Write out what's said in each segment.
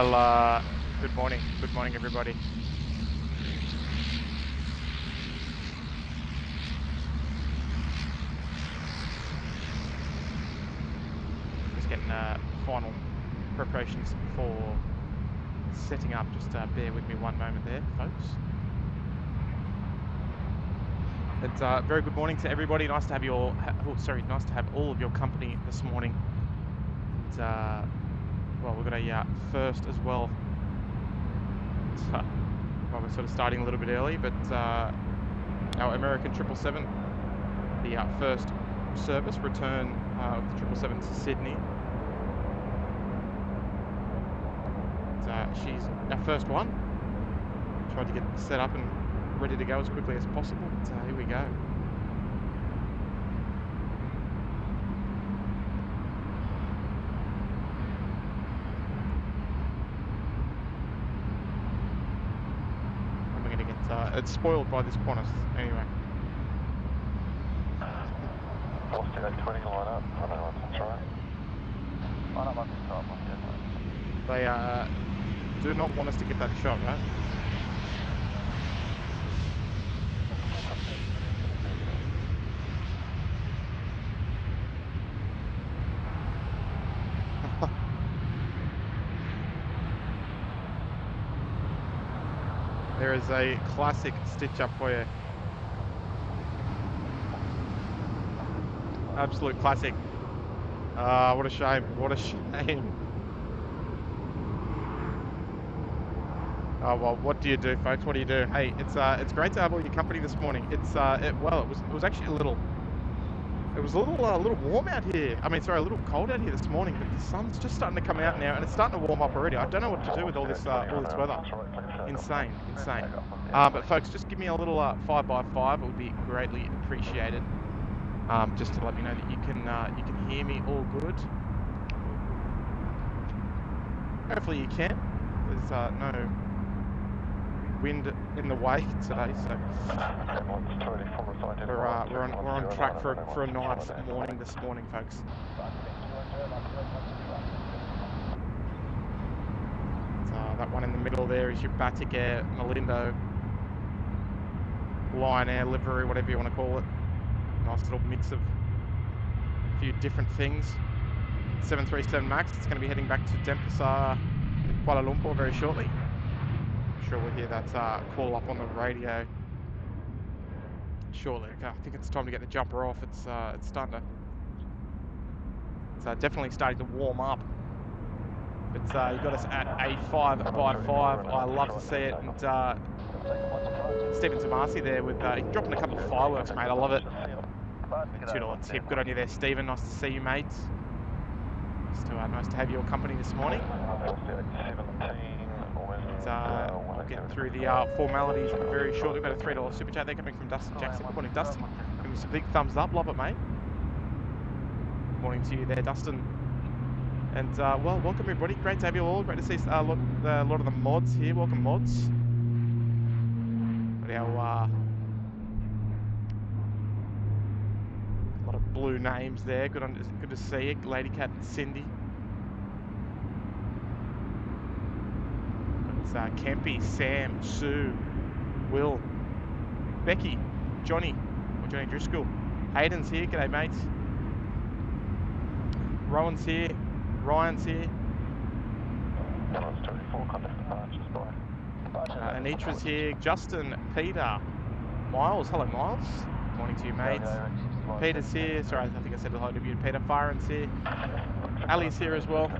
Well, good morning everybody. Just getting final preparations for setting up. Just bear with me one moment there, folks. It's very good morning to everybody. Nice to have you all. Nice to have all of your company this morning. It's, well, we've got a first as well. Well, we're sort of starting a little bit early, but our American 777, the first service return of the 777 to Sydney. She's our first one. Tried to get set up and ready to go as quickly as possible, but here we go. And we're going to get it's spoiled by this Qantas anyway. 420 line up. I don't know what's right. I don't want to start one yet. They do not want us to get that shot, right? There is a classic stitch up for you. Absolute classic. What a shame. What a shame. Oh well, what do you do, folks? What do you do? Hey, it's great to have all your company this morning. It was actually a little warm out here. I mean, sorry, a little cold out here this morning, but the sun's just starting to come out now, and it's starting to warm up already. I don't know what to do with all this weather. Insane. But folks, just give me a little 5x5. It would be greatly appreciated. Just to let me know that you can hear me all good. Hopefully you can. There's no wind in the way today, so we're on track for a nice morning this morning, folks. So that one in the middle there is your Batik Air Malindo Lion Air livery, whatever you want to call it. Nice little mix of a few different things. 737 MAX. It's going to be heading back to Denpasar, Kuala Lumpur very shortly. I'm sure we'll hear that call up on the radio shortly. I think it's time to get the jumper off. It's starting to. It's definitely starting to warm up. But you got us at a 5x5. I love to see it. And Stephen Tomasi there with dropping a couple of fireworks, mate. I love it. $2 tip. Good on you there, Stephen. Nice to see you, mate. Nice to have your company this morning. We'll get through the formalities very shortly. We've got a $3 super chat there coming from Dustin Jackson. Good morning, Dustin. Give us a big thumbs up. Love it, mate. Good morning to you there, Dustin. And well, welcome everybody. Great to have you all. Great to see a lot of the mods here. Welcome, mods. Got our lot of blue names there. Good to see you, Lady Cat and Cindy. It's Kempy, Sam, Sue, Will, Becky, Johnny Driscoll, Hayden's here. G'day, mates. Rowan's here. Ryan's here. Anitra's here. Justin, Peter, Miles. Hello, Miles. Morning to you, mates. Peter's here. Sorry, I think I said hello to you. Peter. Firen's here. Ali's here as well.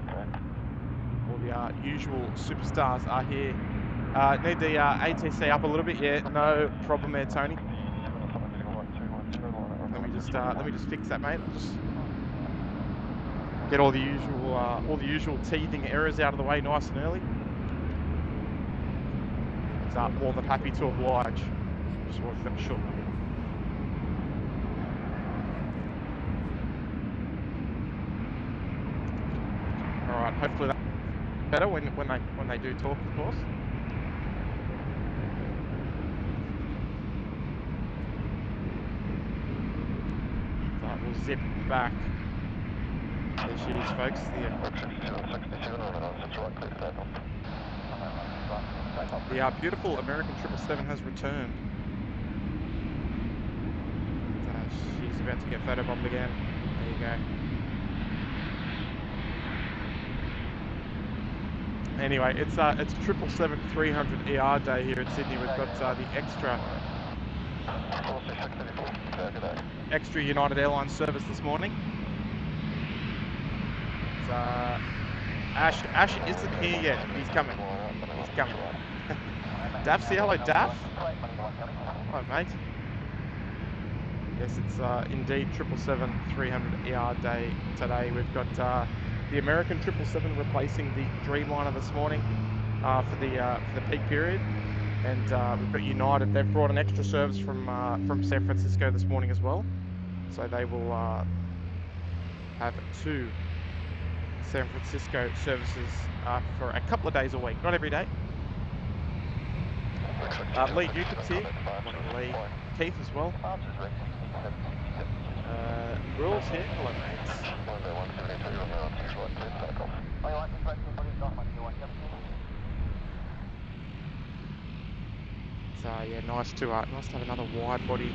All the usual superstars are here. Need the ATC up a little bit. Yeah, no problem there, Tony. Let me just fix that, mate. Just get all the usual teething errors out of the way nice and early. It's more than happy to oblige. Just work them short. All right, hopefully that's better when they do talk, of course. So we'll zip back. There she is, folks. The beautiful American 777 has returned. She's about to get photobombed again. There you go. Anyway, it's 777-300 ER day here in Sydney. We've got the extra United Airlines service this morning. It's, Ash isn't here yet. He's coming. He's coming. Daff, say hello, Daff. Hello, mate. Yes, it's indeed 777-300 ER day today. We've got the American 777 replacing the Dreamliner this morning for the peak period, and we've got United. They've brought an extra service from San Francisco this morning as well, so they will have 2 San Francisco services for a couple of days a week, not every day. Lee Newton's here. Lee. Keith as well. Rules here. Hello, mates. So yeah, nice to have another wide body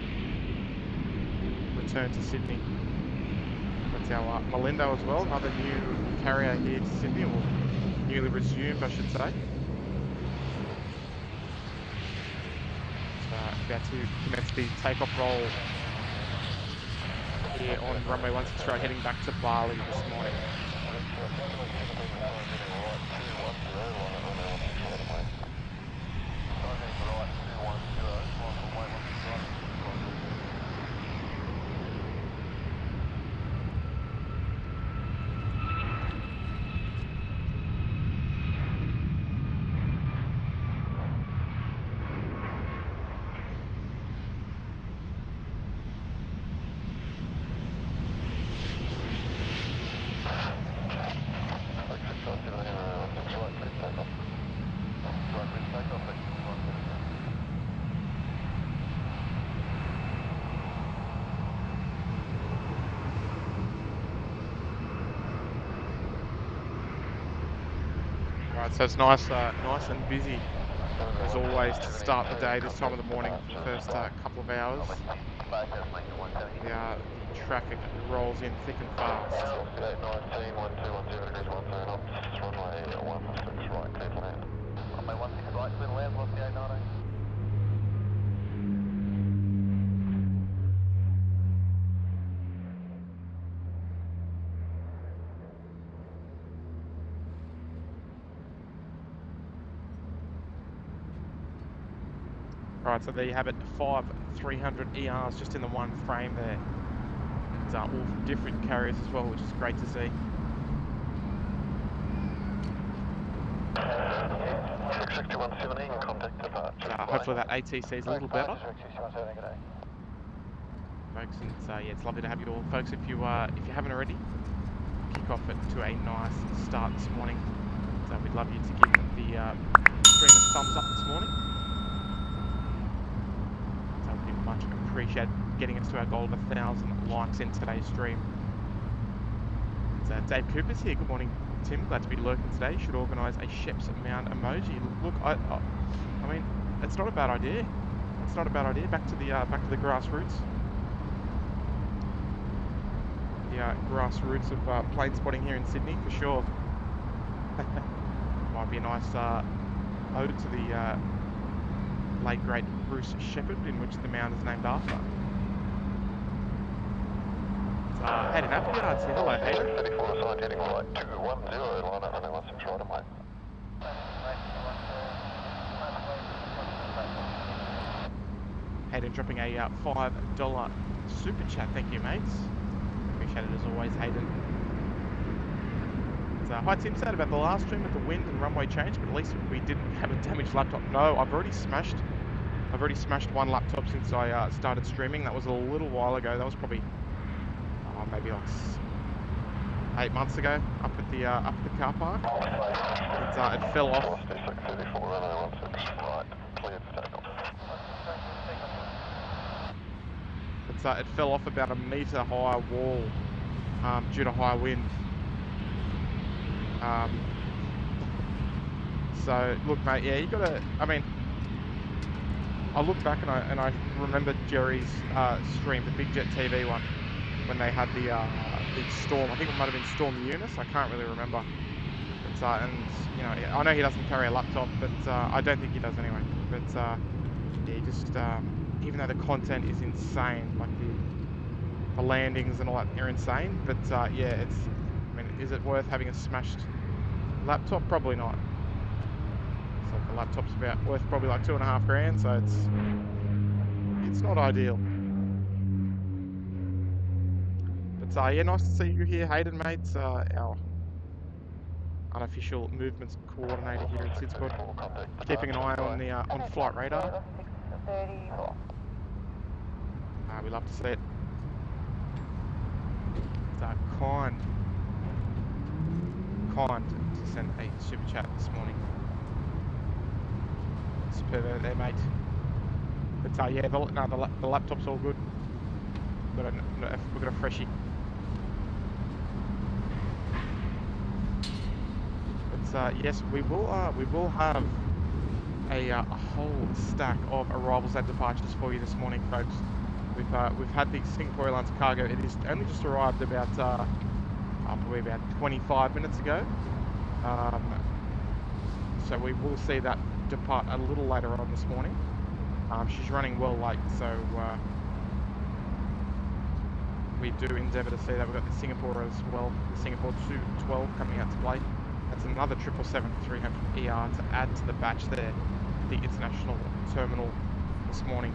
return to Sydney. That's our Malindo as well, another new carrier here to Sydney, or newly resumed, I should say. About to commence the takeoff roll here on runway 163, heading back to Bali this morning. So it's nice and busy as always to start the day this time of the morning for the first couple of hours. The traffic rolls in thick and fast. Right, so there you have it, 5 300 ERs just in the one frame there. It's all from different carriers as well, which is great to see. Hopefully that ATC is a little better, folks. And yeah, it's lovely to have you all, folks. If you haven't already, kick off it to a nice start this morning. So we'd love you to give the stream a thumbs up this morning. Much appreciate getting us to our goal of 1,000 likes in today's stream. It's, Dave Cooper's here. Good morning, Tim. Glad to be lurking today. Should organise a Sheps mound emoji. Look, I mean, it's not a bad idea. It's not a bad idea. Back to the grassroots. The grassroots of plane spotting here in Sydney for sure. Might be a nice ode to the late great Bruce Shepherd, in which the mound is named after. Hayden Appleyard's here. Hello, Hayden. Hayden dropping a $5 super chat. Thank you, mates. Appreciate it as always, Hayden. Hi Tim, sad about the last stream with the wind and runway change, but at least we didn't have a damaged laptop. No, I've already smashed one laptop since I started streaming. That was a little while ago. That was probably maybe like 8 months ago up at the car park. It fell off. It fell off about a metre high wall due to high wind. So look, mate, yeah, you gotta. I mean, I look back and I remember Jerry's stream, the Big Jet TV one, when they had the storm. I think it might have been Storm Eunice. I can't really remember. But and you know, I know he doesn't carry a laptop, but I don't think he does anyway. But yeah, he just even though the content is insane, like the landings and all that are insane. But yeah, it's. I mean, is it worth having a smashed laptop? Probably not. So the laptop's worth probably like $2.5 grand, so it's not ideal. But yeah, nice to see you here, Hayden, mate. Our unofficial movements coordinator here at SydSquad, keeping an eye on the on flight radar. We love to see it. It's kind to send a super chat this morning. Superb there, mate. But yeah, the laptop's all good. We've got a freshie. But yes, we will have a whole stack of arrivals and departures for you this morning, folks. We've had the Singapore Airlines cargo. It is only just arrived about probably about 25 minutes ago. So we will see that depart a little later on this morning. She's running well late, so we do endeavour to see that. We've got the Singapore as well, the Singapore 212 coming out to play. That's another 777-300 ER to add to the batch there, the international terminal this morning.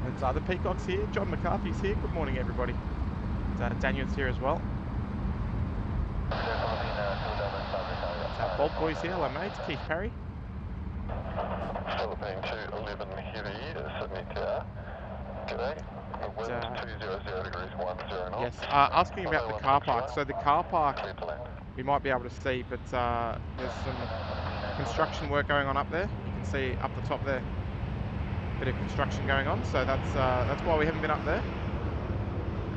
And the Peacock's here, John McCarthy's here. Good morning, everybody. Daniel's here as well. Bolt Boy's here, hello mates. Keith Parry. Philippine 211 Heavy, Sydney Tower. G'day. Wind 200 degrees 109. Yes, asking about the car park. So the car park, we might be able to see, but there's some construction work going on up there. You can see up the top there, bit of construction going on. So that's why we haven't been up there.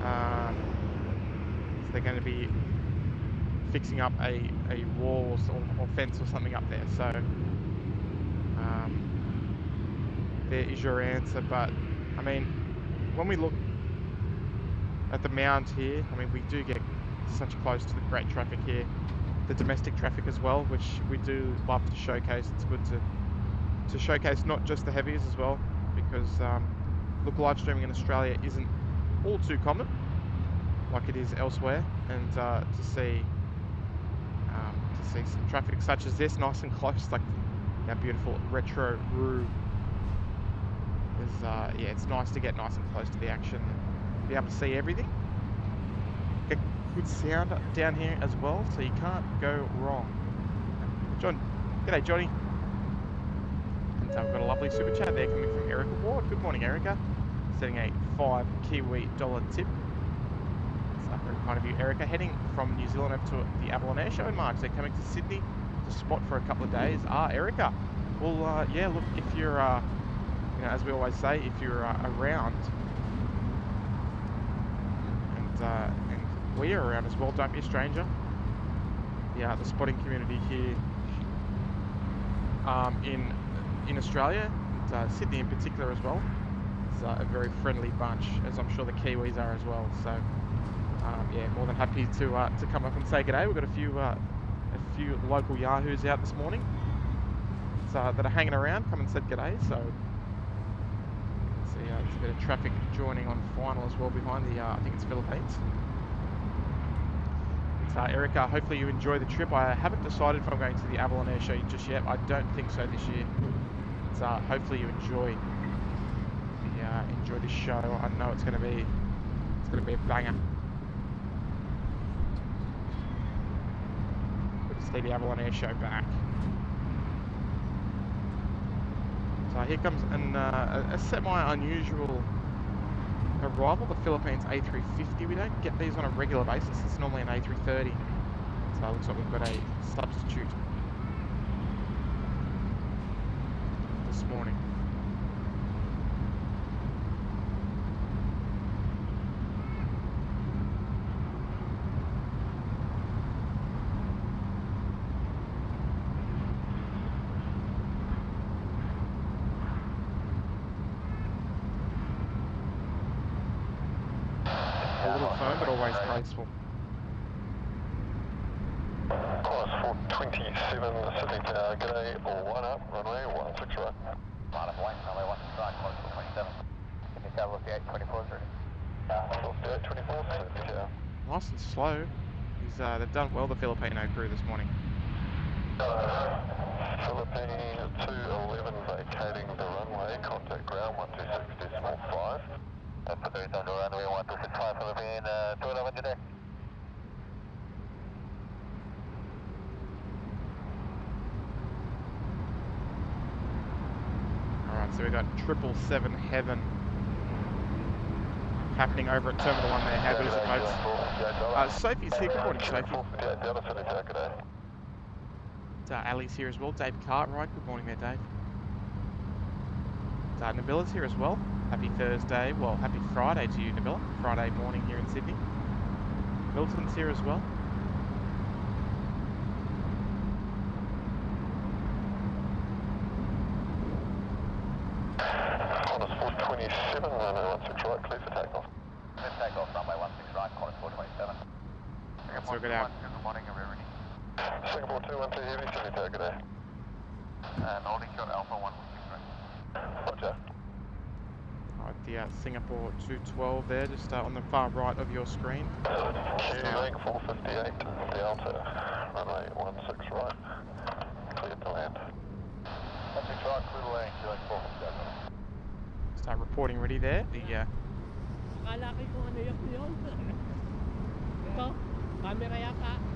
So they're going to be fixing up a wall or fence or something up there. So there is your answer. But I mean, when we look at the mound here, I mean, we do get such close to the great traffic here, the domestic traffic as well, which we do love to showcase. It's good to showcase not just the heavies as well, because look, live streaming in Australia isn't all too common like it is elsewhere, and to see some traffic such as this, nice and close, like that beautiful retro roo, is yeah, it's nice to get nice and close to the action, be able to see everything. Get good sound down here as well, so you can't go wrong. John, g'day Johnny. And we've got a lovely super chat there coming from Erica Ward. Good morning, Erica. Setting a $5 Kiwi tip. Very kind of you, Erica. Heading from New Zealand over to the Avalon Air Show in March. They're coming to Sydney to spot for a couple of days. Erica. Well, yeah, look, if you're, you know, as we always say, if you're around, and we are around as well, don't be a stranger. Yeah, the spotting community here in Australia, and, Sydney in particular as well, is a very friendly bunch, as I'm sure the Kiwis are as well. So. Yeah, more than happy to come up and say g'day. We've got a few local yahoos out this morning that are hanging around. Come and said g'day. So see, there's a bit of traffic joining on final as well behind the I think it's Philippines. So Erica, hopefully you enjoy the trip. I haven't decided if I'm going to the Avalon Air Show just yet. I don't think so this year. So hopefully you enjoy this show. I know it's going to be a banger. See the Avalon Air Show back. So here comes a semi-unusual arrival, the Philippines A350. We don't get these on a regular basis. It's normally an A330. So it looks like we've got a substitute this morning. firm, but always graceful. Course 427, Pacific, g'day, all 1 up, runway 16 right. Line up, runway 16 right, course 427. Can you cover with the 824 ready? The 824, Pacific, Nice and slow. They've done well, the Filipino crew this morning. Philippine 211 vacating the runway, contact ground 126.5. Put the on the runway 1265, Philippine 211 today. Alright, so we've got 777 Heaven happening over at Terminal 1 there. How good is it, folks? Sophie's here. Good morning, Sophie. Ali's here as well. Dave Cartwright. Good morning there, Dave. Nabilla's here as well. Happy Thursday. Well, happy Friday to you, Nabilla. Friday morning here in Sydney. Milton's here as well. Qantas 427, runway 16 right, clear for takeoff. Clear takeoff, runway 16 right, Qantas 427. So good out. Good morning, everybody. Singapore 212 heavy, Sydney tower, good day. And holding short Alpha 116 right. Roger. Alright, the Singapore 212 there, just on the far right of your screen. Link 458, Delta, runway 16 right, cleared to land. 16 right, clear to land, Link 458. Start reporting ready there.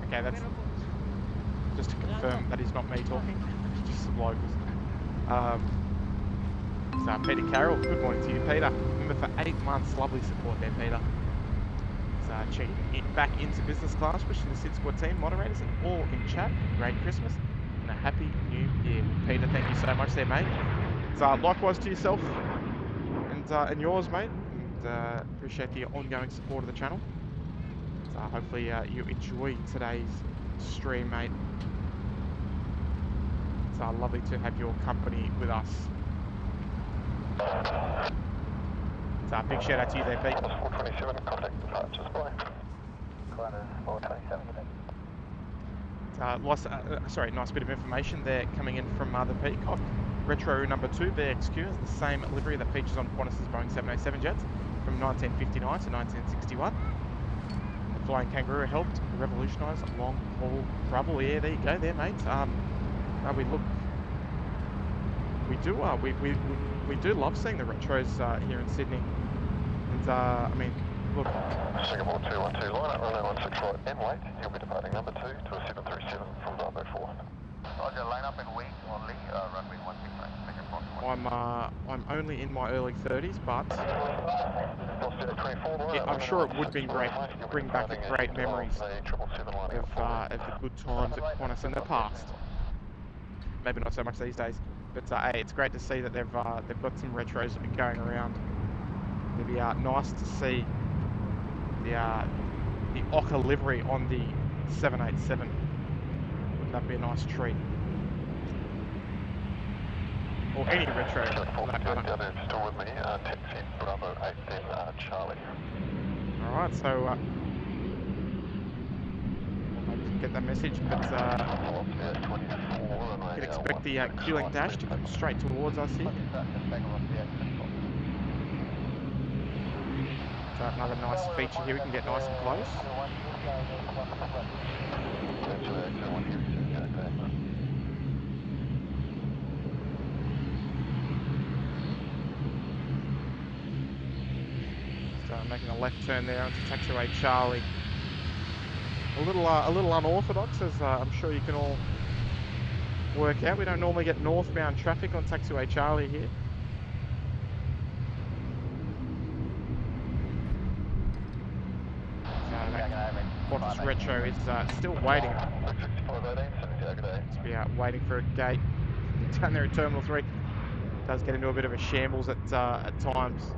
Okay, that's just to confirm that is not me talking, just some locals. So Peter Carroll, good morning to you, Peter. Remember for 8 months, lovely support there, Peter. So checking back into business class, wishing the SydSquad team, moderators, and all in chat great Christmas and a happy new year. Peter, thank you so much there, mate. So likewise to yourself and yours, mate. And appreciate the ongoing support of the channel. So hopefully you enjoy today's stream, mate. It's lovely to have your company with us. So big shout out to you there, Pete. 427, contact departures, bye. 427, sorry, nice bit of information there coming in from the Peacock. Retro number 2, BXQ, is the same livery that features on Qantas's Boeing 787 jets from 1959 to 1961. The Flying Kangaroo helped revolutionise long-haul travel. Yeah, there you go there, mate. We do love seeing the retros here in Sydney. And I mean, look. Singapore 212, line up, runway 16 right and wait. You'll be departing number 2 to a 737 from Bravo 4. Roger, line up and wait only, runway 16 right, I'm only in my early 30s, but I'm sure it would bring back great memories of the good times at Qantas in the past. Maybe not so much these days, but hey, it's great to see that they've got some retros going around. It'd be nice to see the ochre livery on the 787. Wouldn't that be a nice treat? Or any retro. Still with me, taxi Bravo 8 Charlie. Alright, so maybe get that message, but you can expect the queuing dash to come straight towards us here. So another nice feature here, we can get nice and close. So making a left turn there onto taxiway Charlie. A little unorthodox, as I'm sure you can all work out. We don't normally get northbound traffic on taxiway Charlie here. Qantas Retro is still waiting. Must be waiting for a gate down there at Terminal 3. Does get into a bit of a shambles at times.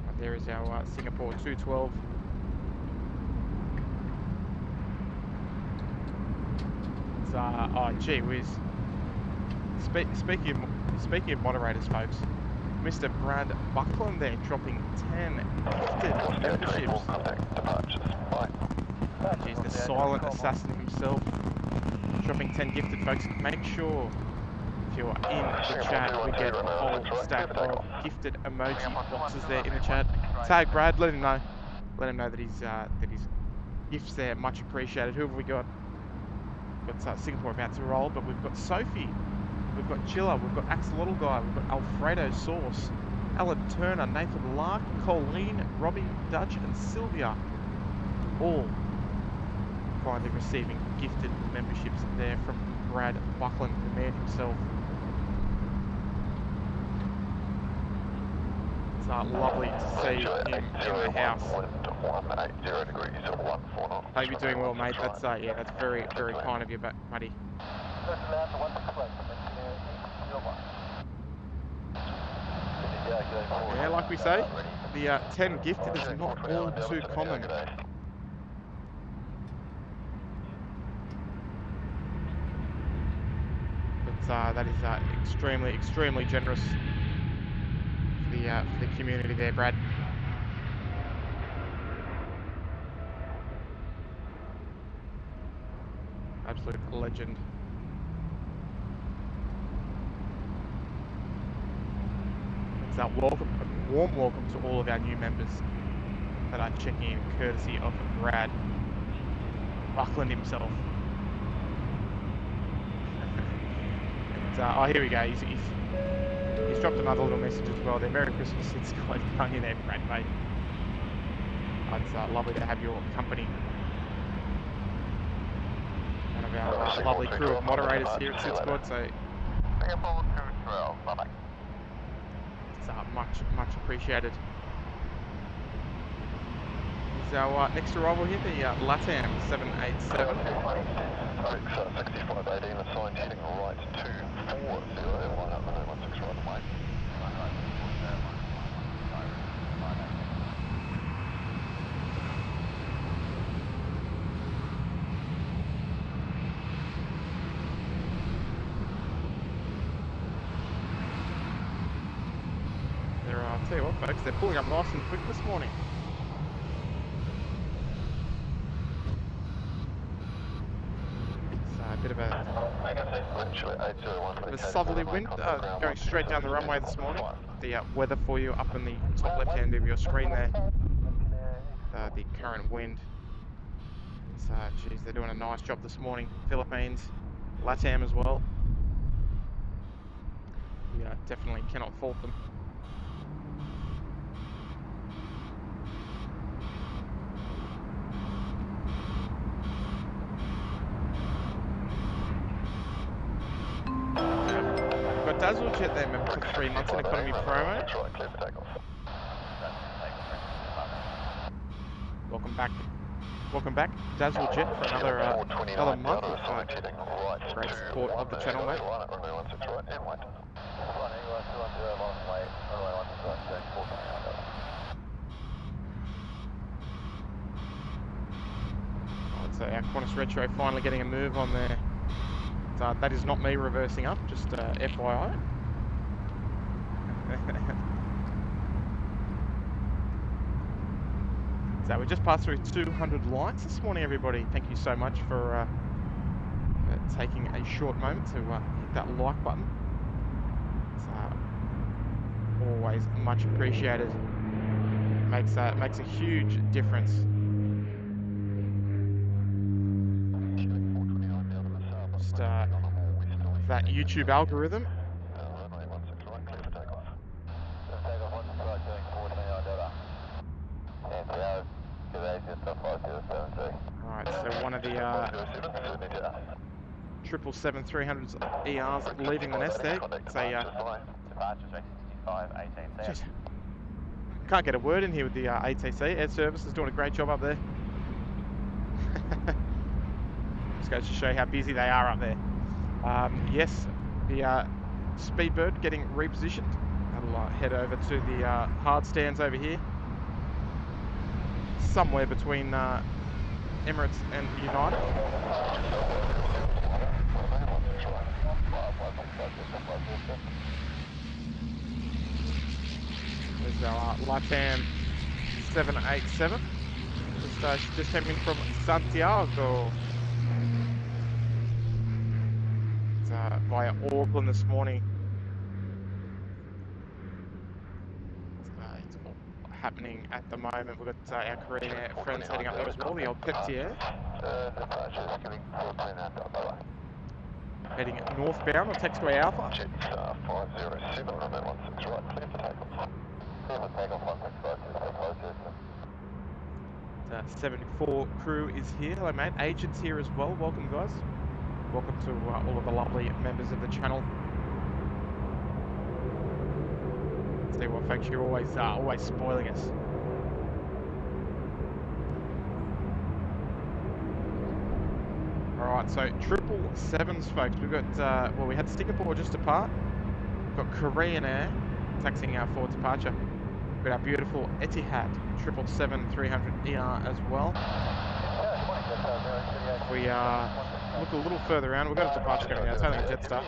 And there is our Singapore 212. It's, oh gee whiz. Speaking of moderators, folks. Mr. Brad Buckland there, dropping 10 gifted memberships. Jeez, the silent assassin himself, dropping 10 gifted, folks. Make sure if you're in the chat, we get a whole stack of gifted emoji boxes there in the chat. Tag Brad, let him know. Let him know that his gifts there, much appreciated. Who have we got? We've got Singapore about to roll, but we've got Sophie, we've got Chilla, we've got Axolotl Guy, we've got Alfredo Sauce, Alan Turner, Nathan Lark, Colleen, Robbie, Dutch, and Sylvia, all finally receiving gifted memberships there from Brad Buckland, the man himself. It's lovely to see him in the house. Hope you're doing well, mate. That's yeah, that's very, very kind of you, buddy. Yeah, like we say, the 10 gifted is not all too common. But that is extremely, extremely generous for the community there, Brad. Absolute legend. It's a warm welcome to all of our new members that are checking in courtesy of Brad Buckland himself. And, oh, here we go. He's dropped another little message as well there. Merry Christmas, SydSquad. Hung in there, Brad, mate. It's lovely to have your company. One of our lovely crew of moderators here at SydSquad, so it's much appreciated. Is our next arrival here, the LATAM 787. 6518, assigned heading right to 40, line up, 16 right away. I'll tell you what, folks, they're pulling up nice and quick this morning. It's a bit of a southerly wind going straight down the runway this morning. The weather for you up in the top left hand of your screen there. The current wind. Geez, they're doing a nice job this morning. Philippines, LATAM as well. We definitely cannot fault them. Dazzle Jet there, member for 3 months in economy promo. Welcome back, Dazzle Jet, for another month of great support of the channel, mate. I'd say our Qantas Retro finally getting a move on there. That is not me reversing up, just FYI. So we just passed through 200 likes this morning, everybody. Thank you so much for taking a short moment to hit that like button. It's always much appreciated. Makes a huge difference. Just that YouTube algorithm. Alright, so one of the 777-300s ERs leaving the nest there. It's just can't get a word in here with the ATC. Air Service is doing a great job up there. Just goes to show you how busy they are up there. Yes, the Speedbird getting repositioned. I'll head over to the hard stands over here. Somewhere between Emirates and United. There's our Latam 787. Just came in from Santiago. It's via Auckland this morning. It's all happening at the moment. We've got our Korean Air friends heading up there as well, the old Peptier. Heading northbound on taxiway Alpha. Jets 507, runway 16 right, clear for takeoff. Clear for takeoff, 16 74 crew is here. Hello mate, agents here as well. Welcome guys. Welcome to all of the lovely members of the channel. See what folks, you're always spoiling us. Alright, so 777s folks. We've got, well, we had Singapore just depart. We've got Korean Air taxiing our forward departure. We've got our beautiful Etihad 777-300ER as well. If we look a little further around, we've got a departure coming out. It's only a Jetstar.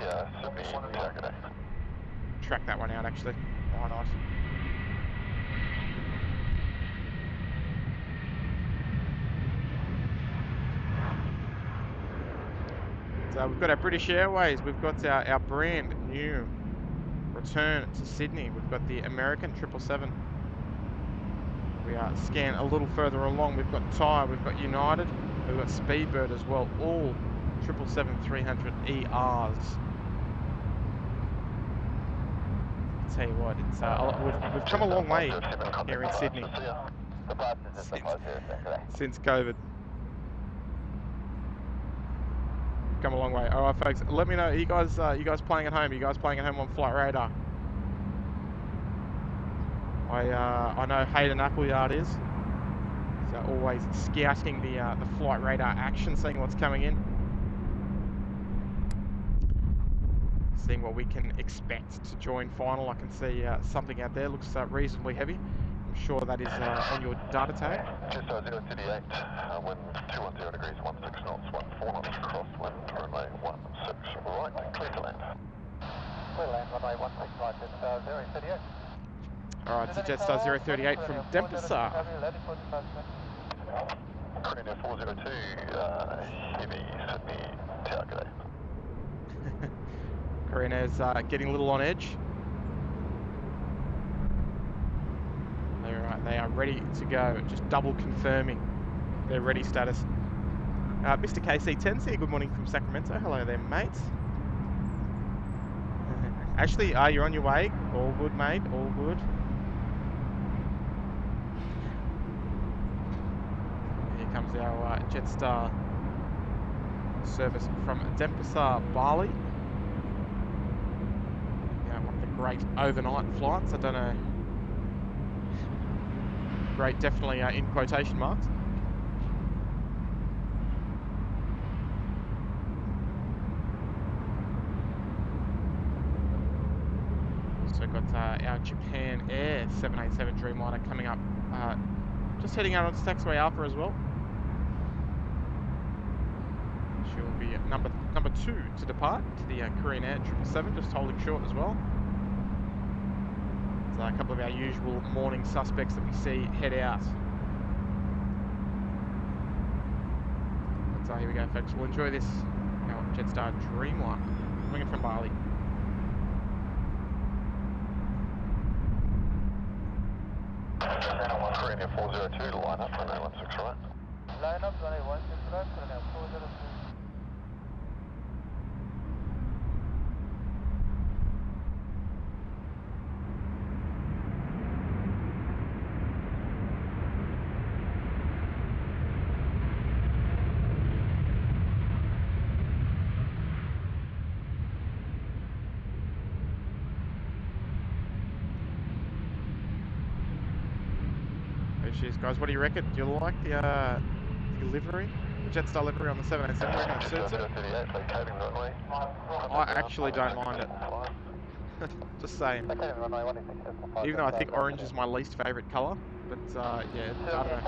Track that one out actually. Why not? So we've got our British Airways, we've got our brand new return to Sydney. We've got the American 777. We scan a little further along. We've got Thai, we've got United, we've got Speedbird as well. All 777-300ERs. Tell you what, it's we've come a long way here in Sydney since COVID. Come a long way. All right, folks. Let me know. Are you guys playing at home? Are you guys playing at home on Flight Radar? I know Hayden Appleyard is. So always scouting the Flight Radar action, seeing what's coming in, seeing what we can expect to join final. I can see something out there. Looks reasonably heavy. I'm sure that is on your data tag. Just 038, wind 210 degrees, 16 knots, 14 knots, crosswind, runway 16 right, clear to land. Clear land, runway 16 right, Jetstar 038. Alright, it's a Jetstar 038 from Denpasar. Korean Air 402, heavy Sydney Tower, g'day. Korean Air's getting a little on edge. They are ready to go. Just double confirming their ready status. Mr. KC10C, good morning from Sacramento. Hello there, mates. Ashley, you're on your way. All good, mate. All good. Here comes our Jetstar service from Denpasar, Bali. One of the great overnight flights. I don't know. Great, definitely in quotation marks. Also got our Japan Air 787 Dreamliner coming up, just heading out onto taxiway Alpha as well. She will be number 2 to depart to the Korean Air 777, just holding short as well. A couple of our usual morning suspects that we see head out. So here we go, folks. We'll enjoy this. Our Jetstar Dreamliner coming in from Bali. Korean Air 402 to line up, runway 16 right. Line up, runway 16 right, Korean Air 402. Cheers, guys. What do you reckon? Do you like the livery? The Jetstar livery on the 787? We're going to suit it. I actually don't mind it. Just saying. Even though I think orange is my least favourite colour. But yeah, I don't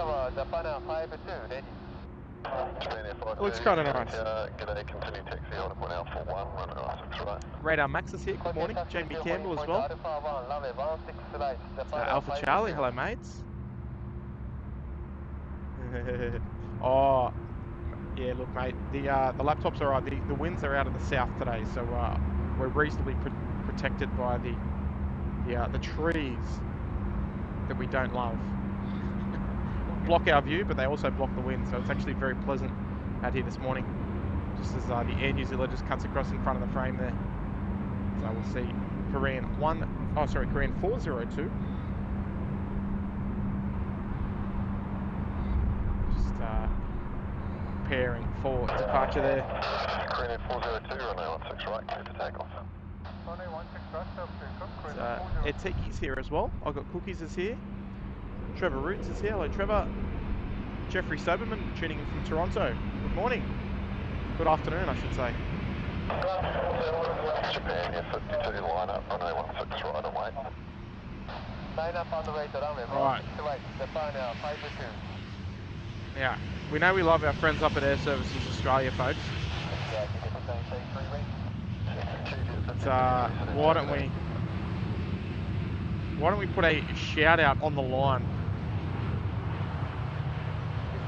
know. It looks kind of nice. G'day, continue taxi order point out for 1, runway 16 right. Radar Max is here. Good morning. Jamie Campbell as well. Alpha Charlie, hello mates. Oh, yeah. Look, mate. The laptop's alright. The winds are out of the south today, so we're reasonably protected by the trees that we don't love. Block our view, but they also block the wind, so it's actually very pleasant out here this morning. Just as the Air New Zealand just cuts across in front of the frame there. So we'll see Korean 402. Just preparing for departure there. Korean 402, runway 16 right, clear for takeoff. Ed Tiki's here as well. I've got Cookies is here. Trevor Roots is here. Hello, Trevor. Jeffrey Soberman tuning in from Toronto. Good morning. Good afternoon, I should say. Japan, yeah, 52 line up, runway 16 right and wait. Line up on the way to runway, right. Yeah, we know we love our friends up at Air Services Australia, folks. But, why don't we put a shout out on the line?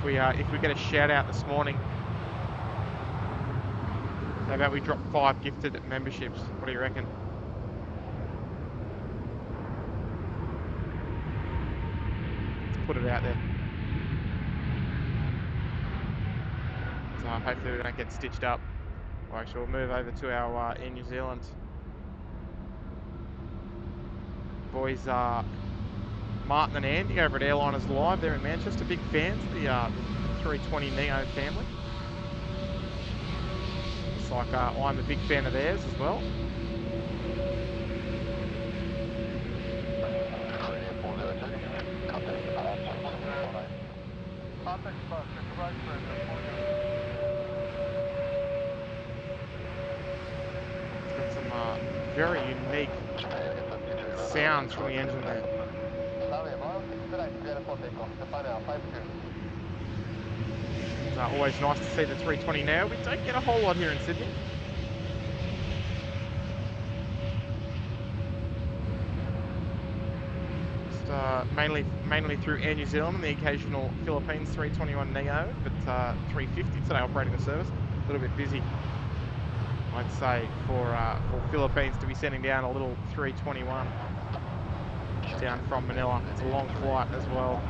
If we get a shout out this morning, how about we drop 5 gifted memberships? What do you reckon? Let's put it out there. So hopefully we don't get stitched up. Well, actually, we'll move over to our Air New Zealand. Boys, Martin and Andy over at Airliners Live there in Manchester. Big fans of the 320 Neo family. It's like I'm a big fan of theirs as well. It's got some very unique sounds from the engine there. It's always nice to see the 320 now. We don't get a whole lot here in Sydney. Just mainly through Air New Zealand and the occasional Philippines 321 Neo, but 350 today operating the service. A little bit busy, I'd say, for Philippines to be sending down a little 321 down from Manila. It's a long flight as well.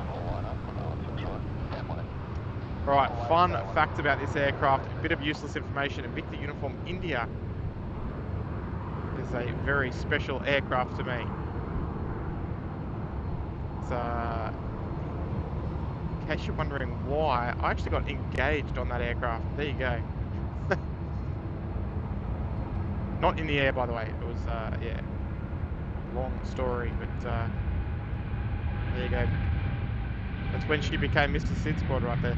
Right, fun fact about this aircraft, a bit of useless information. Victor Uniform India is a very special aircraft to me. It's, in case you're wondering why, I actually got engaged on that aircraft. There you go. Not in the air, by the way. It was, yeah, long story, but there you go. That's when she became Mr. SydSquad right there.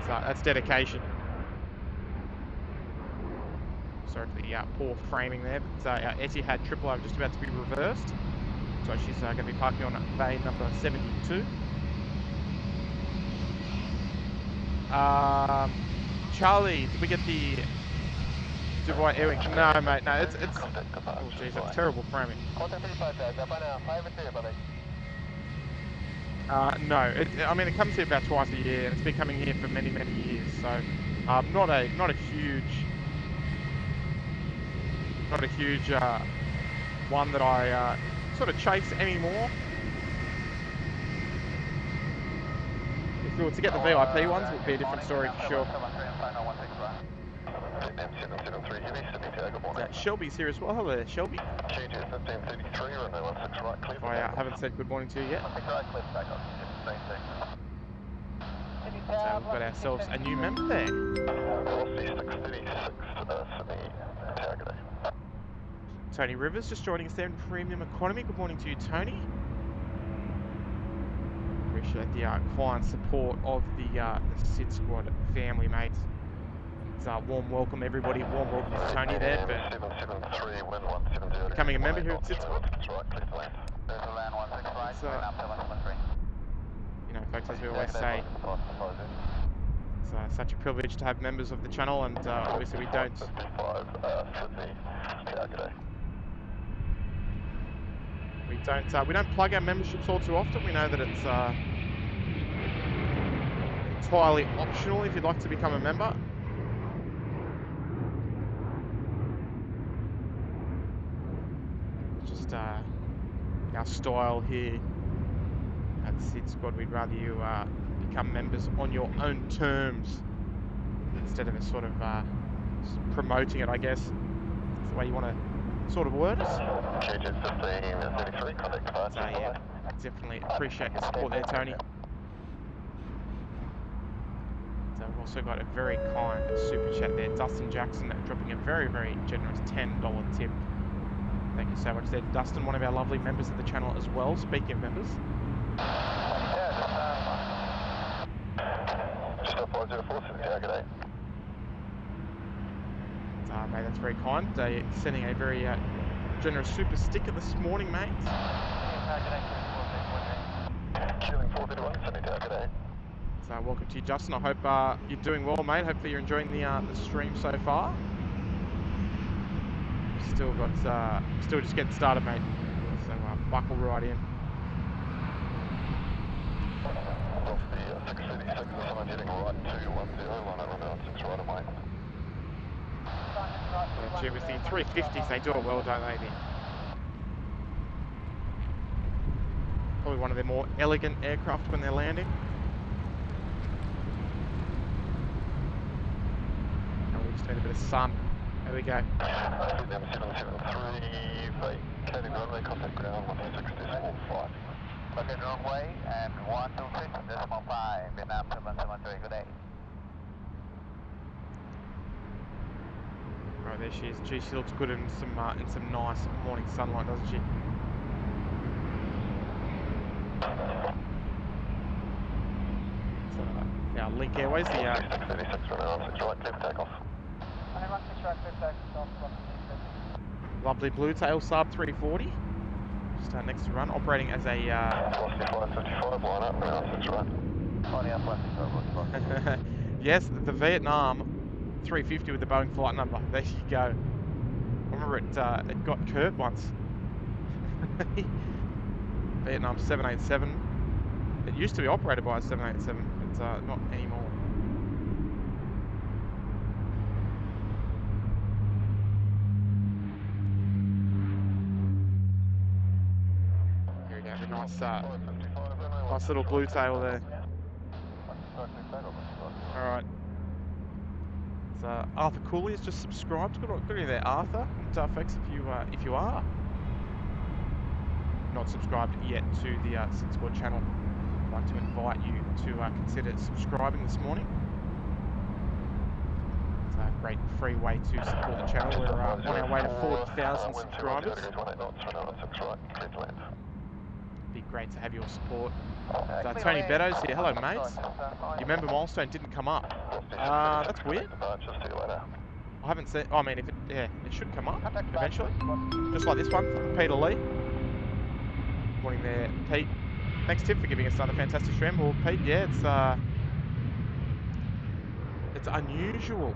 So that's dedication. Sorry for the poor framing there, but our Etihad 000 just about to be reversed. So she's going to be parking on bay number 72. Charlie, did we get the Dubai Airwing? No, mate, no, it's oh jeez, it's terrible framing. No, I mean, it comes here about twice a year, and it's been coming here for many, many years. So, not a huge one that I sort of chase anymore. If we were to get the VIP ones, it would be a different story for sure. Shelby's here as well. Hello there, Shelby. If I haven't said good morning to you yet. So we've got ourselves a new member there. Tony Rivers just joining us there in Premium Economy. Good morning to you, Tony. Appreciate the client support of the SydSquad family, mates. It's a warm welcome, everybody. Warm welcome to Tony there for becoming a member here at SydSquad. know, folks, as we always say, it's such a privilege to have members of the channel, and obviously we don't. We don't plug our memberships all too often. We know that it's entirely optional if you'd like to become a member. Just our style here at SydSquad. We'd rather you become members on your own terms instead of a sort of promoting it, I guess. That's the way you want to sort of word it. So yeah, definitely appreciate the support there, Tony. So we've also got a very kind super chat there, Dustin Jackson, dropping a very, very generous $10 tip. Thank you so much there, Dustin, one of our lovely members of the channel as well. Speaking of members. Just 504, good day. Mate, that's very kind. Sending a very generous super sticker this morning, mate. Killing 431, sending down, good day. So welcome to you, Justin. I hope you're doing well, mate. Hopefully you're enjoying the stream so far. Still just getting started, mate. So buckle right in. Off the 636, someone heading right to 10, line over down 6 right away. Gee, with the 350s, they do it well, don't they? Probably one of their more elegant aircraft when they're landing. And we just need a bit of sun. There we go. 773, vacating runway, contact ground 160.5. Okay, runway and 126.5, Vietnam 773, good day. Right, there she is. Gee, she looks good in some nice morning sunlight, doesn't she? So, now Link Airways, the 636 runway 16 right, clear for takeoff. Lovely blue tail Saab 340. Just next to run, operating as a. 55, line up, ground 6 right. Yes, the Vietnam 350 with the Boeing flight number. There you go. I remember it got curved once. Vietnam 787. It used to be operated by a 787, but not anymore. Here we go. Nice little blue tail there. All right. Arthur Cooley has just subscribed. Good on you there, Arthur. And folks, if you are not subscribed yet to the SydSquad channel, I'd like to invite you to consider subscribing this morning. It's a great free way to support the channel. We're on our way to 40,000 subscribers. Be great to have your support. Tony Beddoes here. Hello, mates. You remember Milestone didn't come up. That's weird. I haven't seen. I mean, it should come up eventually. Just like this one from Peter Lee. Morning there, Pete. Thanks, Tip, for giving us another fantastic stream. Well, Pete, yeah, it's unusual.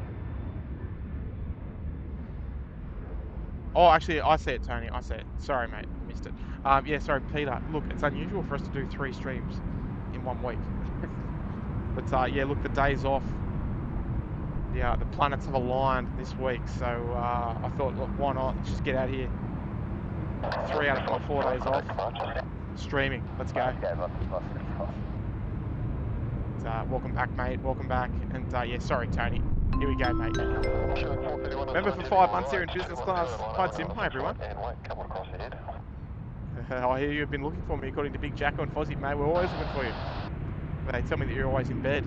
Oh, actually, I see it, Tony. I see it. Sorry, mate. I missed it. Yeah, sorry, Peter. Look, it's unusual for us to do 3 streams in 1 week. But yeah, look, the day's off. Yeah, the planets have aligned this week, so I thought, look, why not? Let's just get out here. 3 out of my 4 days off. Streaming. Let's go. Welcome back, mate. Welcome back. And yeah, sorry, Tony. Here we go, mate. Remember for 5 months here in business class. Hi, Tim. Hi, everyone. I hear you've been looking for me, according to Big Jacko and Fozzie, mate. We're always looking for you. They tell me that you're always in bed.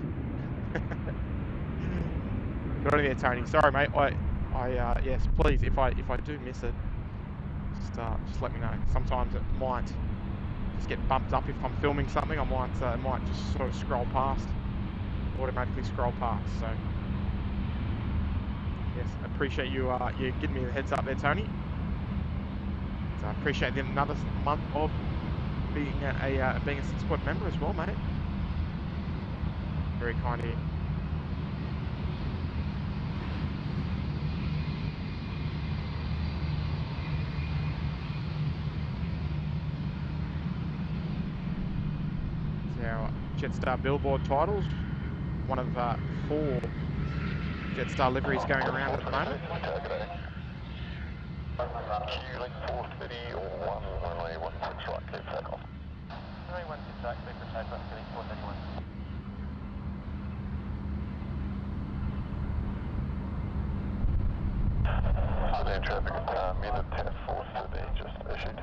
Good on you there, Tony. Sorry, mate. Yes, please, if I do miss it, just let me know. Sometimes it might just get bumped up if I'm filming something. I might just sort of scroll past, automatically scroll past. So yes, appreciate you giving me the heads up there, Tony. So I appreciate another month of being a SydSquad member as well, mate. very kind of you. It's our Jetstar Billboard titles. One of 4 Jetstar liveries going around at the moment. Q-link 430 or 1 runway 16 right, clear takeoff. Runway 16 right, clear for takeoff, Q-link 431. Sedan traffic, minute 10-430 just issued.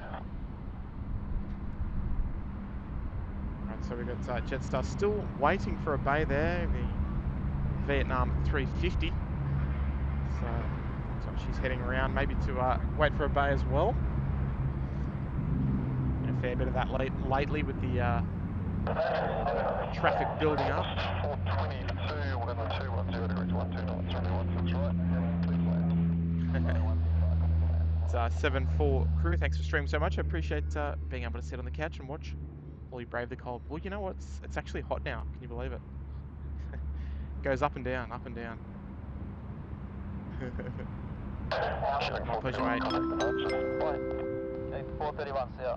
Right, so we've got Jetstar still waiting for a bay there, the Vietnam 350. So looks like she's heading around, maybe to wait for a bay as well. And a fair bit of that lately with the traffic building up. 422, 11210 degrees, 12 knots, runway 16 right, please land. It's 7-4 crew. Thanks for streaming so much. I appreciate being able to sit on the couch and watch while you brave the cold. Well, you know what? It's actually hot now. Can you believe it? It goes up and down, up and down. My pleasure, mate. 431, see ya.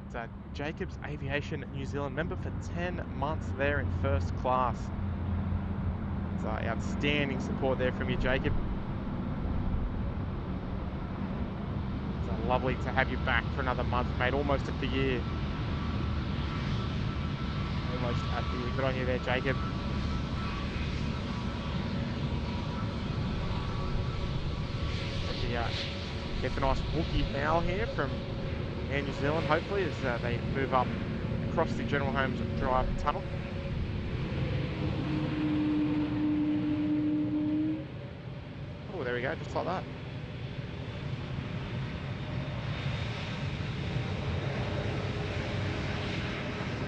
It's Jacobs Aviation New Zealand member for 10 months there in first class. It's outstanding support there from you, Jacob. It's lovely to have you back for another month, mate. Almost at the year. Almost at the year. Good on you there, Jacob. Get the nice Wookiee bow here from Air New Zealand, hopefully, as they move up across the General Holmes Drive tunnel. Oh, there we go, just like that.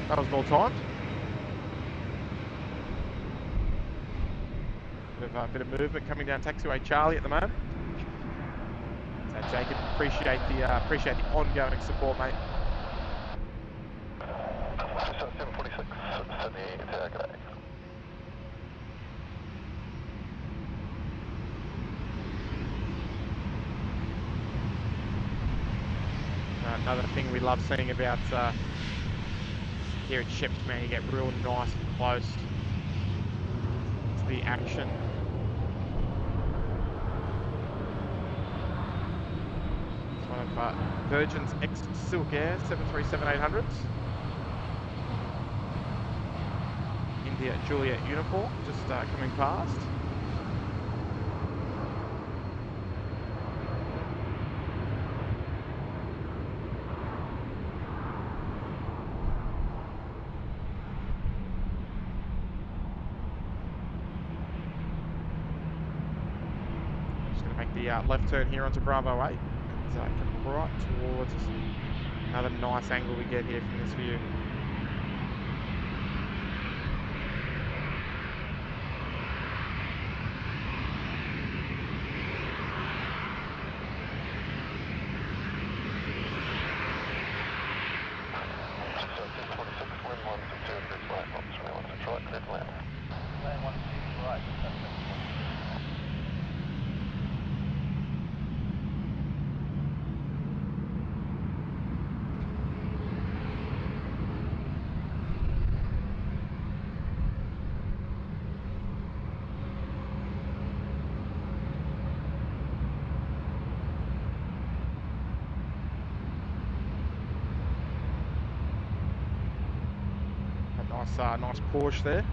That was well timed. Bit of movement coming down taxiway Charlie at the moment. So Jacob, appreciate the ongoing support, mate. Just 746, Sydney, g'day. Another thing we love seeing about here at Ships, man, you get real nice and close to the action. It's one of Virgin's ex-Silk Air 737-800s. India Juliet uniform, just coming past. Left turn here onto Bravo 8. It's right towards another nice angle we get here from this view. Nice Porsche there.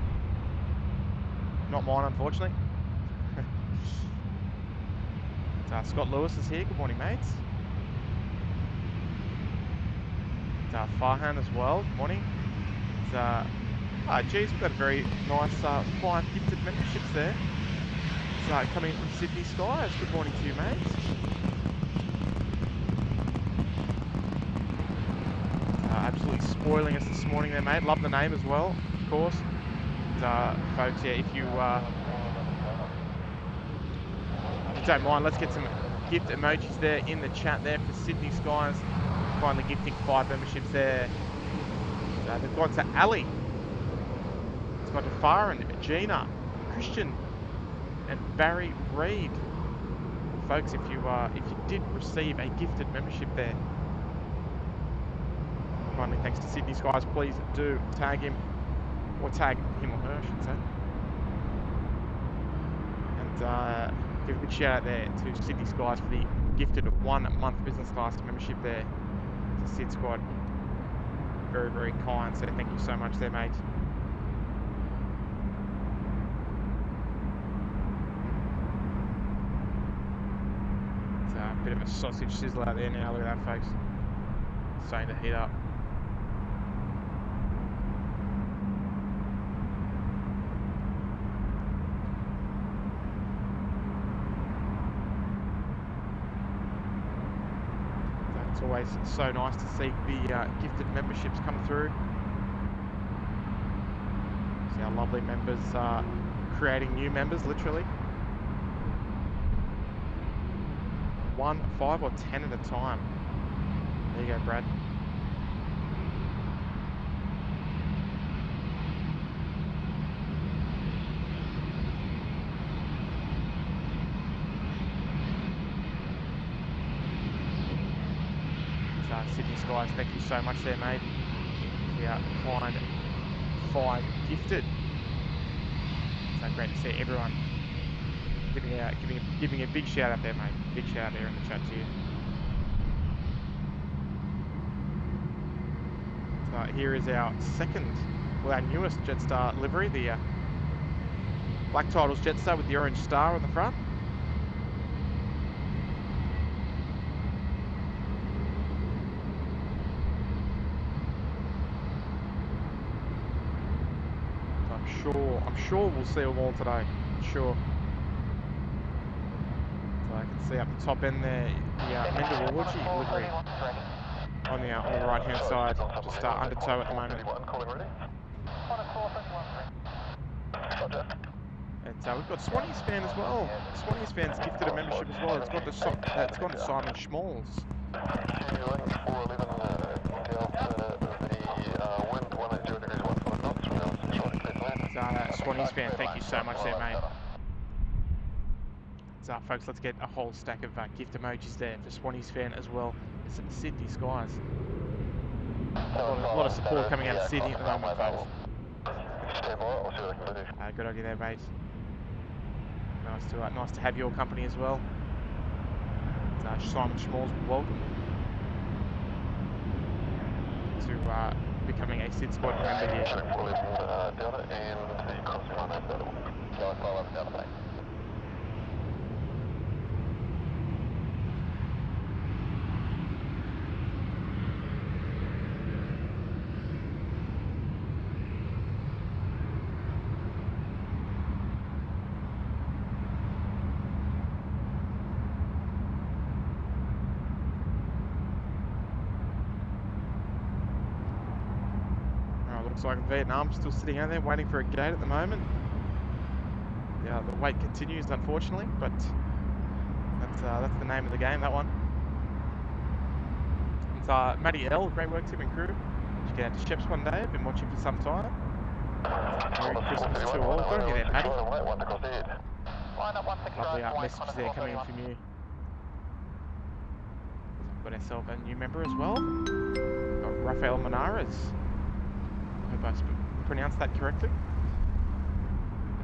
Not mine, unfortunately. Scott Lewis is here. Good morning, mates. Farhan as well. Good morning. Geez, we've got a very nice client gifted memberships there. It's coming from Sydney Skies. Good morning to you, mates. Absolutely spoiling us this morning there, mate. Love the name as well, of course. Folks, yeah, if you don't mind, let's get some gift emojis there in the chat there for Sydney Skies. Finally gifting 5 memberships there. They've gone to Ali. It's got Farah and Gina, Christian, and Barry Reed. Folks, if you did receive a gifted membership there, finally thanks to SydSquad, please do tag him, or tag him or her, I should say. And give a big shout out there to SydSquad for the gifted 1 month business class membership there to SydSquad. Very, very kind, so thank you so much there, mate. It's a bit of a sausage sizzle out there now, look at that, folks. It's starting to heat up. It's always so nice to see the gifted memberships come through. See our lovely members creating new members, literally. 1, 5 or 10 at a time. There you go, Brad. SydSquad, thank you so much there, mate. Yeah, find 5 gifted. So great to see everyone giving a big shout out there, mate. Big shout out there in the chat to you. So here is our our newest Jetstar livery, the Black Titles Jetstar with the orange star on the front. I'm sure we'll see them all today. Sure. So I can see up the top end there the Mendawaji livery on the right hand side, just under tow at the moment. And we've got Swanee's fan as well. Swanee's fan's gifted a membership as well. It's got to Simon Schmalls. Swanee's fan, thank you so much there, mate. So, folks, let's get a whole stack of gift emojis there for Swanee's fan as well. It's SydSquad. A lot of support coming out of Sydney at the moment, folks. Good on you there, mate. Nice to have your company as well. Simon Schmalls, welcome to becoming a SydSquad member here. Looks like Vietnam's still sitting out there waiting for a gate at the moment. Yeah, the wait continues, unfortunately, but that's the name of the game, that one. It's Matty L, great work team and crew. Did you get out to Sheps one day? I've been watching for some time. Merry Christmas to all. Good on you there, Matty. Lovely messages there coming in from you. Got ourselves a new member as well. Got Rafael Menares. I hope I pronounced that correctly.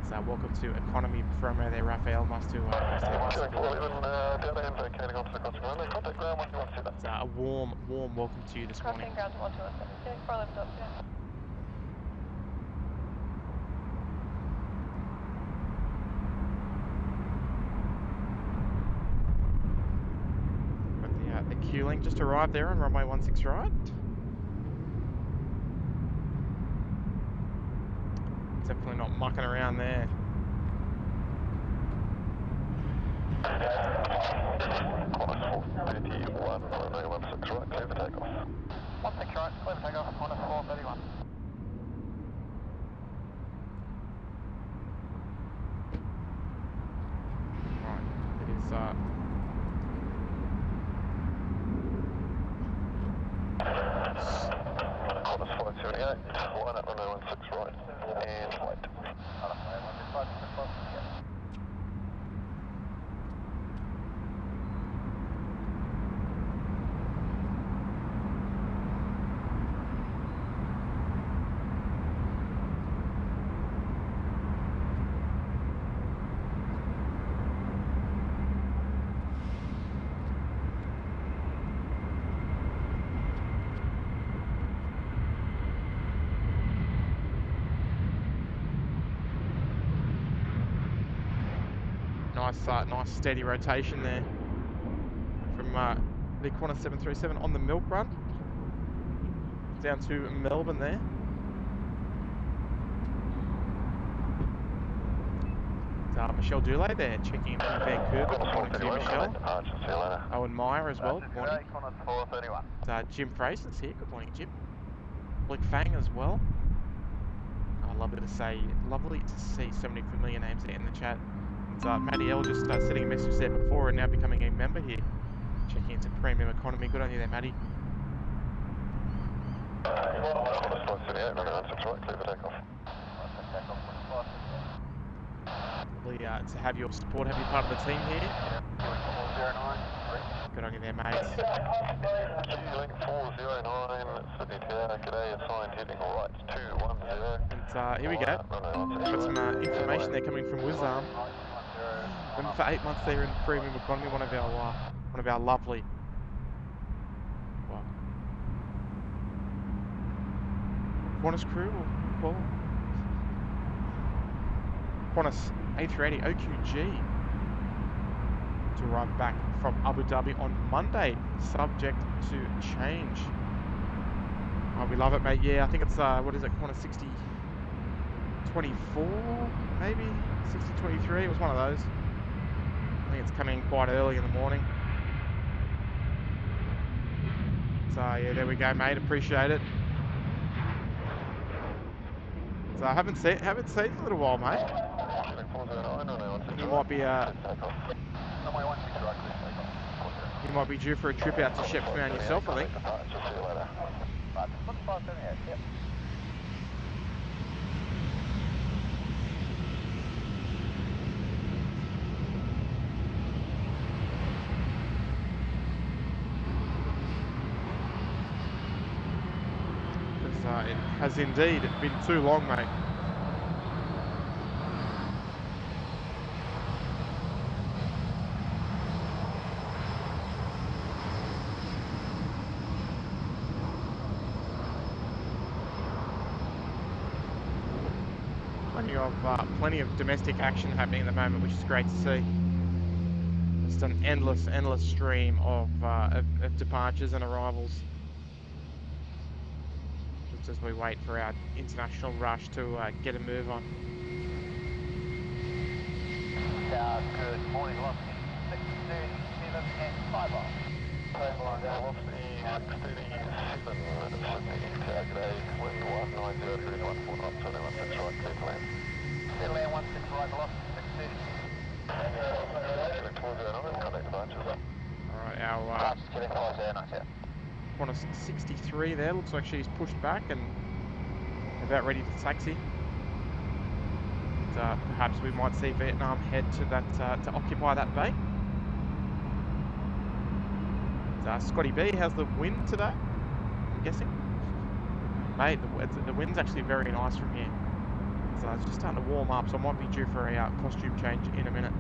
It's welcome to Economy Promo there, Rafael. Nice to have you. It's a warm welcome to you this morning. Got the Q-Link just arrived there on runway 16 right. Definitely not mucking around there. Right, it is Qantas 578, line up runway 16 right, and wait. nice steady rotation there from the Qantas 737 on the milk run down to Melbourne there. Michelle Dulay there checking in from Vancouver. Good morning to you, Michelle. Owen Meyer as well. Good morning. Jim Fraser's here. Good morning, Jim. Luke Fang as well. Lovely to see so many familiar names there in the chat. And Maddie L just sending a message there before and now becoming a member here. Checking into premium economy. Good on you there, Maddie. Lovely to have your support, have you part of the team here. Good on you there, mate. Q-Link 409, Sydney Tower, g'day, assigned heading right 210. And here we go. Got some information there coming from Wizarm. Been for 8 months there in premium economy, one of our lovely. Well, Qantas crew, well, Qantas A380 OQG to arrive back from Abu Dhabi on Monday, subject to change. Oh, we love it, mate. Yeah, I think it's what is it, Qantas 6024, maybe 6023. It was one of those. I think it's coming quite early in the morning. So yeah, there we go, mate. Appreciate it. So I haven't seen you in a little while, mate. You might be due for a trip out to Shepparton yourself, I think. Because it has indeed been too long, mate. Plenty of domestic action happening at the moment, which is great to see. Just an endless stream of departures and arrivals. Just as we wait for our international rush to get a move on. Good morning, Velocity 637 and 5 off. Velocity 637, Sydney Tower, g'day, wind 190, 149 knots, 216 right, clear to land. Clear to land, 16 right, velocity 630. Towards 09, contact departures. Alright, our Qantas 63 there, looks like she's pushed back and about ready to taxi. And, perhaps we might see Vietnam head to that to occupy that bay. Scotty B, how's the wind today? I'm guessing. Mate, the wind's actually very nice from here. So it's just starting to warm up, so I might be due for a costume change in a minute.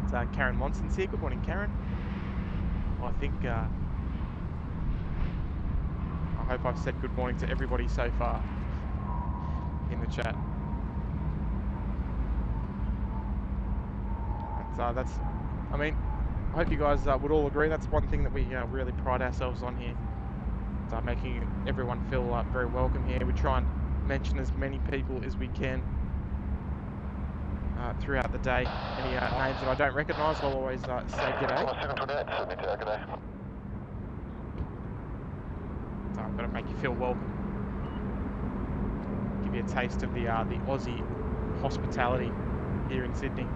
It's Karen Monson's here. Good morning, Karen. I think I hope I've said good morning to everybody so far in the chat. And, I mean, I hope you guys would all agree that's one thing that we really pride ourselves on here. Making everyone feel very welcome here. We try and mention as many people as we can throughout the day. Any names that I don't recognise, I'll always say g'day. I've got to make you feel welcome. Give you a taste of the Aussie hospitality here in Sydney.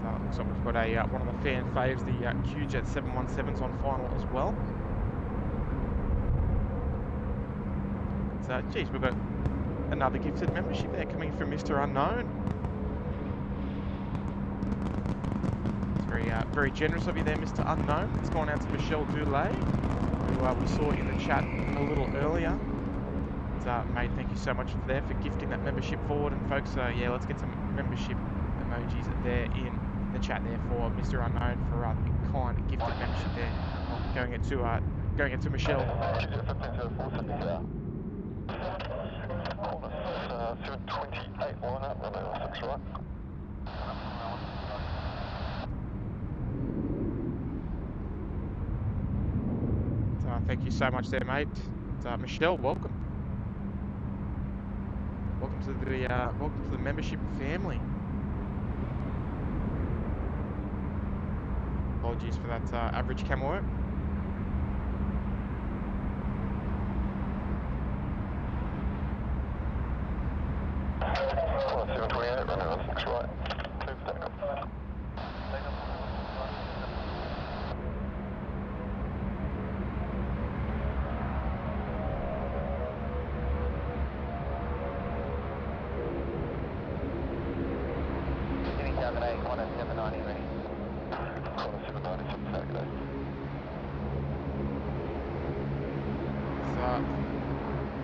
So it looks like we've got one of the fan faves, the QJet 717s on final as well. So, geez, we've got another gifted membership there coming from Mr. Unknown. Very generous of you there, Mr. Unknown. It's gone out to Michelle Dulay, who we saw in the chat a little earlier. And, mate, thank you so much for gifting that membership forward. And folks, yeah, let's get some membership emojis there in the chat there for Mr. Unknown for kind gifted membership there. Going it to Michelle. 728 line up, runway 16 right. Thank you so much there, mate. Michelle, welcome. Welcome to the membership family. Apologies for that average cam work. Well, 728, runway 16 right. Clear for takeoff.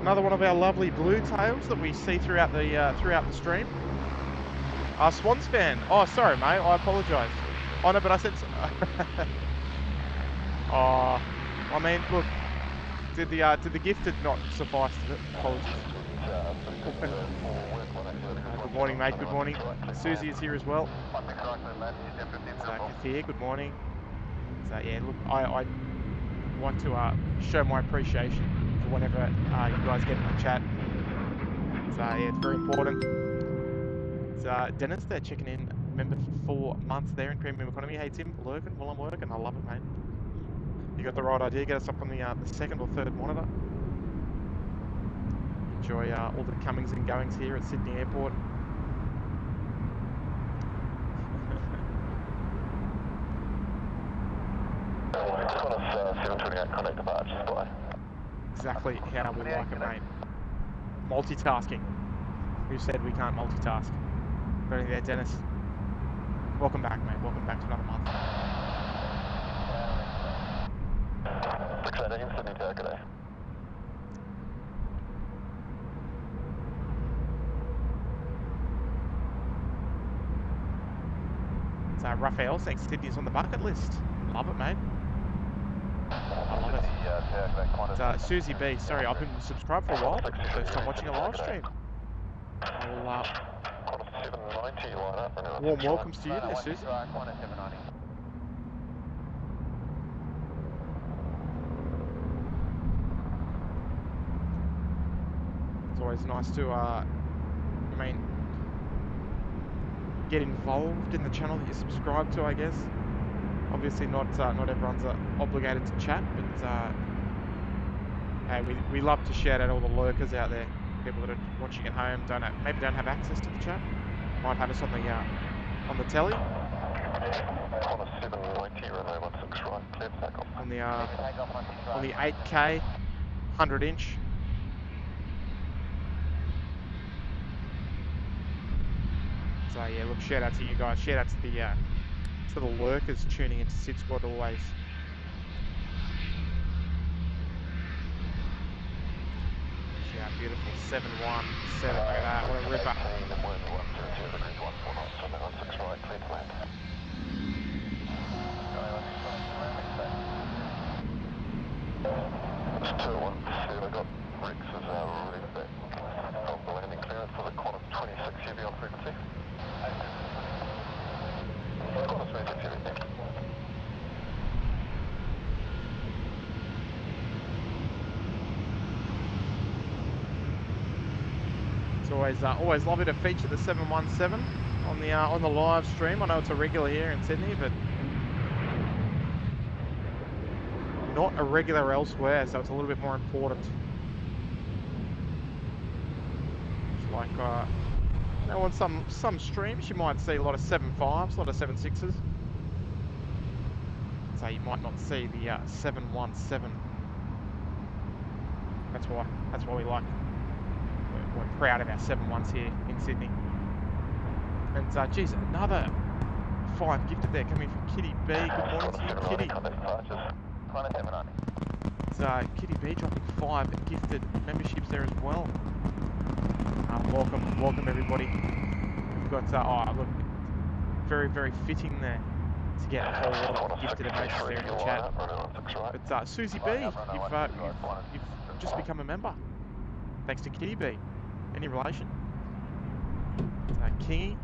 Another one of our lovely blue tails that we see throughout the stream. Swans fan. Oh, sorry, mate. I apologise. Oh no, but I said. Oh, I mean, look. Did the gifted not suffice? Apologies. Good morning, mate. Good morning. Susie is here as well. Kathir, good morning. So yeah, look, I want to show my appreciation for whenever you guys get in the chat. So yeah, it's very important. It's Dennis there checking in, member for 4 months there in Premium Economy. Hey Tim, lurking while I'm working. I love it, mate. You got the right idea. Get us up on the second or third monitor. Enjoy all the comings and goings here at Sydney Airport. Exactly how we like it, mate. Multitasking. Who said we can't multitask? Very there, Dennis. Welcome back, mate. Welcome back to another month. So Raphael, thanks. Sydney's on the bucket list. Love it, mate. I love it. Susie B, sorry, I've been subscribed for a while, but first time watching a live stream. I'll warm welcomes to you there, Susie. It's always nice to, get involved in the channel that you subscribe to, I guess. Obviously not everyone's obligated to chat, but hey, we love to shout out all the lurkers out there, people that are watching at home, maybe don't have access to the chat, might have us on the telly, on the 8K 100-inch. So yeah, look, shout out to you guys, shout out to the lurkers tuning into SydSquad always. Yeah, beautiful 717, look at that, what a ripper. I got Rex as relief back of the landing clearance for the Qantas 26 heavy on frequency. Qantas 26 heavy. It's always lovely to feature the 717 on the live stream. I know it's a regular here in Sydney, but not a regular elsewhere, so it's a little bit more important. It's like on some streams you might see a lot of 7.5s, a lot of 7.6s. So you might not see the 717. That's why we like. We're proud of our 7.1s here in Sydney. And geez, another 5 gifted there coming from Kitty B. Good morning to you, Kitty. It's Kitty B dropping 5 gifted memberships there as well. Welcome everybody. We've got look, very, very fitting there to get a whole lot of gifted emojis there in the chat. But Susie B, you've just become a member. Thanks to Kitty B. Any relation? Kingy.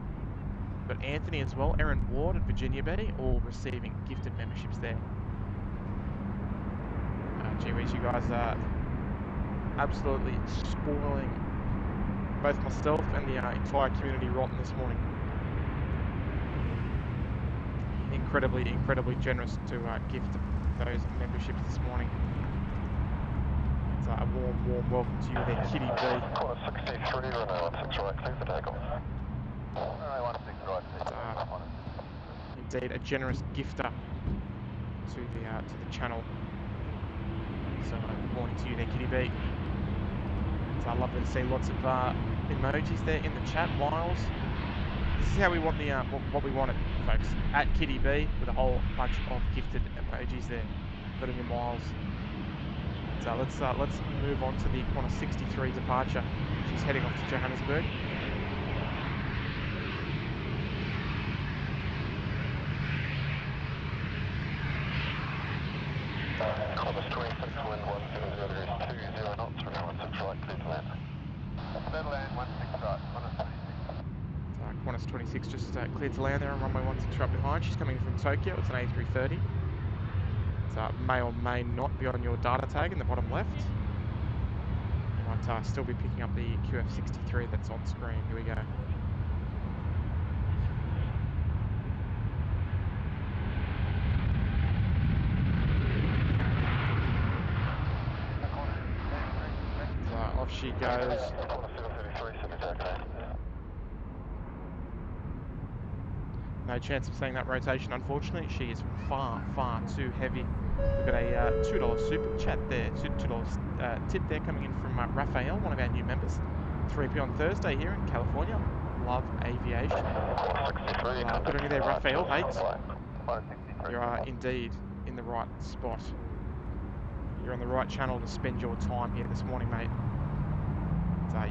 Got Anthony as well. Aaron Ward and Virginia B, all receiving gifted memberships there. Gee whiz, you guys are absolutely spoiling both myself and the entire community rotten this morning. Incredibly, incredibly generous to gift those memberships this morning. It's a warm, warm welcome to you there, Kitty B. 63, runway 16 right, clear for takeoff. Indeed, a generous gifter to the channel. So good morning to you there, Kitty B. So lovely to see lots of emojis there in the chat. Miles, this is how we want the what we wanted, folks. At Kitty B with a whole bunch of gifted emojis there. Put in your Miles. So let's move on to the Qantas 63 departure. She's heading off to Johannesburg. Qantas 26, wind 170 degrees 20 knots, runway 16 right, clear to land. Clear to land, 16 right, Qantas 26. Qantas 26 just cleared to land there on runway 16 right behind. She's coming from Tokyo. It's an A330. It may or may not be on your data tag in the bottom left. You might still be picking up the QF63 that's on screen. Here we go. Off she goes. No chance of seeing that rotation, unfortunately. She is far, far too heavy. We've got a $2 super chat there, $2 tip there coming in from Raphael, one of our new members. 3p on Thursday here in California. Love aviation. Good on you there, Raphael. Hey, you are indeed in the right spot. You're on the right channel to spend your time here this morning, mate.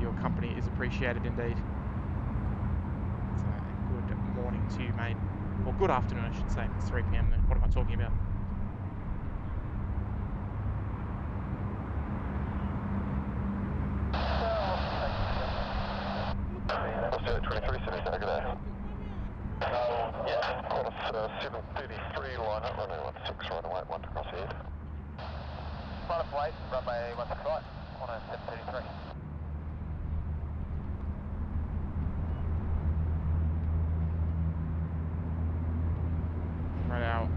Your company is appreciated indeed. Good morning to you, mate. Or good afternoon, I should say. It's 3 p.m. then. What am I talking about? Australia 23, 77, good day. Yeah, Qantas 733, line up, runway 16 right, away, 1 to cross ahead. Front of wait, runway 16 right, Qantas 733. Right out.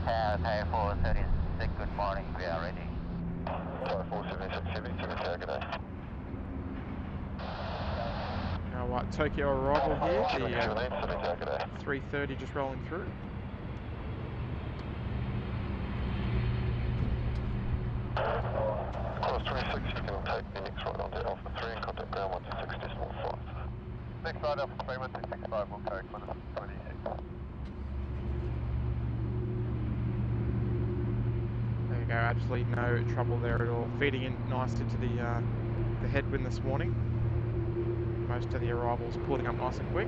Tower 476, good morning, we are ready. Tower 476, good day. Now, Tokyo arrival here, the 330 just rolling through. Qantas 26, you can take the next right onto Alpha 3 and contact ground 126.5. Next right Alpha 3, 165, will carry Qantas 26. There you go, absolutely no trouble there at all. Feeding in nicely to the headwind this morning. Most of the arrivals pulling up nice and quick.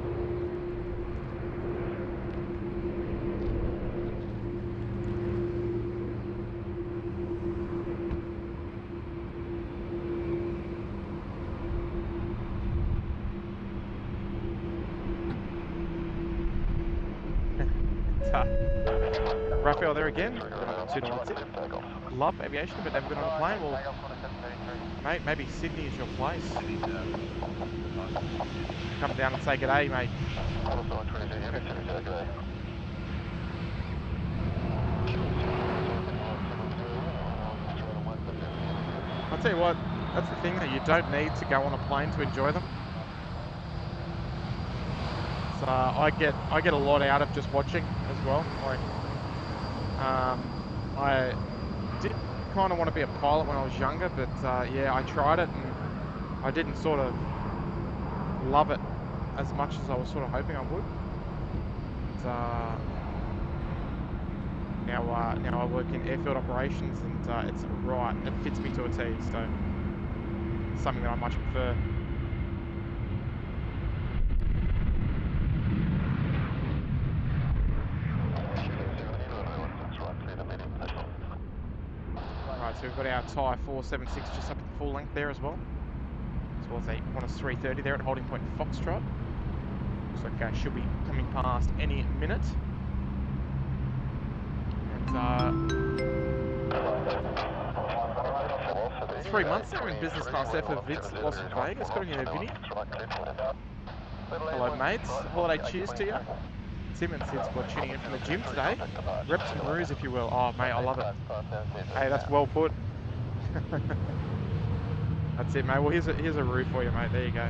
Raphael there again. $2 tip. Love aviation, but never been on a plane. Well, mate, maybe Sydney is your place. Come down and say good day, mate. I'll tell you what, that's the thing, that you don't need to go on a plane to enjoy them. So I get a lot out of just watching as well. Like, I did kind of want to be a pilot when I was younger, but yeah, I tried it and I didn't sort of love it as much as I was sort of hoping I would. But, now I work in airfield operations, and it's right. It fits me to a T. So something that I much prefer. So we've got our Thai 476 just up at the full length there as well. As well as a Qantas 330 there at holding point Foxtrot. Looks like she'll be coming past any minute. And 3 months now in business class there for Vince Las Vegas. Got in there, Vinny. Hello, mates. Holiday cheers to you. Tim and SydSquad tuning in from the gym today. Reps and roos, if you will. Oh, mate, I love it. Hey, that's well put. That's it, mate. Well, here's a roo for you, mate. There you go.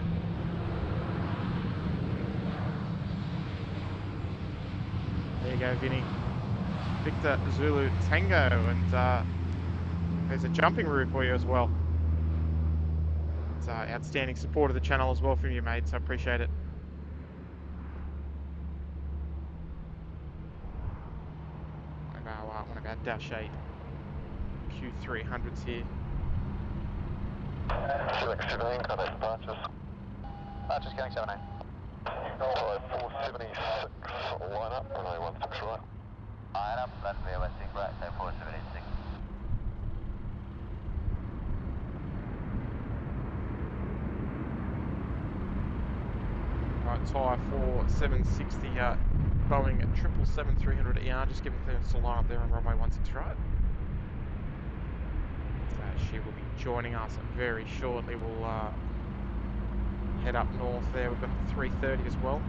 There you go, Vinny. Victor Zulu Tango, and there's a jumping roo for you as well. It's outstanding support of the channel as well from you, mate, so I appreciate it. One of our Dash 8 Q300s here. Select 17, contact departures. Departures going 78. 476, line up, runway 16 right. Line up, that's the YSSY right, so 4786. Right, Thai 4760 Boeing 777-300ER, just giving clearance to line up there on runway 16 right. So she will be joining us very shortly. We'll head up north there. We've got the 330 as well,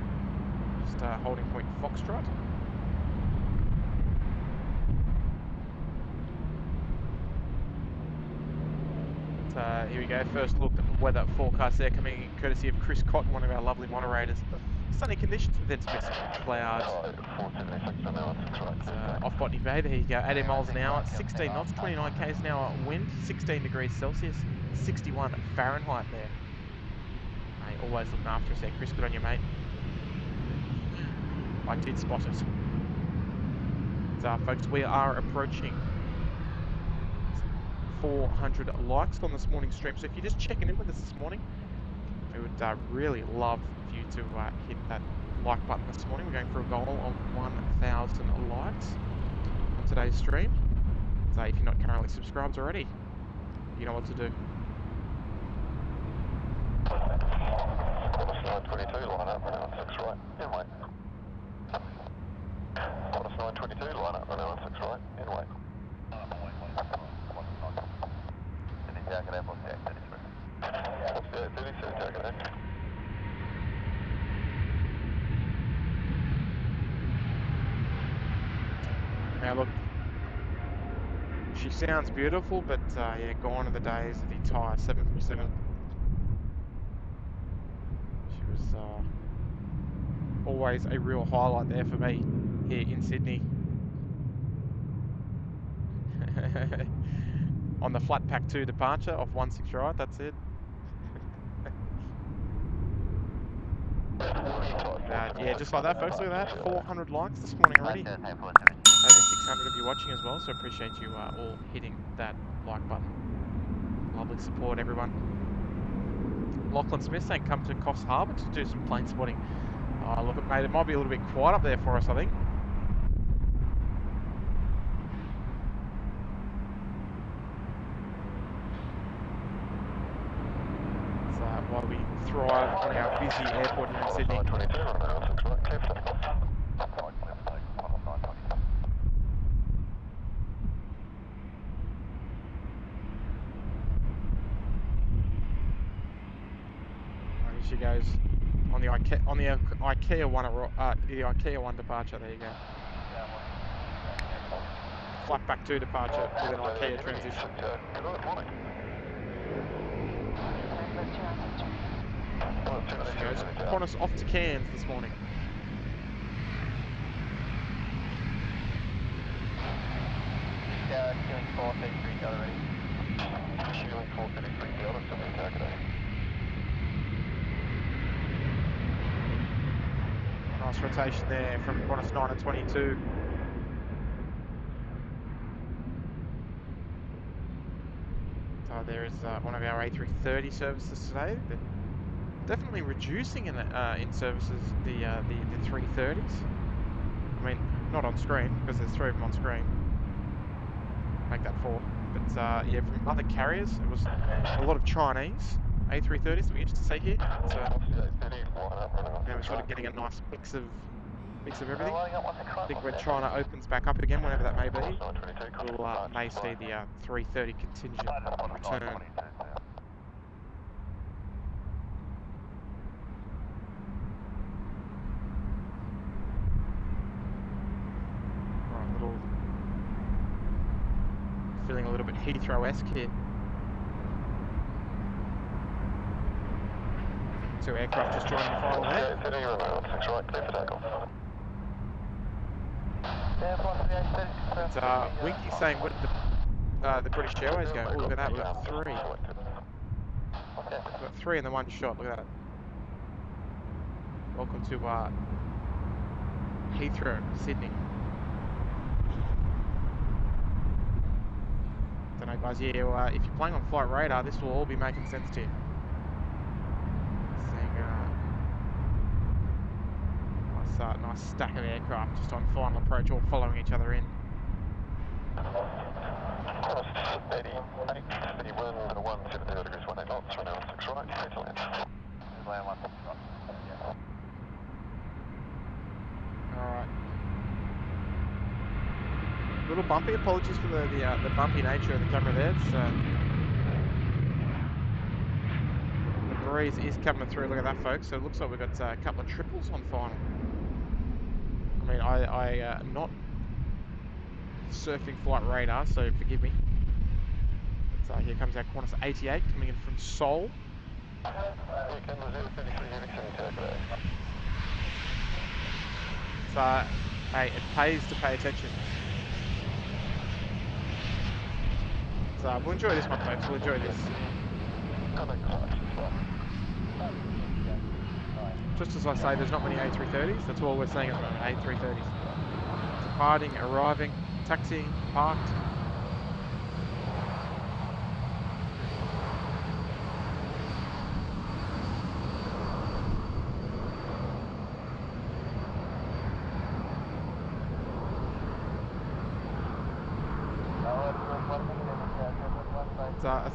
just holding point Foxtrot. Here we go, first look at the weather forecast there, coming in courtesy of Chris Cotton, one of our lovely moderators. Sunny conditions with then some mixed clouds. Off Botany Bay, there you go, 80 miles an hour, 16 knots, 29 k's an hour wind, 16 degrees Celsius, 61 Fahrenheit there. Mate, always looking after us there, Chris, good on you, mate. I did spot it. So, folks, we are approaching 400 likes on this morning's stream. So if you're just checking in with us this morning, we would really love for you to hit that like button this morning. We're going for a goal of 1,000 likes on today's stream. So if you're not currently subscribed already, you know what to do. Qantas 922, line up, runway 16 right, in wait. Qantas 922, line up, runway 16 right, in wait. Jacket Airport, yeah, 33, Jacket Airport. Now look, she sounds beautiful, but yeah, gone are the days of the Thai 737. She was always a real highlight there for me here in Sydney. On the flat pack 2 departure off 16 right, that's it. Yeah, just like that, folks. Look at that, 400 likes this morning already. Over 600 of you watching as well, so appreciate you all hitting that like button. Lovely support, everyone. Lachlan Smith saying come to Coffs Harbour to do some plane spotting. Oh, look, mate, it might be a little bit quiet up there for us, I think. While we thrive on our busy airport here in Sydney. Here she goes on the IKEA one departure. There you go. Flat back 2 departure with an IKEA transition. Qantas off to Cairns this morning. Yeah, Ceiling 433 Delta ready. Ceiling 433 Delta, 70 target A. Nice rotation there from Qantas 9 and 22. So there is one of our A330 services today. They're definitely reducing in services the 330s. I mean, not on screen because there's 3 of them on screen. Make that 4. But yeah, from other carriers, it was a lot of Chinese A330s that we used to see here. So now we're sort of getting a nice mix of everything. I think when China opens back up again, whenever that may be, we'll may see the 330 contingent return. Right, feeling a little bit Heathrow-esque here. Two aircraft just joining the final there. It's Winky saying, what did the British Airways go? Oh, look at that, we've got three. We've got three in the one shot, look at that. Welcome to Heathrow, Sydney. Don't know guys, yeah, if you're playing on Flight Radar, this will all be making sense to you. Nice stack of aircraft just on final approach, all following each other in. Alright. Little bumpy, apologies for the bumpy nature of the camera there. It's, the breeze is coming through, look at that folks, so it looks like we've got a couple of triples on final. I mean, I'm not surfing Flight Radar, so forgive me. But, here comes our Qantas A380 coming in from Seoul. So, hey, it pays to pay attention. So, we'll enjoy this one, folks. We'll enjoy this. Just as I say, there's not many A330s. That's all we're seeing at the moment, A330s. Departing, arriving, taxiing, parked.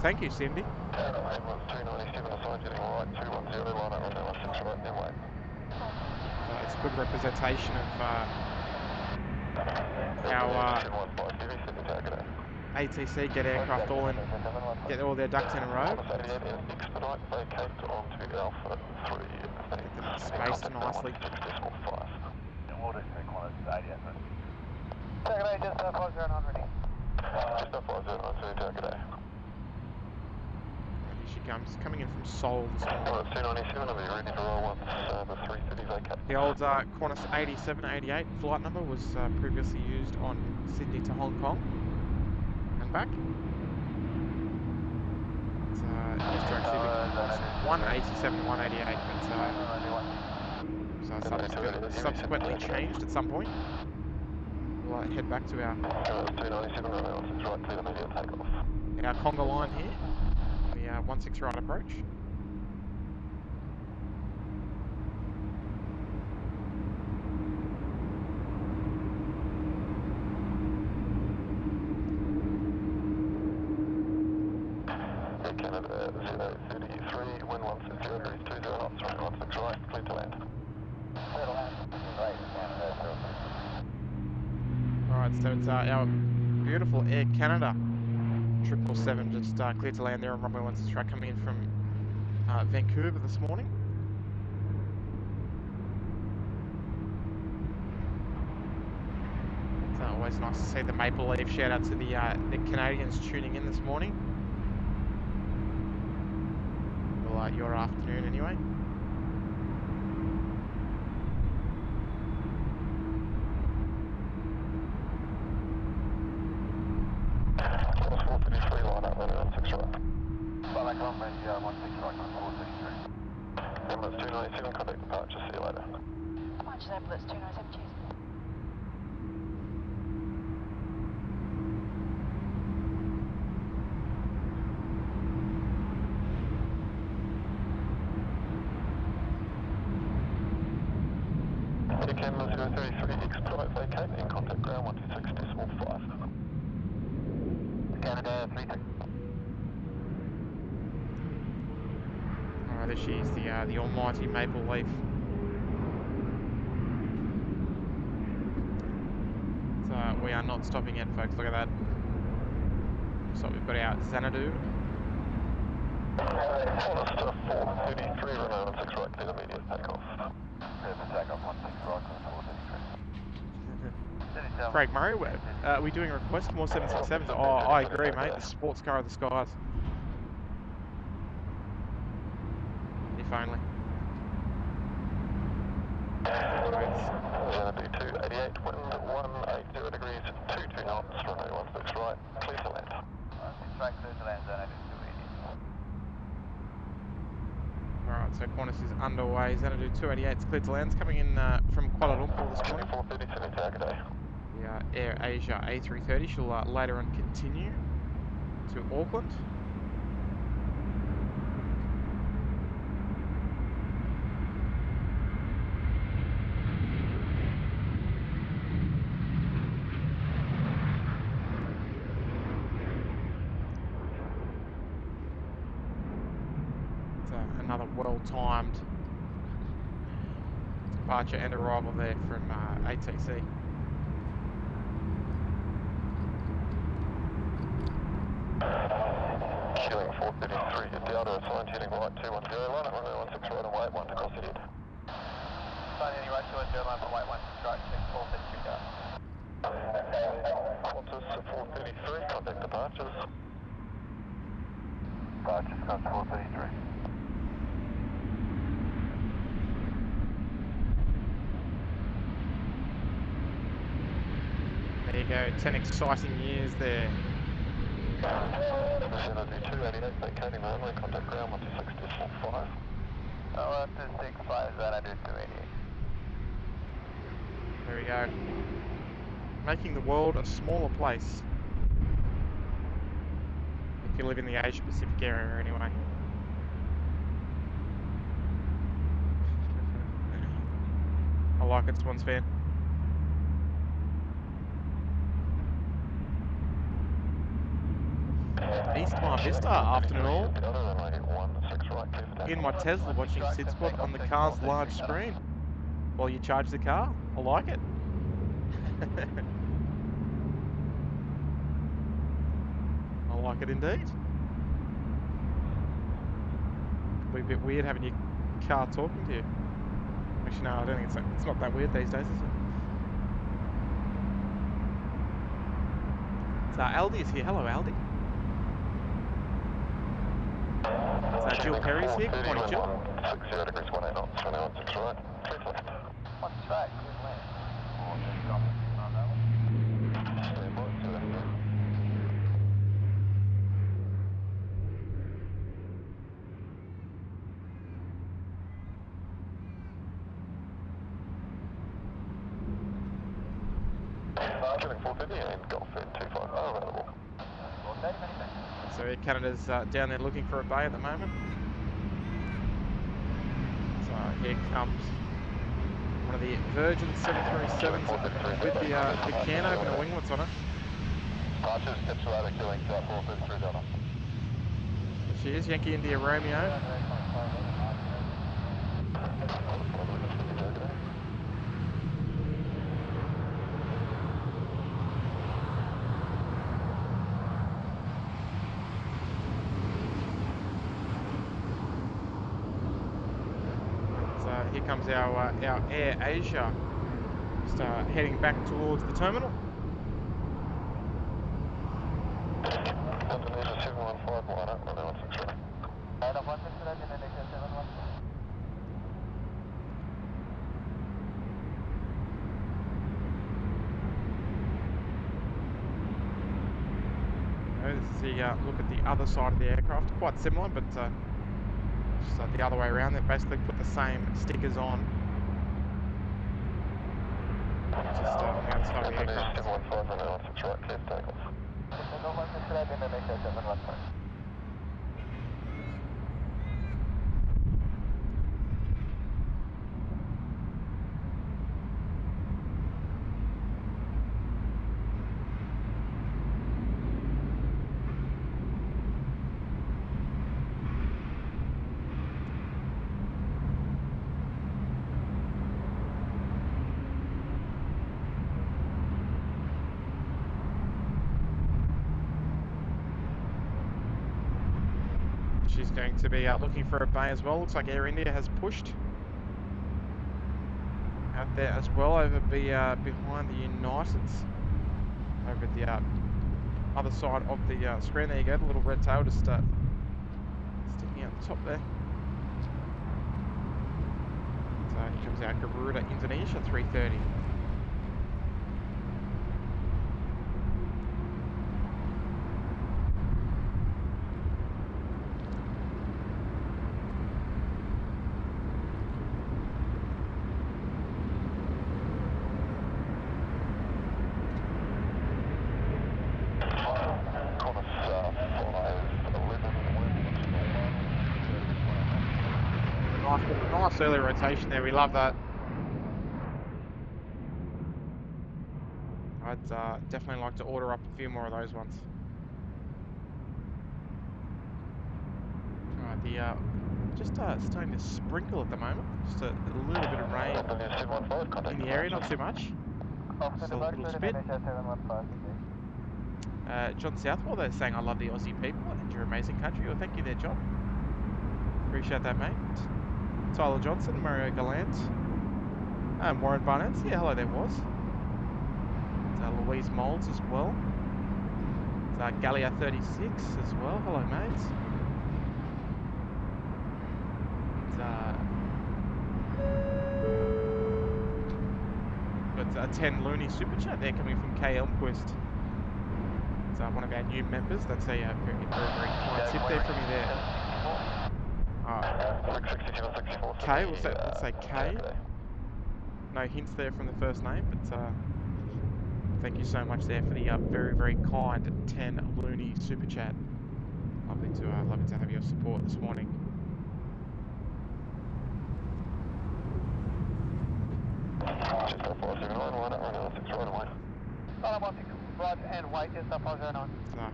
Thank you, Cindy. It's a good representation of how ATC get aircraft get all their ducks in a row. Get them spaced nicely. Coming in from Seoul this morning. The old Qantas 8788 flight number was previously used on Sydney to Hong Kong and back. It's actually 187 188, but so subsequently changed at some point. We'll head back to our conga line here. 16 right approach. Canada 033, wind 160 degrees, 20 knots, runway 16 right, clear to land. Alright, so it's our beautiful Air Canada 777 just clear to land there on runway 16 right, coming in from Vancouver this morning. It's always nice to see the Maple Leaf. Shout out to the Canadians tuning in this morning. Well, your afternoon anyway. Ambulance 297, contact departure, see you later. Departure Ambulance 297, cheers. Air Canada 033, expedite vacate and contact ground 126.5. Canada 330. Alright, there she is, the almighty Maple Leaf. So we are not stopping yet, folks. Look at that. So we've got our Xanadu. Forrester 433, runway 16 right, clear immediate takeoff. Clear for takeoff 16 right, clear 433. Craig Murray, are we doing a request for more 767s? Oh, I agree, mate. The sports car of the skies. If only. Xanadu 288, wind 180 degrees, 22 knots, runway 16 right, clear to land. 16 right, clear to land, Xanadu 288. Alright, so Qantas is underway. Xanadu 288 is cleared to land. It's coming in from Kuala Lumpur this morning. 430, Sydney Tower, good day. The Air Asia A330 she'll later on continue to Auckland. Another well-timed departure and arrival there from ATC. Queuing 433, hit Delta, assigned heading right 210, line at runway 16 right and white 1 to cross ahead. Assigned heading right 210, line for white 1 to right, 6452 down. Qantas 433, contact departures. Departures, Qantas 433. There you go, 10 exciting years there. Xanadu 288, vacating the runway, contact ground 126.5. 126.5, Xanadu 288. There we go. Making the world a smaller place. If you live in the Asia Pacific area anyway. I like it, Swans fan. East Mar Vista afternoon all. In my Tesla watching SydSquad on the car's large screen while you charge the car. I like it. I like it indeed. Could be a bit weird having your car talking to you. Actually, no, I don't think it's not that weird these days, is it? So Aldi is here. Hello, Aldi. So Jill Perry's here. Good morning, Jill. 60 degrees, 18 knots, 21 right. Clear to land. One track, good land. Queuing 450 and Golf Air 250 available. So Air Canada's down there looking for a bay at the moment. So here comes one of the Virgin 737s with the can opener winglets on it. Departures, tips right, queuing 453 Delta. There she is, Yankee India Romeo. Here comes our Air Asia, just heading back towards the terminal. Indonesia 715 line up, runway 16 right. This is the look at the other side of the aircraft, quite similar, but just the other way around. They basically put the same stickers on. Just outside the aircraft. 715 runway 16 right, clear for takeoff. she's going to be looking for a bay as well. Looks like Air India has pushed out there as well over behind the Uniteds, over the other side of the screen. There you go, the little red tail just sticking out the top there. So here comes our Garuda Indonesia 330. Nice early rotation there, we love that. I'd definitely like to order up a few more of those ones. Alright, the just starting to sprinkle at the moment. Just a little bit of rain in the area, not too much. Just a little spit. John Southwell, they're saying, I love the Aussie people and your amazing country. Well, thank you there, John. Appreciate that, mate. Tyler Johnson, Mario Gallant, Warren Barnett. Yeah, hello there, was. Louise Moulds as well. It's Gallia 36 as well. Hello, mate. It's a 10 loony super chat there coming from K Elmquist. It's one of our new members. That's a very, very kind tip there from you there. K, we'll say K. No hints there from the first name, but thank you so much there for the very, very kind 10 loony super chat. Lovely to have your support this morning.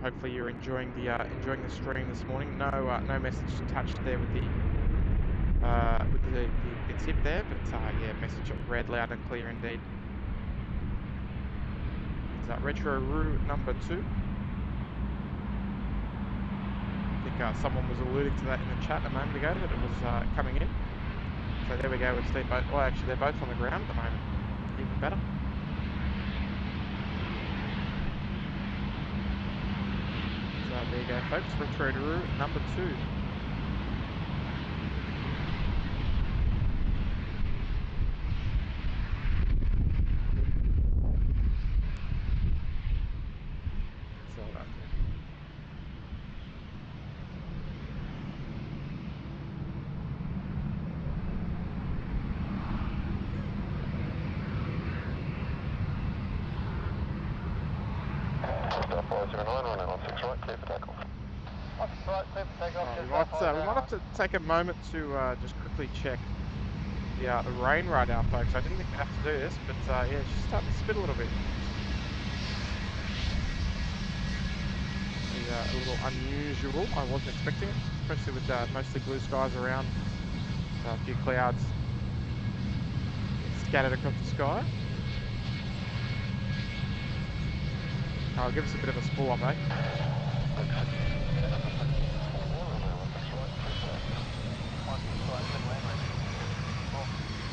Hopefully you're enjoying the stream this morning. No message touched there with the tip there, but yeah, message read loud and clear indeed. Is that Retro Roo number 2? I think someone was alluding to that in the chat a moment ago that it was coming in. So there we go with Steve both. Well, actually they're both on the ground at the moment. Even better. So there you go, folks. Retro Roo number 2. We might have to take a moment to just quickly check the rain radar, folks. I didn't think I have to do this, but yeah, it's just starting to spit a little bit. It's a little unusual. I wasn't expecting it, especially with mostly blue skies around. A few clouds scattered across the sky. Oh, give us a bit of a spool up, eh?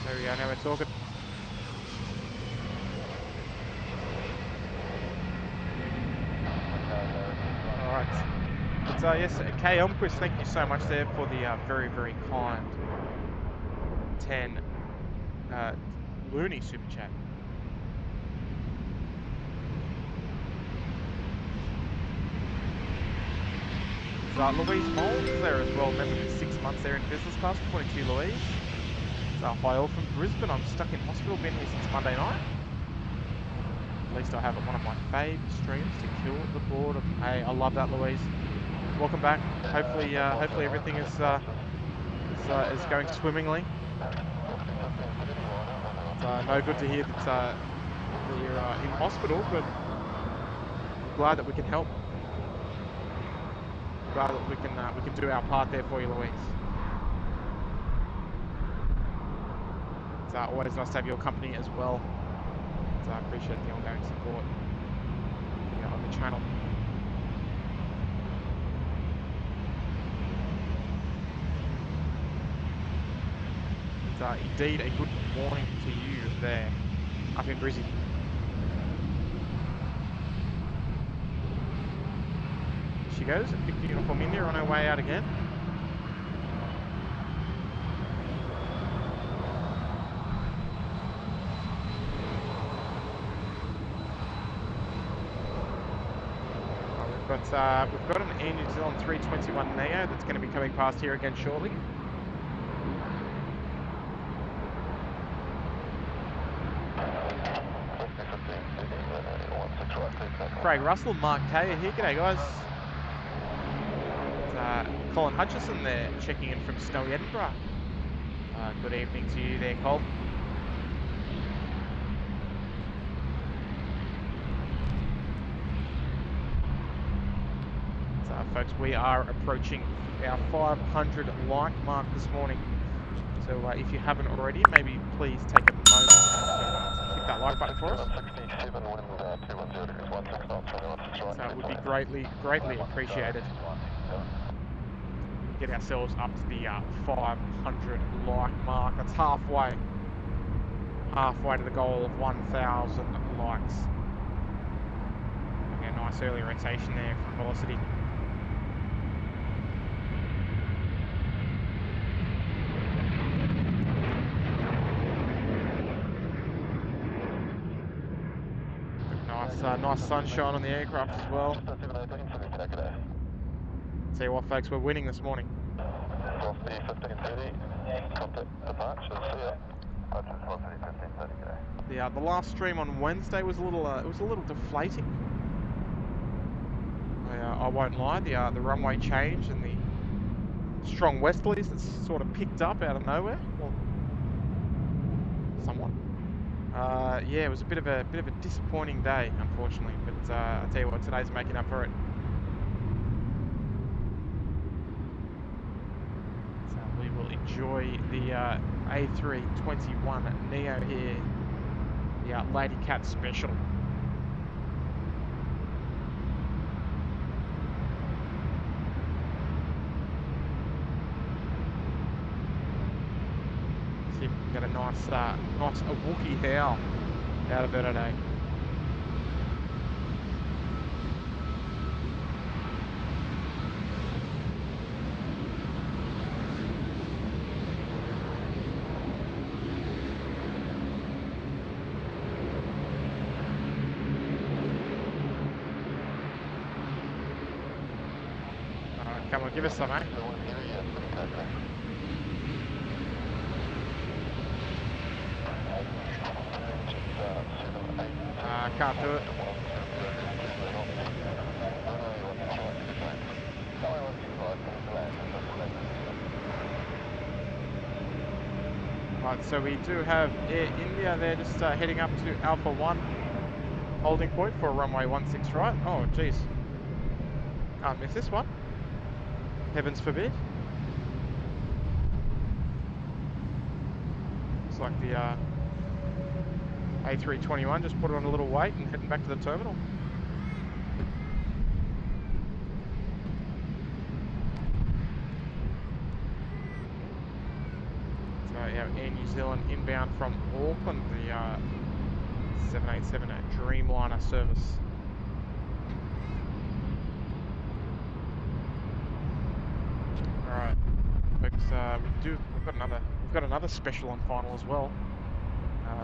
There we go, now we're talking. Alright. But yes, K Elmquist, thank you so much there for the very, very kind 10 loony super chat. Louise Mould there as well, member for 6 months there in business class. Morning to you, Louise. Hi all from Brisbane. I'm stuck in hospital, been here since Monday night. At least I have one of my fave streams to kill the boredom. Hey, I love that, Louise. Welcome back. Hopefully everything is going swimmingly. It's no good to hear that you're in hospital, but glad that we can help. Glad that we can do our part there for you, Louise. It's always nice to have your company as well. So I appreciate the ongoing support on the channel. But indeed, a good morning to you there up in Brizzy. She goes, a big uniform India on her way out again. We've got an Air New Zealand 321 Neo that's going to be coming past here again shortly. Craig Russell, Mark Kay here. G'day guys. It's, Colin Hutchison there checking in from snowy Edinburgh. Good evening to you there, Cole. Folks, we are approaching our 500 like mark this morning. So if you haven't already, maybe please take a moment to hit that like button for us. So it would be greatly appreciated. Get ourselves up to the 500 like mark. That's halfway to the goal of 1,000 likes. Okay, nice early rotation there from Velocity. Nice sunshine on the aircraft as well. Tell you what, folks, we're winning this morning. The last stream on Wednesday was a little deflating. I won't lie. The runway change and the strong westerlies that sort of picked up out of nowhere. Well, somewhat. Yeah, it was a bit of a disappointing day, unfortunately. But I'll tell you what, today's making up for it. So we will enjoy the A321 Neo here, the Lady Cat Special. See if we can get a nice a Wookiee howl out of it today. Come on, give us some, eh? Can't do it. Right, so we do have Air India there just heading up to Alpha 1 holding point for runway 16 right. Oh, geez. Can't miss this one. Heavens forbid. Looks like the A321 just put it on a little wait and heading back to the terminal. So yeah, Air New Zealand inbound from Auckland, the 787 Dreamliner service. Alright, folks, we've got another special on final as well.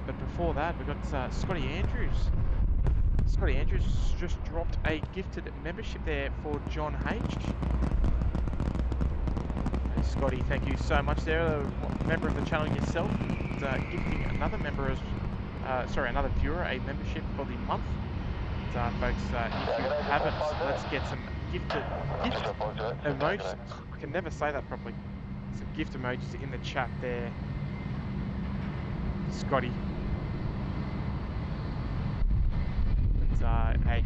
But before that, we've got Scotty Andrews. Scotty Andrews just dropped a gifted membership there for John H. Hey, Scotty, thank you so much there. A member of the channel yourself, and, gifting another member, another viewer a membership for the month. And, folks, if you haven't, let's get some gift emojis. I can never say that properly. Some gift emojis in the chat there. Scotty. And, hey,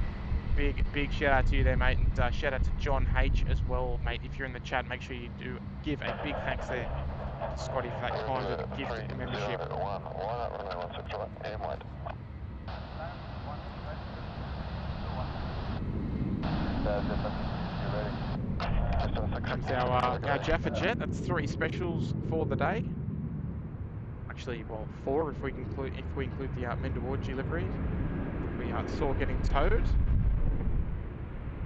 big shout out to you there, mate, and shout out to John H as well, mate. If you're in the chat, make sure you do give a big thanks there to Scotty for that kind of gift membership. Comes our Jaffa Jet. That's 3 specials for the day. actually, well, 4 if we include the Mendoorji livery. We saw getting towed.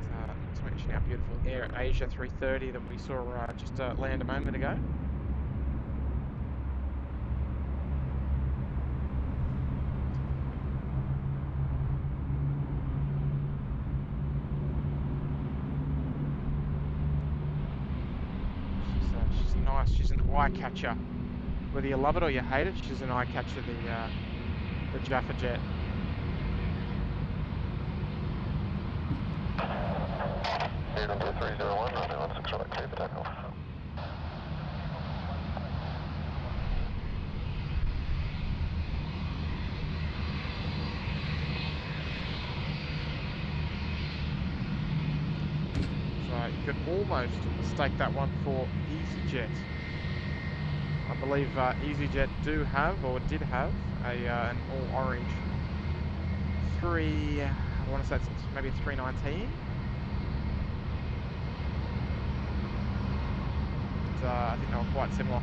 Not to mention our beautiful Air Asia 330 that we saw just land a moment ago. She's nice. She's an eye catcher. Whether you love it or you hate it, she's an eye catcher. The Jaffa Jet. Number 301, runway 16 right, clear for takeoff. So you could almost mistake that one for EasyJet. I believe EasyJet did have an all orange 3. I want to say it's maybe 319. I think they were quite similar.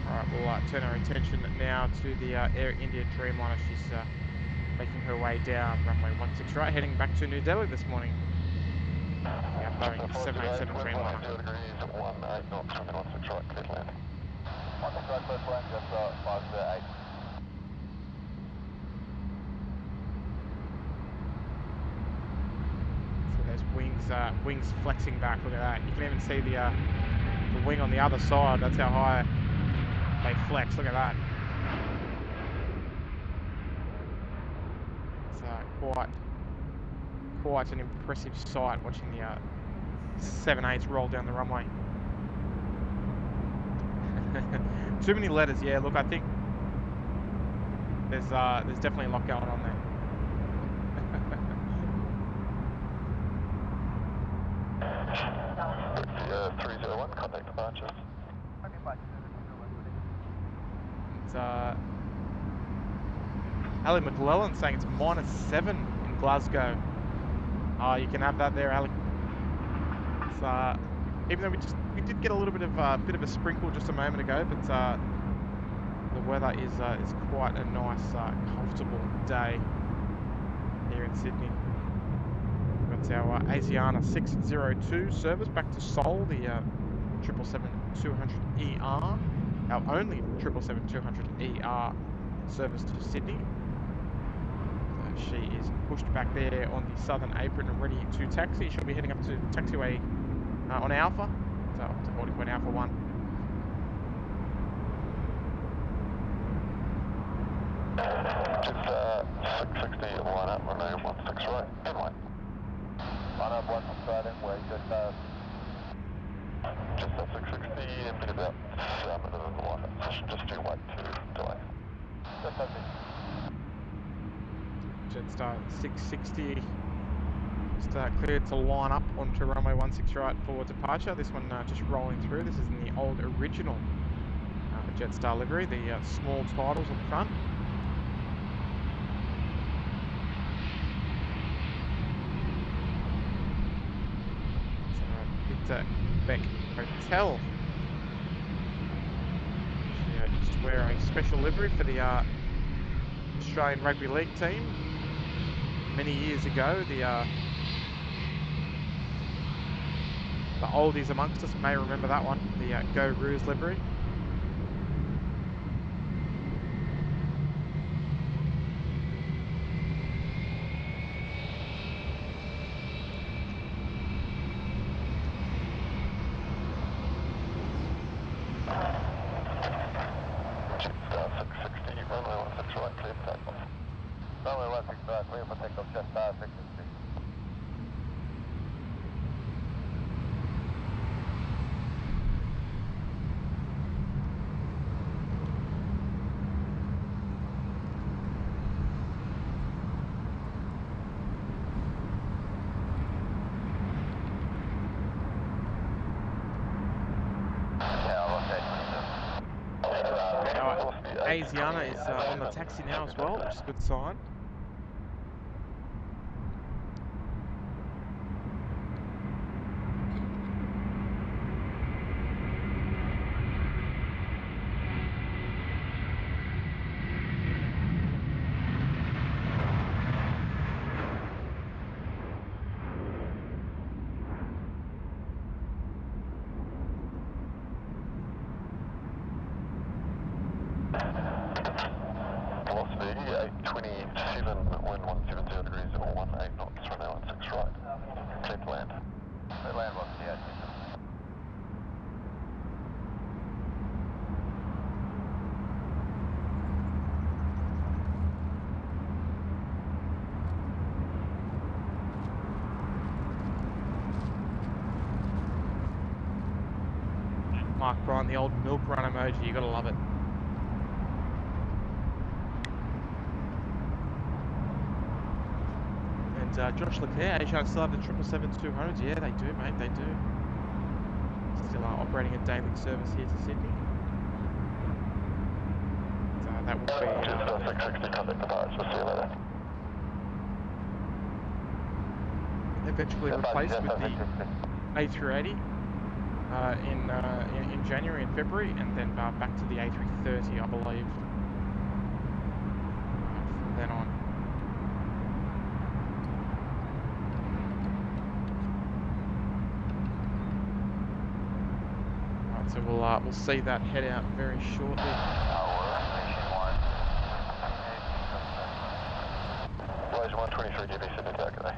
Alright, we'll turn our attention now to the Air India Dreamliner. She's making her way down runway 16 right, heading back to New Delhi this morning. Yeah, Boeing 787 Dreamliner. 0 degrees, 18 knots, 16 right, clear land. 16 right, clear land, just 508. So there's wings flexing back. Look at that. You can even see the wing on the other side. That's how high they flex. Look at that. It's quite an impressive sight watching the 787s roll down the runway. Too many letters. Yeah, look, I think there's definitely a lot going on there. 301, contact departure. It's Ali McClellan saying it's -7 in Glasgow. You can have that there, Ali. It's even though we did get a little bit of a sprinkle just a moment ago, but the weather is quite a nice, comfortable day here in Sydney. That's our Asiana 602 service back to Seoul, the 777-200ER, our only 777-200ER service to Sydney. She is pushed back there on the southern apron and ready to taxi. She'll be heading up to the taxiway on Alpha, so up to boarding point Alpha 1. Just 660, line up, runway 16 right, and line. Line up 16 right, and way, just 660, and bit about 7 of the line up position, just do wait to delay. Just that's it. Jetstar 660 just cleared to line up onto runway 16 right for departure. This one just rolling through. This is in the old original Jetstar livery, the small titles on the front. It's Beck Hotel. She used to wear a special livery for the Australian Rugby League team many years ago. The oldies amongst us may remember that one, the Go Roos livery. Asiana is on the taxi now as well, which is a good sign. velocity 827, wind 170 degrees or 18 knots, runway 16 right. Clear to land. Clear to land velocity 827. Mark Bryan, the old milk run emoji, you gotta love it. And Josh Leclerc, Asian still have the 777-200s. Yeah, they do, mate, they do. Still are operating a daily service here to Sydney. So that will be 660, contact departure, see you later. eventually replaced with the A380 in January and February, and then back to the A330, I believe, from then on. Right, so we'll see that head out very shortly. Malaysian 123, DB Sydney, calculate.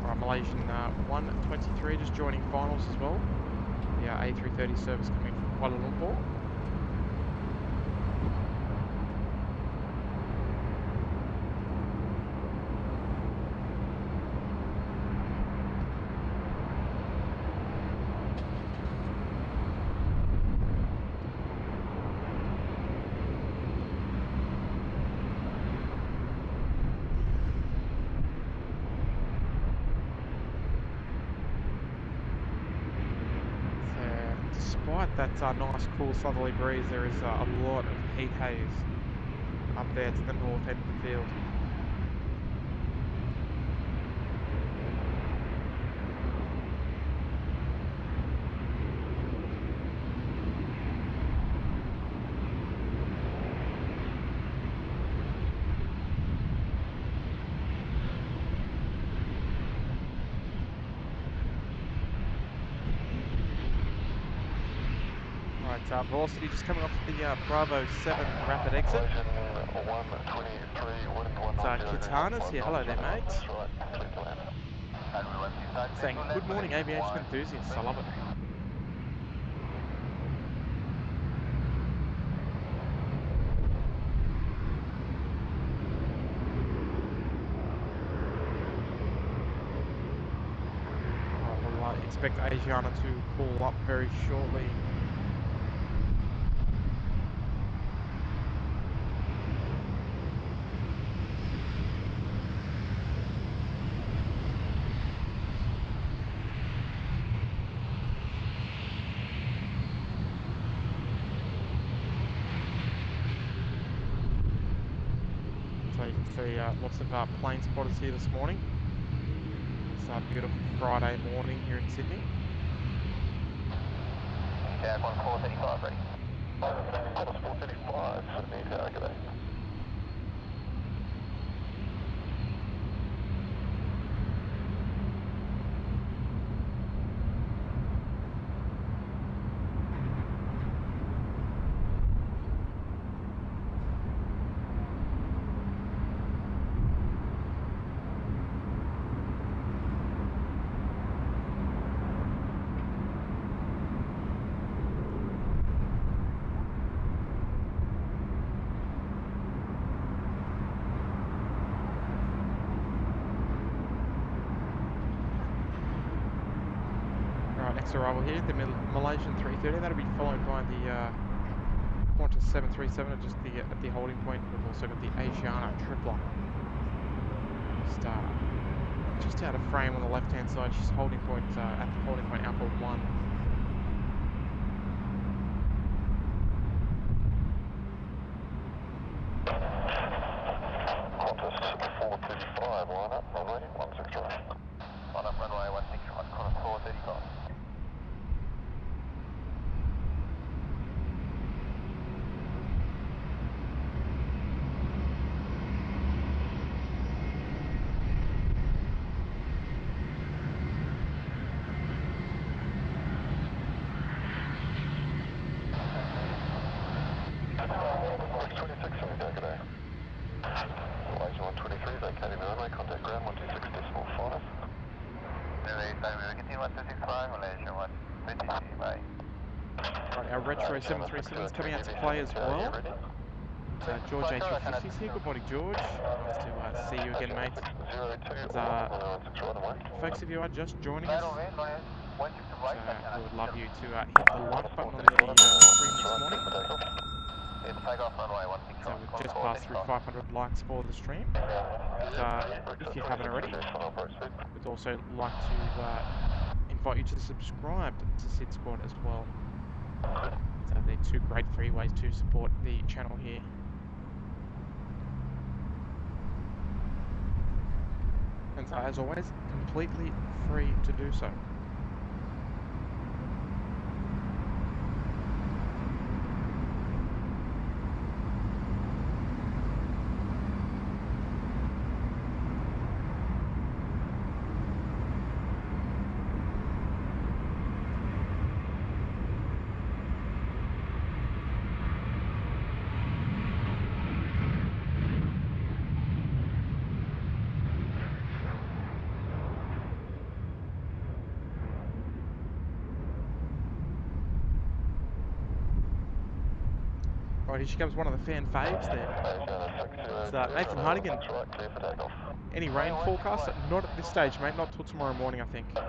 Alright, Malaysian 123 just joining finals as well. The A330 service coming from Kuala Lumpur. That nice cool southerly breeze, there is a lot of heat haze up there to the north end of the field. Velocity just coming off the Bravo 7 rapid exit. It's Kitanas here. Hello there, mates. Saying good morning, aviation enthusiasts. I love it. We'll expect Asiana to pull up very shortly. Lots of plane spotters here this morning. It's a beautiful Friday morning here in Sydney. Tag 1435 ready. 435, Sydney, calculate. Arrival here, the Malaysian 330. That'll be followed by the Qantas 737 just at the holding point. We've also got the Asiana tripler. Just out of frame on the left-hand side. She's holding point at the holding point Alpha 1. Qantas 435, line up, runway 16 right. Line up, runway 16 right, Qantas 435. Retro 737's coming out to play as well. George A350's here. Good morning, George. Nice to see you again, mate. And, folks, if you are just joining us, we would love you to hit the like button on the stream this morning. So we've just passed through 500 likes for the stream. But, if you haven't already, we'd also like to invite you to subscribe to SydSquad as well. So they're two great free ways to support the channel here. And so, as always, completely free to do so. Right, here she comes, one of the fan faves there. It's Nathan Hardigan. Any rain forecast? Not at this stage, mate. Not till tomorrow morning, I think. So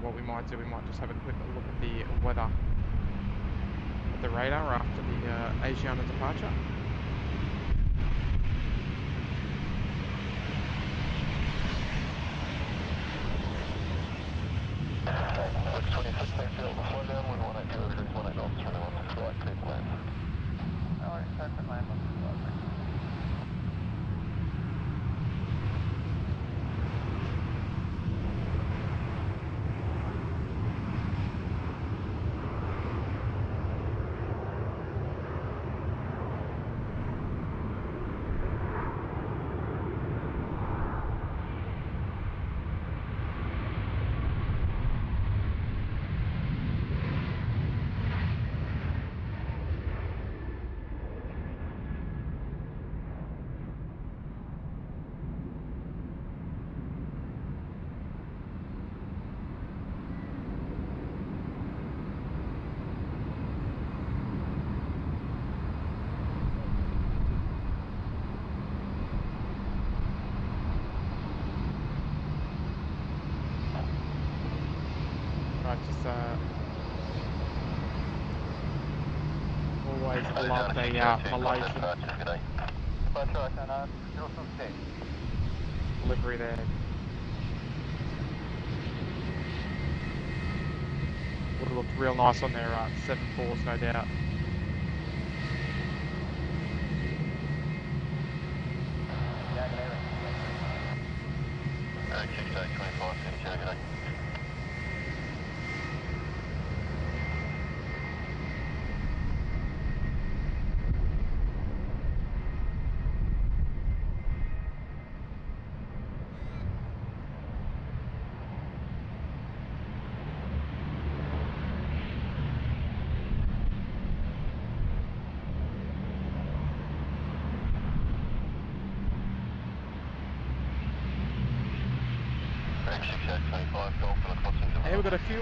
what we might do, we might just have a quick look at the weather at the radar after the Asiana departure. Always love the Malaysian livery there. Would have looked real nice on their 7.4s, no doubt. Hey, we've got a few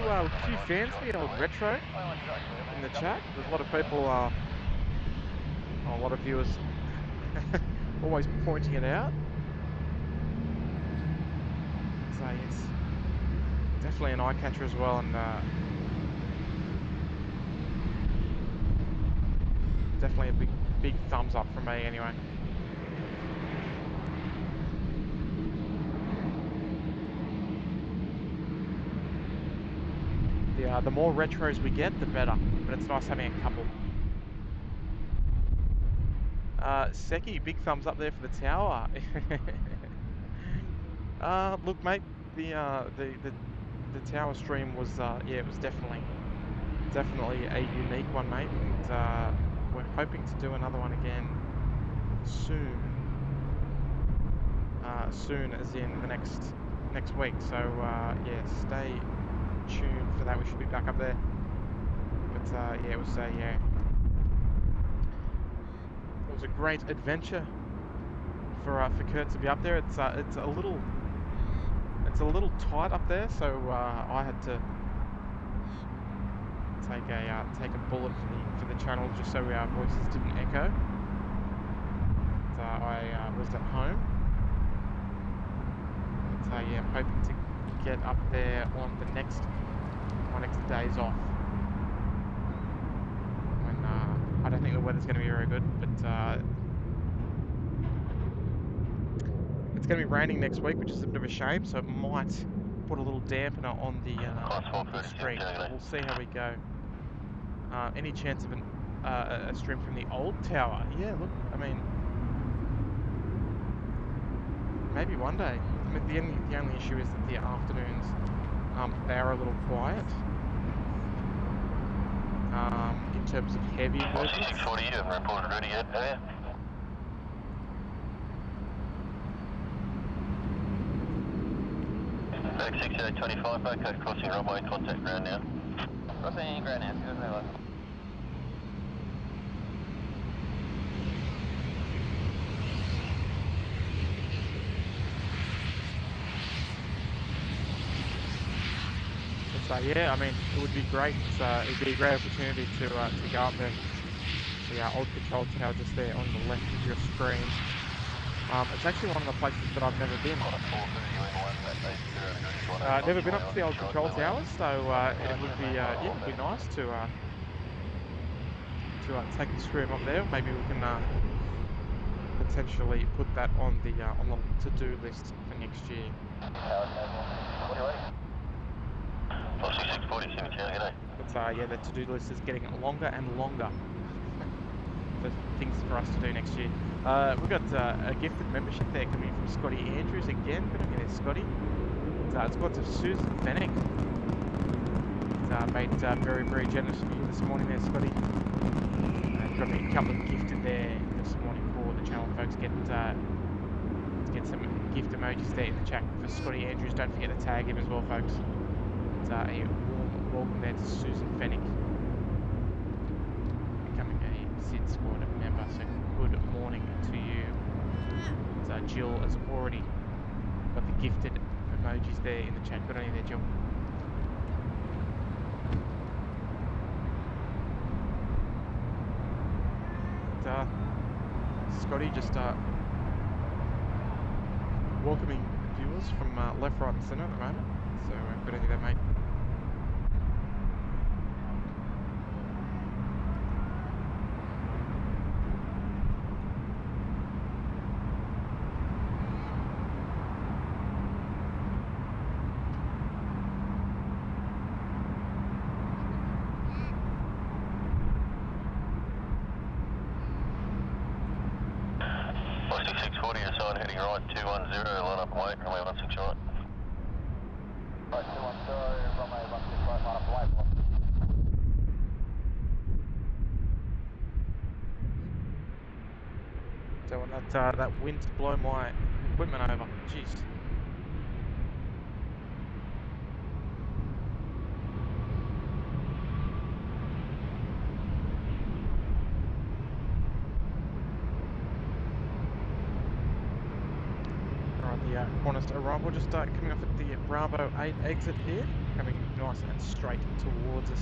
fans for the old retro in the chat. There's a lot of people, a lot of viewers always pointing it out. So it's definitely an eye catcher as well, and definitely a big thumbs up from me anyway. The more retros we get, the better, but it's nice having a couple. Seki, big thumbs up there for the tower. Look, mate, the tower stream was yeah, it was definitely a unique one, mate, and we're hoping to do another one again soon. Soon as in the next week. So yeah, stay tuned for that. We should be back up there. But yeah, it was a great adventure for Kurt to be up there. It's a little tight up there, so I had to take a bullet for the channel just so our voices didn't echo. But, I was at home. So yeah, I'm hoping to get up there on my next days off. When I don't think the weather's going to be very good, but it's going to be raining next week, which is a bit of a shame. So it might put a little dampener on the stream. But we'll see how we go. Any chance of a stream from the old tower? Yeah, look, I mean, maybe one day. I mean, the only issue is that the afternoons they are a little quiet in terms of heavy emergencies. 640, you haven't reported ready yet, have you? Back 6825, back code crossing runway, contact ground now. Crossing ground now, good over. So yeah, I mean, it would be great. It'd be a great opportunity to go up there. The old control tower just there on the left of your screen. It's actually one of the places that I've never been. Never been up to the old control towers, so it would be it'd be nice to take the stream up there. Maybe we can potentially put that on the to-do list for next year. 6640, 17, g'day. But yeah, the to-do list is getting longer and longer. For things for us to do next year. We've got a gifted membership there coming from Scotty Andrews again. Good on you there, Scotty. It's gone to Susan Fennick. It's made very, very generous of you this morning there, Scotty. Got me a couple of gifted there this morning for the channel folks. Get some gift emojis there in the chat for Scotty Andrews. Don't forget to tag him as well, folks. It's a warm welcome there to Susan Fennick. Becoming a SydSquad member, so good morning to you. So Jill has already got the gifted emojis there in the chat. Good on you there, Jill. And, Scotty just welcoming viewers from left, right and centre at the moment. So good on you there, mate. Heading right, 210, line up and wait, runway 16 right. Right, 210, runway 16 right, line up and wait. So when that wind to blow my equipment over, jeez. Qantas arrival, just coming off at the Bravo 8 exit here, coming nice and straight towards us.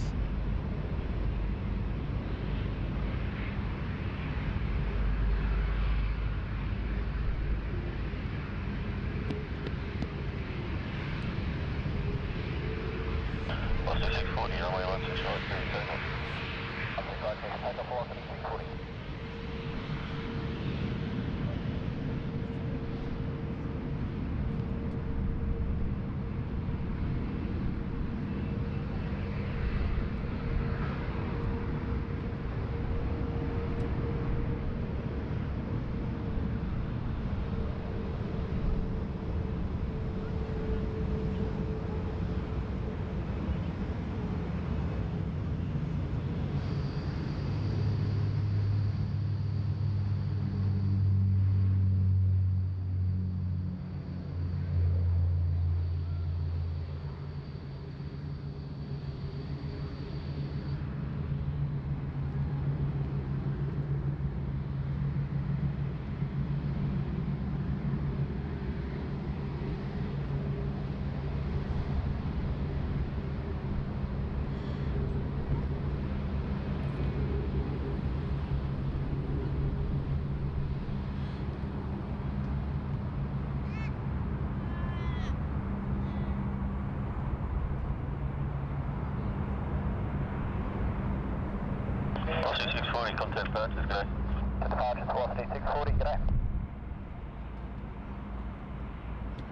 runway, contact purchase, go. Departure velocity 640, g'day.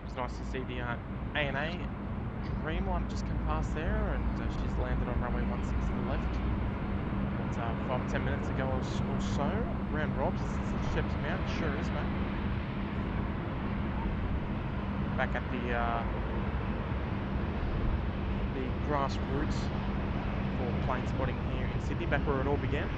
It's nice to see the A&A Dreamliner just come past there, and she's landed on runway 16 to the left. But 5 or 10 minutes ago or so, around Rob's, is this a Shep's Mount? It sure is, mate. Back at the grassroots for plane spotting here in Sydney, back where it all began.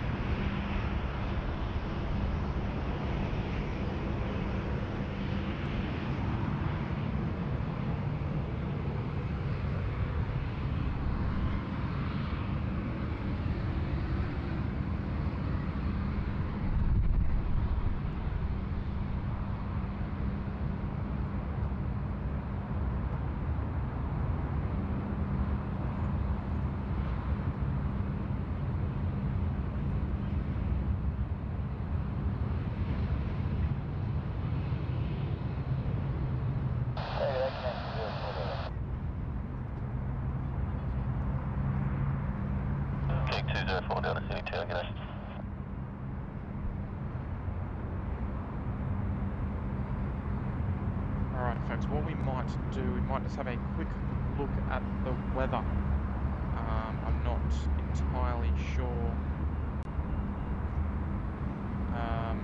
Alright folks, what we might do, we might just have a quick look at the weather. I'm not entirely sure. I'm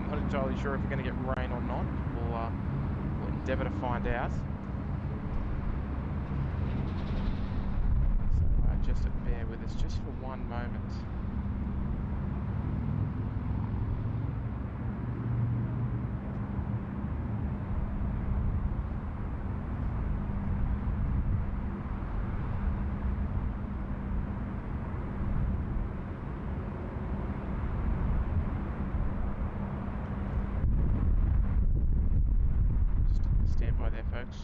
not entirely sure if we're going to get rain or not. We'll endeavour to find out. So just bear with us just for one moment. Folks.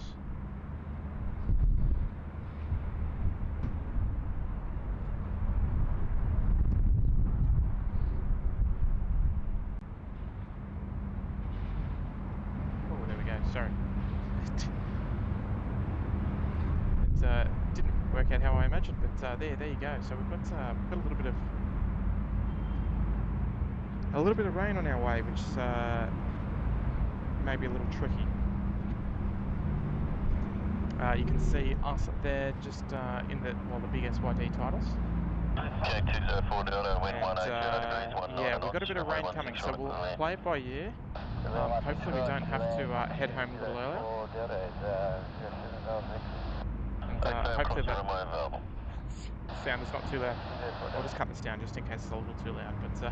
Oh, there we go. Sorry. It didn't work out how I imagined, but there you go. So we've got a little bit of rain on our way, which may be a little tricky. You can see us there just in the big SYD titles. Okay, 204 Delta, wind 180 degrees, 19 yeah, we've got a bit of rain coming, so we'll play it by ear. Hopefully we don't have to head home a little earlier. And hopefully that sound is not too loud. I'll just cut this down just in case it's a little too loud, but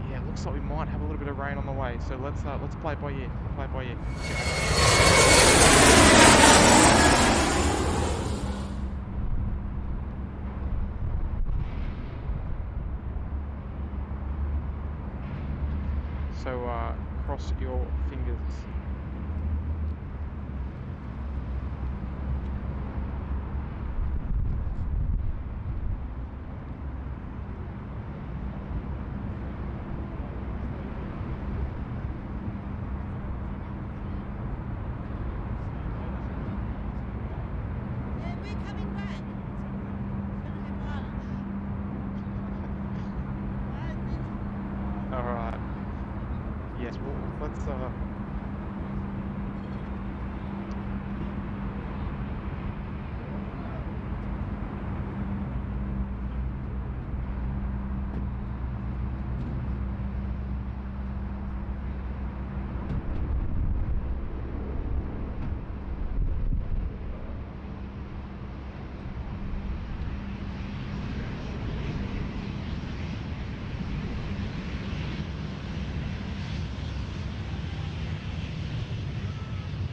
yeah, it looks like we might have a little bit of rain on the way, so let's play it by ear. Play it by ear. So cross your fingers. Alright. Yes, well, let's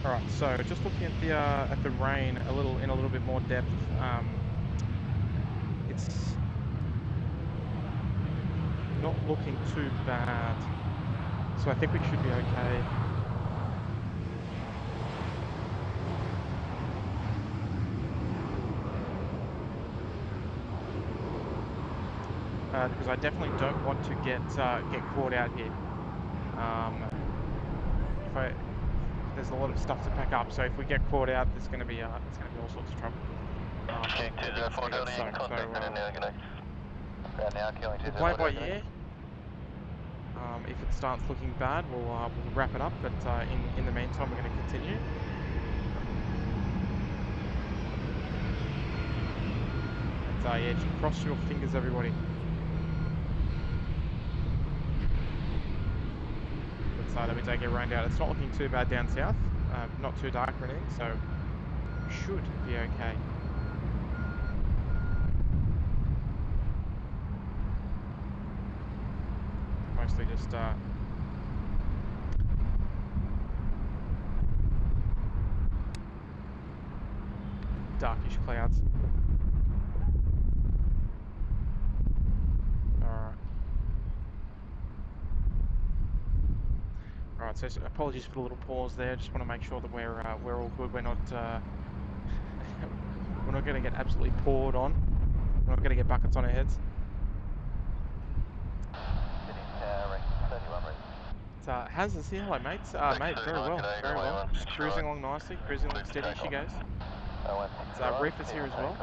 Alright, so just looking at the rain in a little bit more depth. It's not looking too bad, so I think we should be okay. Because I definitely don't want to get caught out here. There's a lot of stuff to pack up, so if we get caught out, there's going to be all sorts of trouble. Check 204 Delta, you can contact me now, good day. Ground now, killing we'll 204. play by ear. If it starts looking bad, we'll wrap it up. But in the meantime, we're going to continue. But yeah, just cross your fingers, everybody. But that we don't get rained out. It's not looking too bad down south. Not too dark or anything, so should be okay. Mostly just darkish clouds. Alright, so apologies for the little pause there. Just want to make sure that we're all good. We're not we're not going to get absolutely poured on. We're not going to get buckets on our heads. How's this here? Hello, mates. Mate, very well, very well. Just cruising along nicely, cruising along steady. She goes. Reefer's here as well.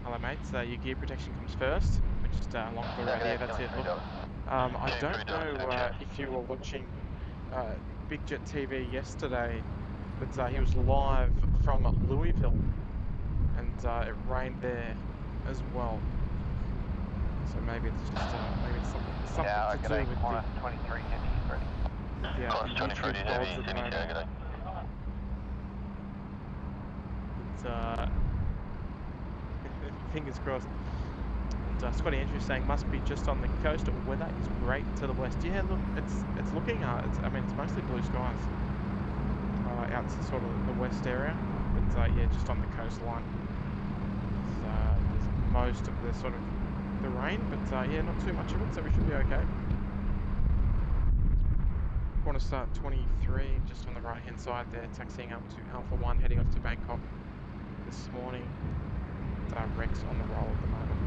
Hello, mates. Your gear protection comes first. We're just along the road here. That's it. Look, I don't know if you were watching Big Jet TV yesterday, but he was live from Louisville, and it rained there as well. So maybe it's just something to do with the 23 heavy is ready. YouTube vlogs at the moment. It's fingers crossed. And Scotty Andrews saying must be just on the coast. Weather is great to the west. Yeah, look, it's looking. I mean, it's mostly blue skies out to sort of the west area, but yeah, just on the coastline. There's most of the sort of the rain, but yeah, not too much of it, so we should be okay. Want to start 23 just on the right hand side there, taxiing up to Alpha 1, heading off to Bangkok this morning. Rex on the roll at the moment.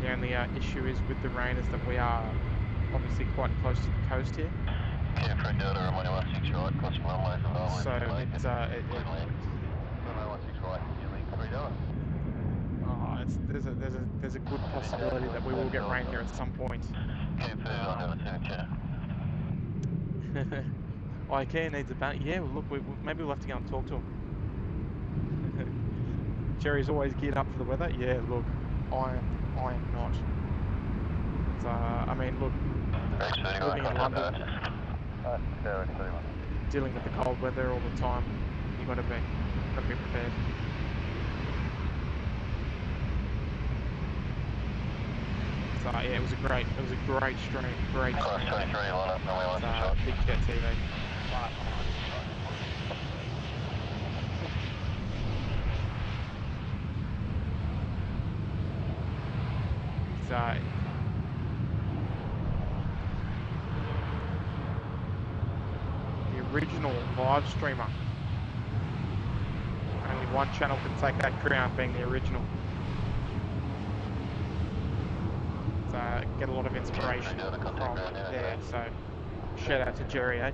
The only issue is with the rain is that we are obviously quite close to the coast here. Yeah, for Delta, I'm only 16 right, crossing runway from Runway. So Runway 16 right, you link 3 Delta. There's a good possibility that we will get rain here at some point. IKEA needs a ban. Yeah, well, look, maybe we'll have to go and talk to him. Jerry's always geared up for the weather. Yeah, look, I am not. I mean, look, living in London, dealing with the cold weather all the time, you gotta be prepared. So yeah, it was a great stream, great stream. Big Jet TV. The original live streamer. Only one channel can take that crown, being the original. Get a lot of inspiration from there, so shout out to Jerry, eh?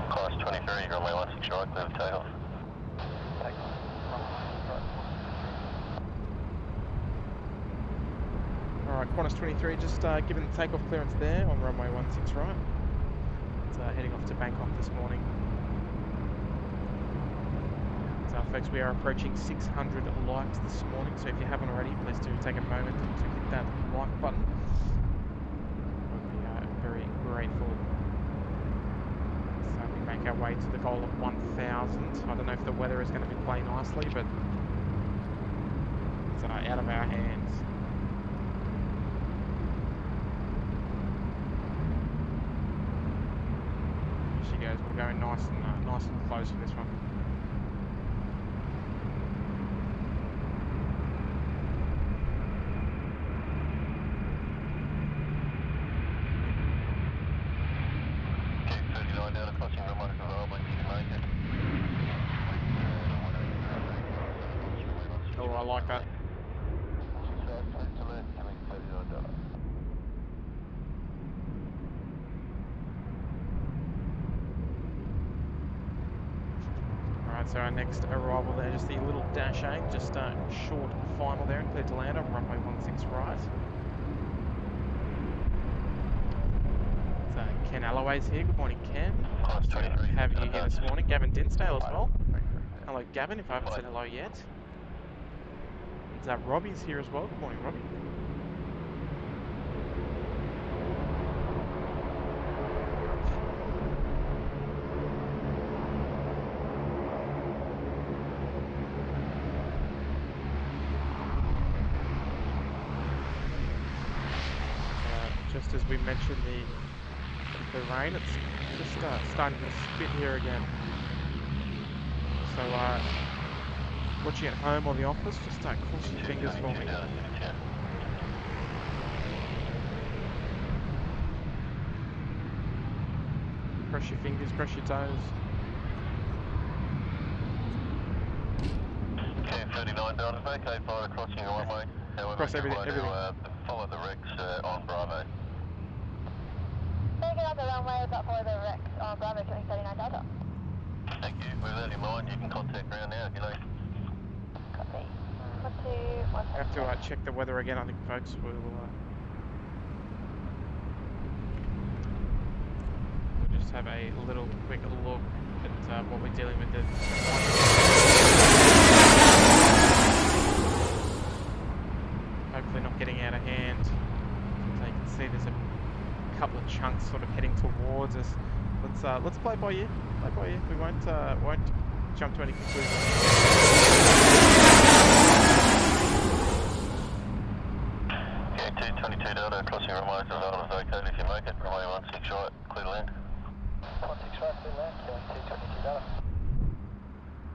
Class 23, runway 16 right, clear for takeoff. Alright, Qantas 23, just giving the takeoff clearance there on runway 16 right. It's heading off to Bangkok this morning. Folks, we are approaching 600 likes this morning, so if you haven't already, please do take a moment to hit that like button. We'll be very grateful. So we make our way to the goal of 1,000. I don't know if the weather is going to be playing nicely, but it's out of our hands. Here she goes. We're going nice and close for this one. I like that. Alright, so our next arrival there, just the little dash 8, just a short final there, clear to land on runway 16 right. So Ken Alloway's here. Good morning, Ken. Nice to have you here this morning. Gavin Dinsdale as well. Hello, Gavin, if I haven't said hello yet. And Robbie's here as well. Good morning, Robbie. Just as we mentioned the rain, it's just starting to spit here again. So watching at home or the office, just cross your fingers for me. Cross your fingers, cross your toes. Okay, 39 down to vacate via crossing your runway. Cross everything. Follow the Rex on Bravo. Taking out the runway, but follow the Rex on Bravo, killing 39 Delta. Thank you. With that in mind, you can contact ground now if you like. Copy. 1, 2, 1. I have to check the weather again, I think, folks. We'll just have a little quick look at what we're dealing with. Hopefully not getting out of hand. So you can see there's a couple of chunks sort of heading towards us. Let's play by ear. Play by ear. We won't jump to any conclusions. Okay, 222 Delta, crossing runway, available is okay if you make it. Runway 16 right, clear to land. 16 right, clear to land, killing 222 Delta.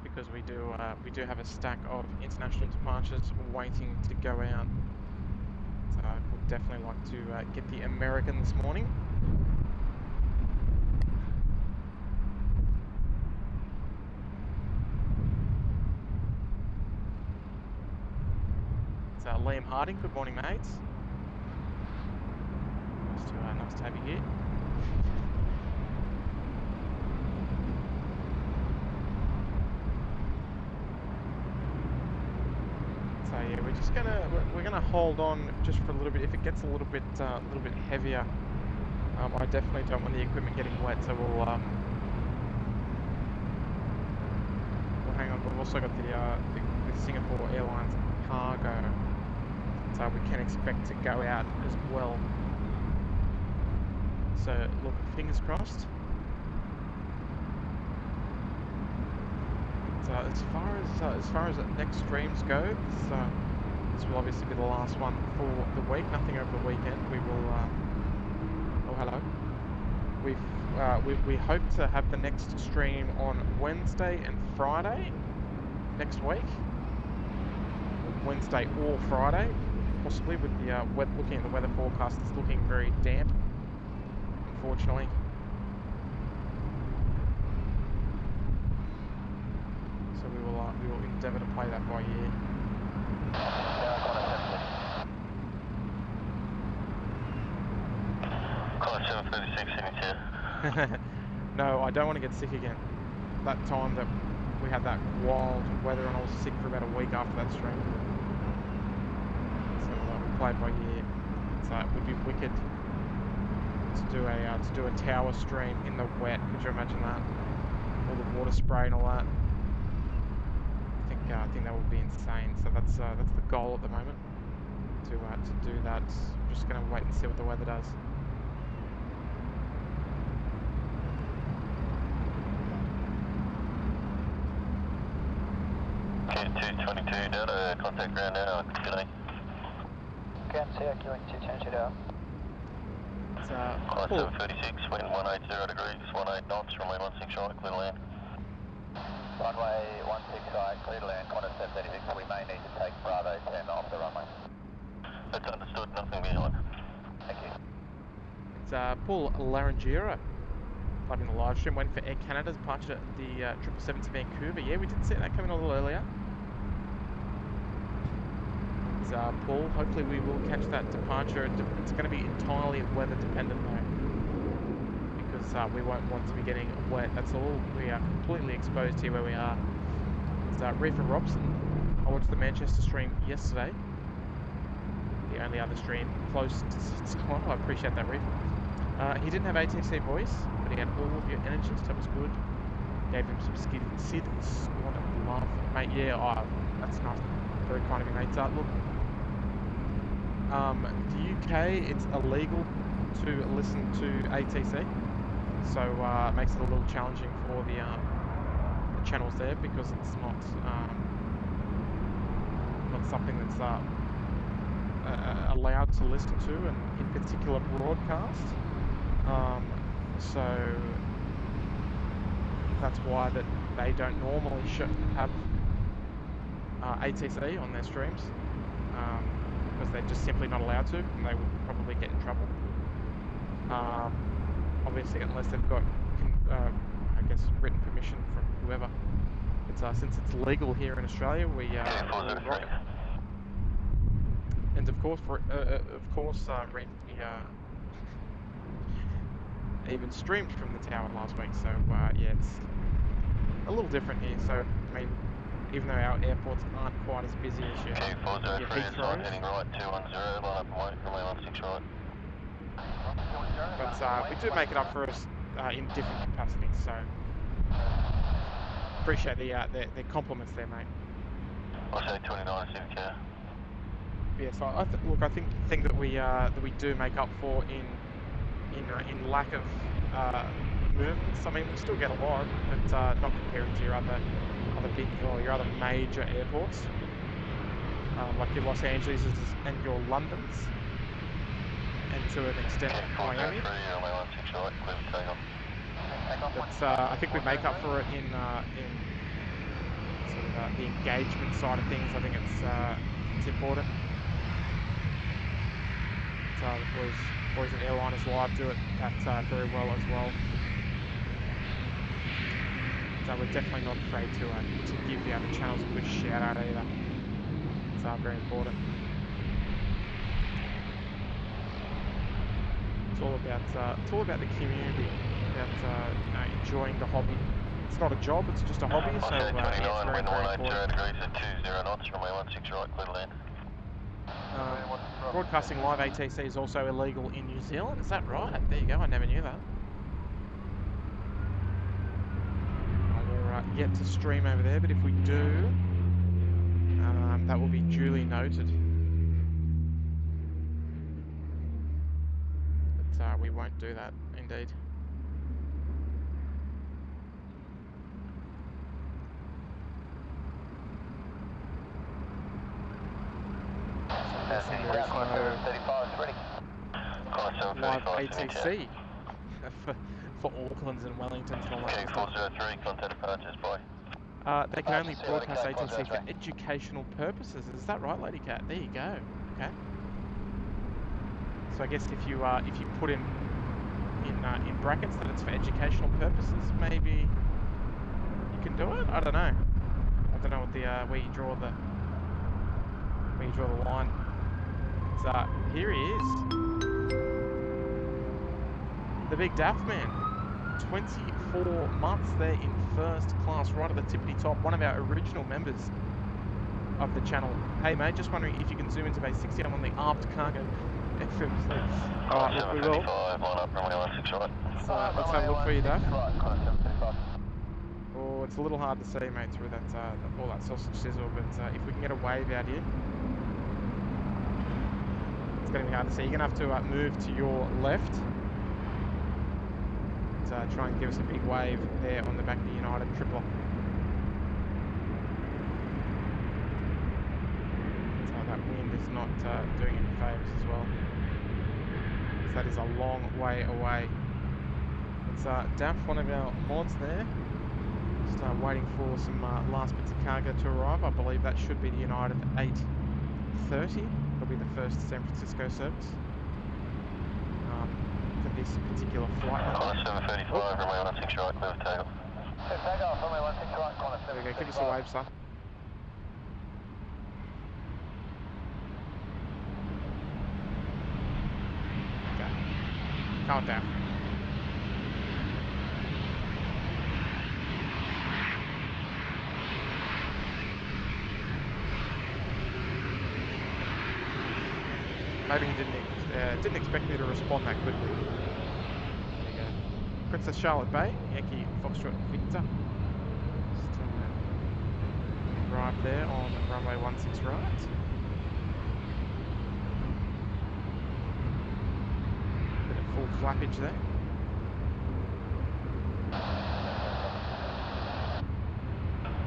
Because we do have a stack of international departures waiting to go out. So we'd definitely like to get the American this morning. It's Liam Harding. Good morning, mates. Nice to have you here. So yeah, we're gonna hold on just for a little bit. If it gets a little bit heavier, I definitely don't want the equipment getting wet. So we'll hang on. We've also got the Singapore Airlines cargo, so we can expect to go out as well. So look, fingers crossed. As far as the next streams go, this will obviously be the last one for the week. Nothing over the weekend. We will. Oh, hello. We hope to have the next stream on Wednesday and Friday next week. Wednesday or Friday, possibly, with the looking at the weather forecast. It's looking very damp, unfortunately. So we will endeavour to play that by ear. Call 736 in here. No, I don't want to get sick again. That time that we had that wild weather and I was sick for about a week after that stream. So we'll play it by ear. It would be wicked to do a tower stream in the wet. Could you imagine that? All the water spray and all that. I think that would be insane. So that's the goal at the moment. To do that. I'm just gonna wait and see what the weather does. Okay, 222 Delta, contact ground now. Good day. Ground here, killing 222 Delta. It's Climb 736, wind 180 degrees, 18 knots, runway 16 right, clear to land. Runway 16 right, clear to land, Qantas 736. We may need to take Bravo 10 off the runway. That's understood, nothing behind. Thank you. It's Paul Larangiera, live in the live stream, waiting for Air Canada's departure at the 777 to Vancouver. Yeah, we did see that coming a little earlier. It's Paul. Hopefully we will catch that departure. It's going to be entirely weather dependent though, because we won't want to be getting wet. That's all. We are completely exposed here where we are. It's Reefer Robson. I watched the Manchester stream yesterday. The only other stream close to SydSquad. I appreciate that, Reefer. He didn't have ATC voice, but he had all of your energy, so that was good. Gave him some SydSquad love. Mate, yeah, that's nice. Very kind of you, mate. Look, the UK, it's illegal to listen to ATC, so it makes it a little challenging for the channels there, because it's not something that's allowed to listen to, and in particular broadcast. So that's why that they don't normally have ATC on their streams, because they're just simply not allowed to, and they would probably get in trouble. Obviously, unless they've got, I guess, written permission from whoever. It's since it's legal here in Australia, we rock it. And of course, even streamed from the tower last week. So yeah, it's a little different here. So I mean, even though our airports aren't quite as busy as your Heathrow, heading right 210, line up and wait, runway 16 right. but we do make it up for us in different capacities. So appreciate the compliments there, mate. I say 29 Civic Car. Yeah, so I think that we do make up for in lack of movements. I mean, we still get a lot, but not comparing to your other big or your other major airports, like your Los Angeles and your Londons, and to an extent Miami. But I think we make up for it in sort of the engagement side of things. I think it's important. The boys at Airliners Live do it that very well as well. So we're definitely not afraid to give the other channels a good shout out either. It's very important. It's all about the community, about enjoying the hobby. It's not a job; it's just a hobby. So yeah, it's very important. Degrees at 20 knots, runway 16 right, clear to land. Broadcasting live ATC is also illegal in New Zealand. Is that right? There you go. I never knew that. We're yet to stream over there, but if we do, that will be duly noted. But we won't do that, indeed. Live ATC for Auckland's and Wellington's and all that stuff. 403, contact departures, bye. They can only broadcast ATC for educational purposes. Is that right, Lady Cat? There you go. Okay. So I guess if you put in brackets that it's for educational purposes, maybe you can do it. I don't know. I don't know what the where you draw the line. So here he is, the big Daft Man. 24 months there in first class, right at the tippity top. One of our original members of the channel. Hey mate, just wondering if you can zoom into base 60. I'm on the aft cargo FM6. Alright, look, we will. Let's have a look for you, Dave. Oh, it's a little hard to see, mate, through that all that sausage sizzle, but if we can get a wave out here, it's going to be hard to see. You're going to have to move to your left. Try and give us a big wave there on the back of the United tripler. So that wind is not doing any favours as well. So that is a long way away. It's Daff, one of our mods there. Just waiting for some last bits of cargo to arrive. I believe that should be the United A380. It'll be the first San Francisco service. This particular flight. 735, runway 16 right, clear for takeoff. Takeoff, runway 16 right, corner 735. There we go, give us a wave, son. Calm down. Maybe he didn't expect me to respond that quickly. There you go. Princess Charlotte Bay, Yankee Foxtrot Victor. Just arrive there on runway 16 right. Bit of full flappage there.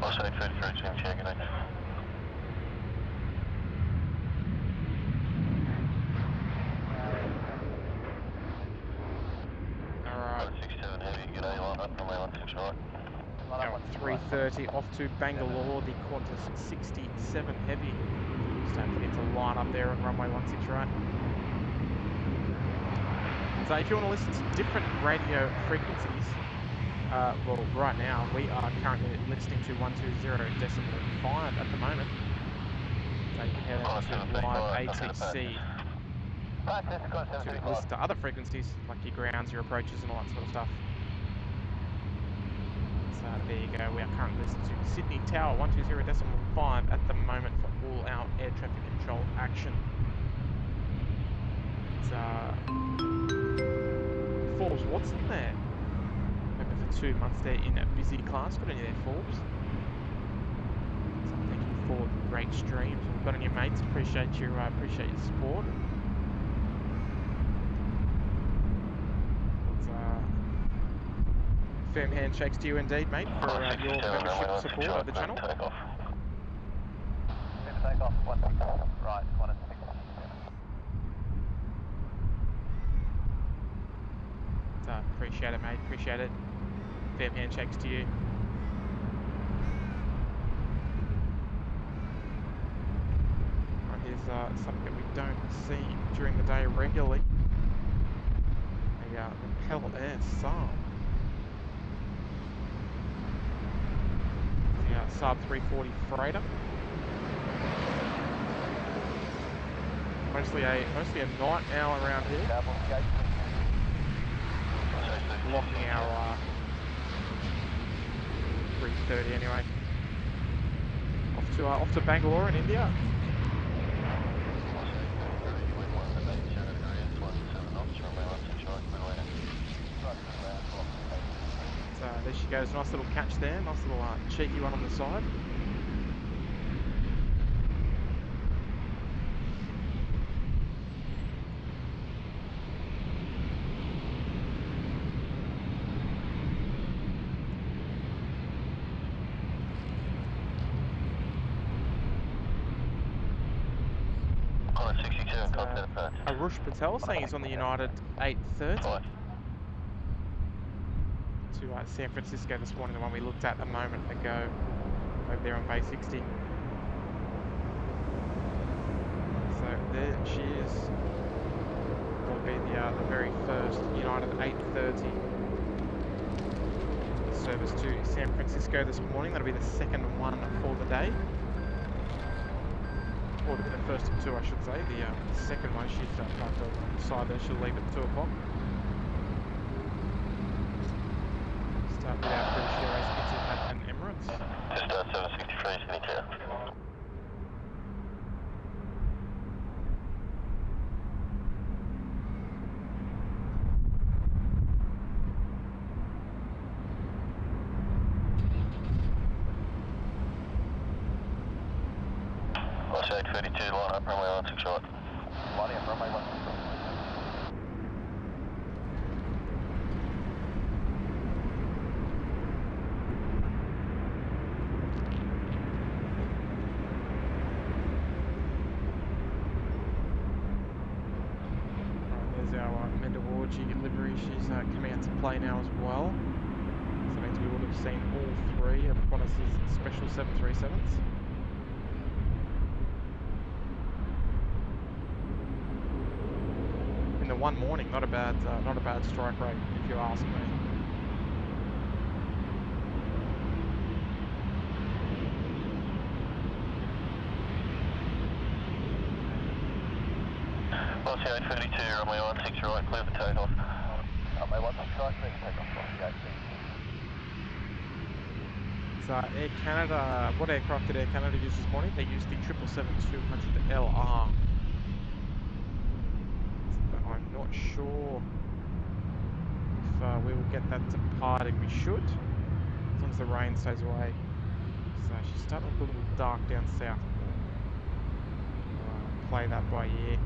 Also 833 change here, good night. Alright. 67 heavy, good day, line up, runway 16 right. Now at 3:30 off to Bangalore, the Qantas 67 heavy. Starting into line up there on runway 16 right. So if you want to listen to different radio frequencies, well, right now we are currently listening to 120.5 at the moment. So you can head over to live ATC to listen to other frequencies like your grounds, your approaches, and all that sort of stuff. So there you go. We are currently listening to Sydney Tower 120.5 at the moment for all our air traffic control action. It's Forbes Watson there. Over for 2 months there in a busy class. Good on you there, Forbes. So thank you for the great streams. Good on you, mates. Appreciate your support. Firm handshakes to you indeed, mate, for your membership and support of the channel. Takeoff, 16 right, 167. Appreciate it, mate. Appreciate it. Firm handshakes to you. Right, here's something that we don't see during the day regularly. The Repel Air Saab. The Saab 340 freighter. Mostly a night owl around here. Blocking our 3:30 anyway. Off to Bangalore in India. So there she goes, nice little catch there, nice little cheeky one on the side. Arush Patel saying he's on the United 830 to San Francisco this morning, the one we looked at a moment ago over there on Bay 60. So there she is. Will be the very first United 830 service to San Francisco this morning. That'll be the second one for the day. Or the first of two, I should say. The second one, she's parked on the side there. She'll leave at 2 o'clock. Start with our British Airways Etihad and Emirates. Just 763, Sydney Tower. YSSY 832, line up, runway 16 right. Lining up, runway 16. There's our Mendawarji livery. She's coming out to play now as well. So that means we would have seen all three of Qantas's special 737s. In the one morning, not a bad strike rate, if you ask me. YSSY 832, runway 16 right, clear for takeoff. Runway 165, clear to take off from the ATC. So Air Canada, what aircraft did Air Canada use this morning? They used the 777-200LR. But I'm not sure if we will get that departing. We should, as long as the rain stays away. So she's starting to look a little dark down south. Play that by ear.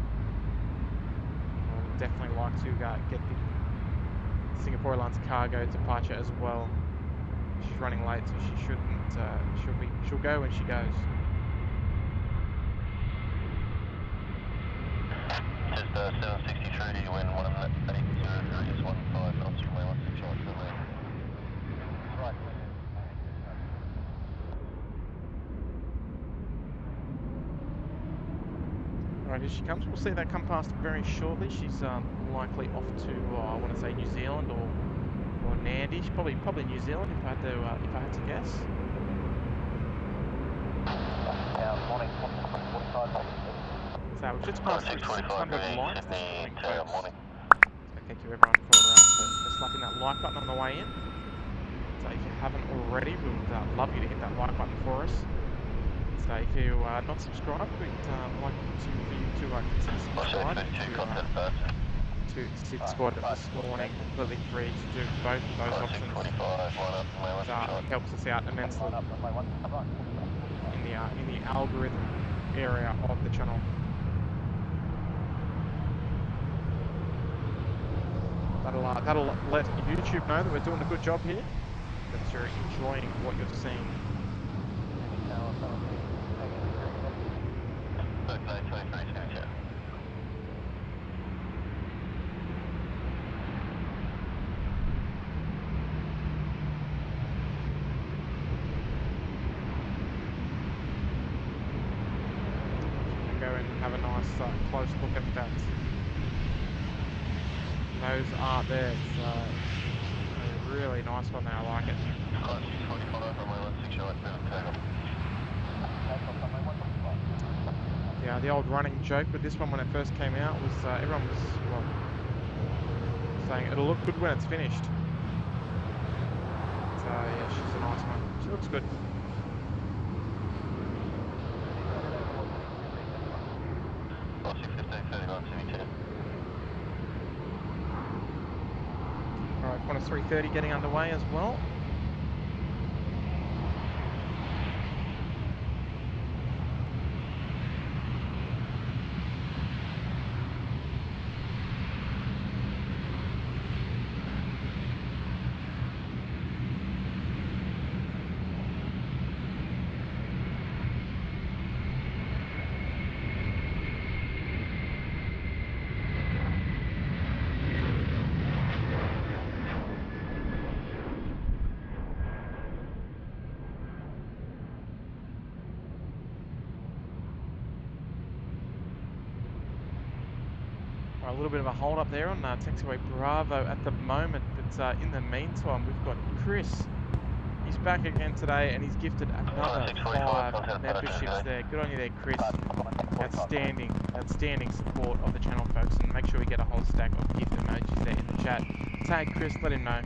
I would definitely like to get the Singapore Airlines cargo departure as well. She's running late, so she shouldn't. She'll go when she goes. Just 763 when 180 is 15 knots from my 160 to the left. Right. Alright, here she comes. We'll see that come past very shortly. She's likely off to, I want to say New Zealand or Nandi. She's probably New Zealand if I had to guess. Morning, 45. So we've just passed through 600 lights this morning, folks. Morning. So thank you everyone for slapping that like button on the way in. So if you haven't already, we would love you to hit that like button for us. So if you are not subscribed, we'd like for you to consider subscribing to SydSquad this morning. Completely free to do both of those options. It helps us out immensely in the algorithm area of the channel. That'll let YouTube know that we're doing a good job here, that you're enjoying what you're seeing. Go and have a nice close look at that. Those are there. It's a really nice one there. I like it. Yeah, the old running joke with this one when it first came out was everyone was saying it'll look good when it's finished. So yeah, she's a nice one. She looks good. Alright, Qantas 330 getting underway as well. A little bit of a hold up there on taxiway Bravo at the moment, but in the meantime we've got Chris. He's back again today and he's gifted another 5 memberships there. Good on you there, Chris. Outstanding support of the channel, folks, and make sure we get a whole stack of gift emojis there in the chat. Tag Chris, let him know.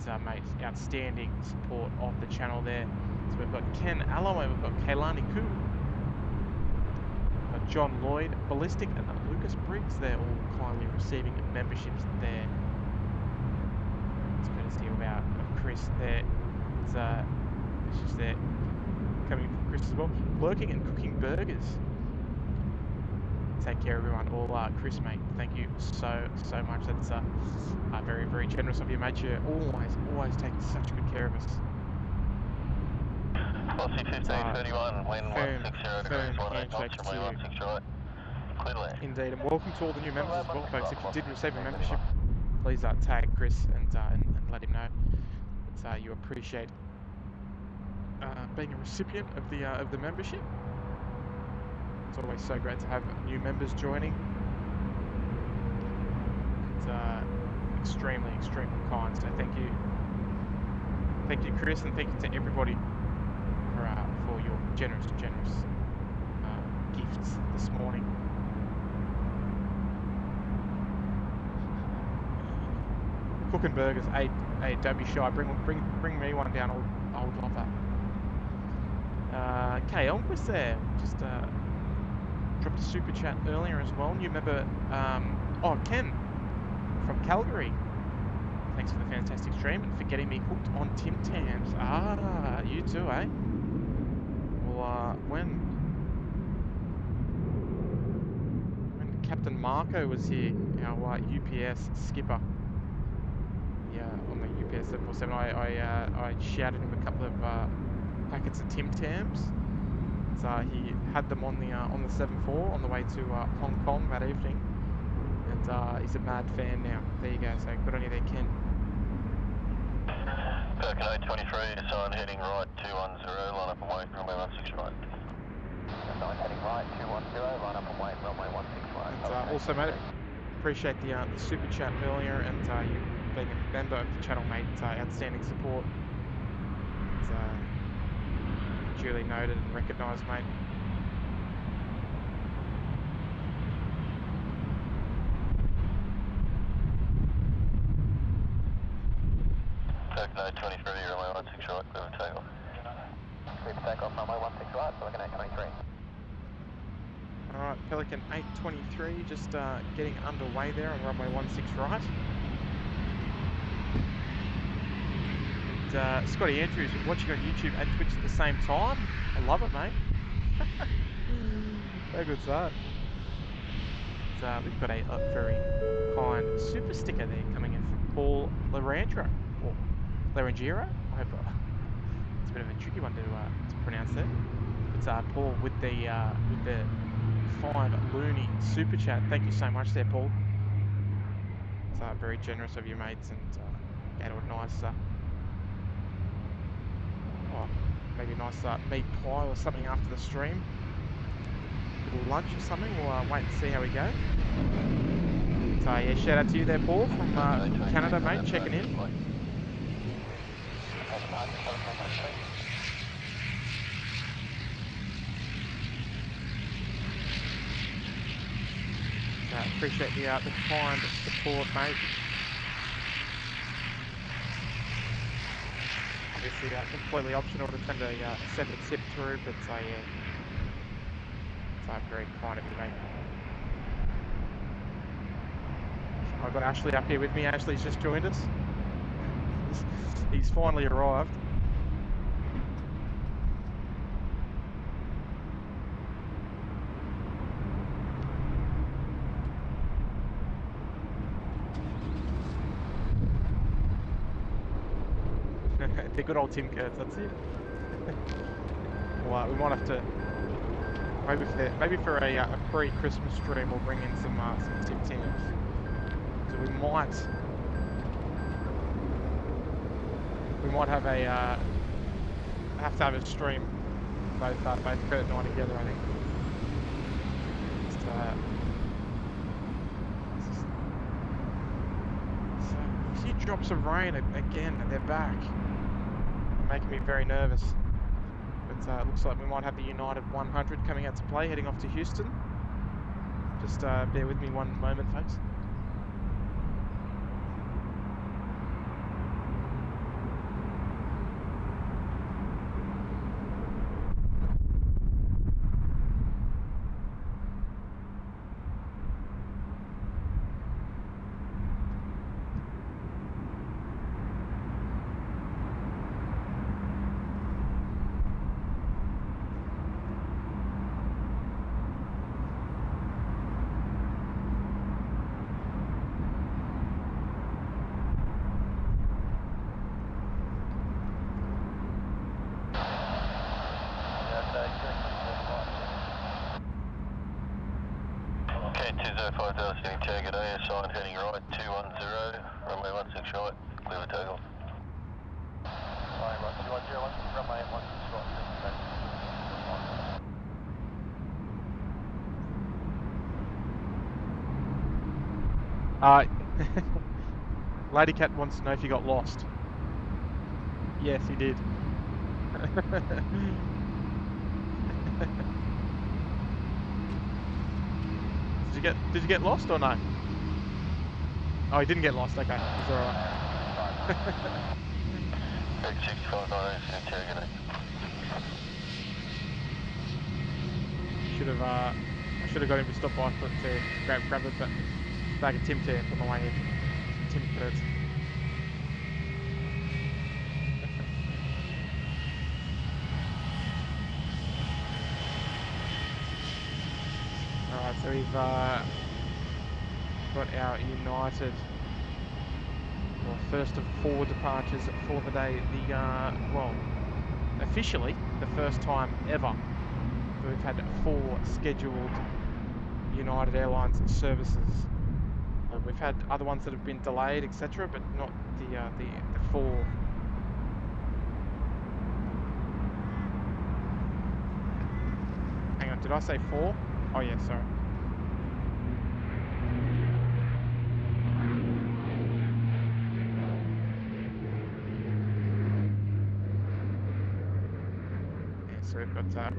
And mate, outstanding support of the channel there. So we've got Ken Alloway, we've got Kaylani Koo, John Lloyd, Ballistic, and Lucas Briggs. They're all kindly receiving memberships there. It's courtesy of Chris there. It's just there coming from Chris as well. Working and cooking burgers. Take care, everyone. All Chris, mate. Thank you so much. That's very, very generous of you, mate. You're always taking such good care of us. Aussie 1531, wind 160 degrees, 180 knots, 160 right. Clear land. Indeed, and welcome to all the new members as well, folks. If you did receive a membership, please tag Chris and let him know that you appreciate being a recipient of the membership. It's always so great to have new members joining. It's extremely kind. So thank you, Chris, and thank you to everybody for your generous gifts this morning. cooking burgers. Hey, don't be shy. Bring me one down. I would love that. Okay, Elmquist there. Just dropped a super chat earlier as well. You remember? Oh, Ken from Calgary. Thanks for the fantastic stream and for getting me hooked on Tim Tams. Ah, you too, eh? Well, when Captain Marco was here, our UPS skipper, yeah, on the UPS 747, I shouted him a couple of packets of Tim Tams. So he had them on the 74 on the way to Hong Kong that evening, and he's a mad fan now. There you go. So good on you there, Ken. Falcon 823, sign heading right 210, line up and wait, runway 16 right. Sign heading right 210, line up and wait, runway 16 right. And also, mate, appreciate the super chat earlier, and you being a member of the channel, mate. Outstanding support. It's, duly noted and recognised, mate. Falcon 823, runway 16 right, clear for takeoff. Clear for takeoff, runway 16 right, Pelican 823. Alright, Pelican 823 just getting underway there on runway 16 right. And Scotty Andrews watching on YouTube and Twitch at the same time. I love it, mate. Very good start. We've got a very kind super sticker there coming in from Paul Larangero. Or Larangero? I hope it's a bit of a tricky one to pronounce there. It's Paul with the 5 loony super chat. Thank you so much there, Paul. It's very generous of you, mates, and go to a nice maybe a nice meat pie or something after the stream. A little lunch or something. We'll wait and see how we go. So yeah, shout out to you there, Paul, from Canada, mate, checking in. Appreciate the kind support, mate. Obviously, completely optional to send a tip through, but yeah, it's very kind of you, mate. I've got Ashley up here with me. Ashley's just joined us. He's finally arrived. The good old Tim Kurtz, that's it. Well, we might have to, maybe for a pre-Christmas stream, we'll bring in some Tim Tams. So we might have to have a stream, both Kurt and I together, I think. Just, so, a few drops of rain again, and they're back. Making me very nervous. But it looks like we might have the United 100 coming out to play, heading off to Houston. Just bear with me one moment, folks. Lady Cat wants to know if you got lost. Yes, he did. Did you get lost or no? Oh, he didn't get lost. Okay, it's alright. I should have got him to stop by for to grab a bag of Tim Tam on the way in. Tim Birds. Alright, so we've got our United, well, first of 4 departures for the day. The well, officially the first time ever we've had 4 scheduled United Airlines services. We've had other ones that have been delayed, etc., but not the 4. Hang on, did I say 4? Oh yeah, sorry. Yeah, so we've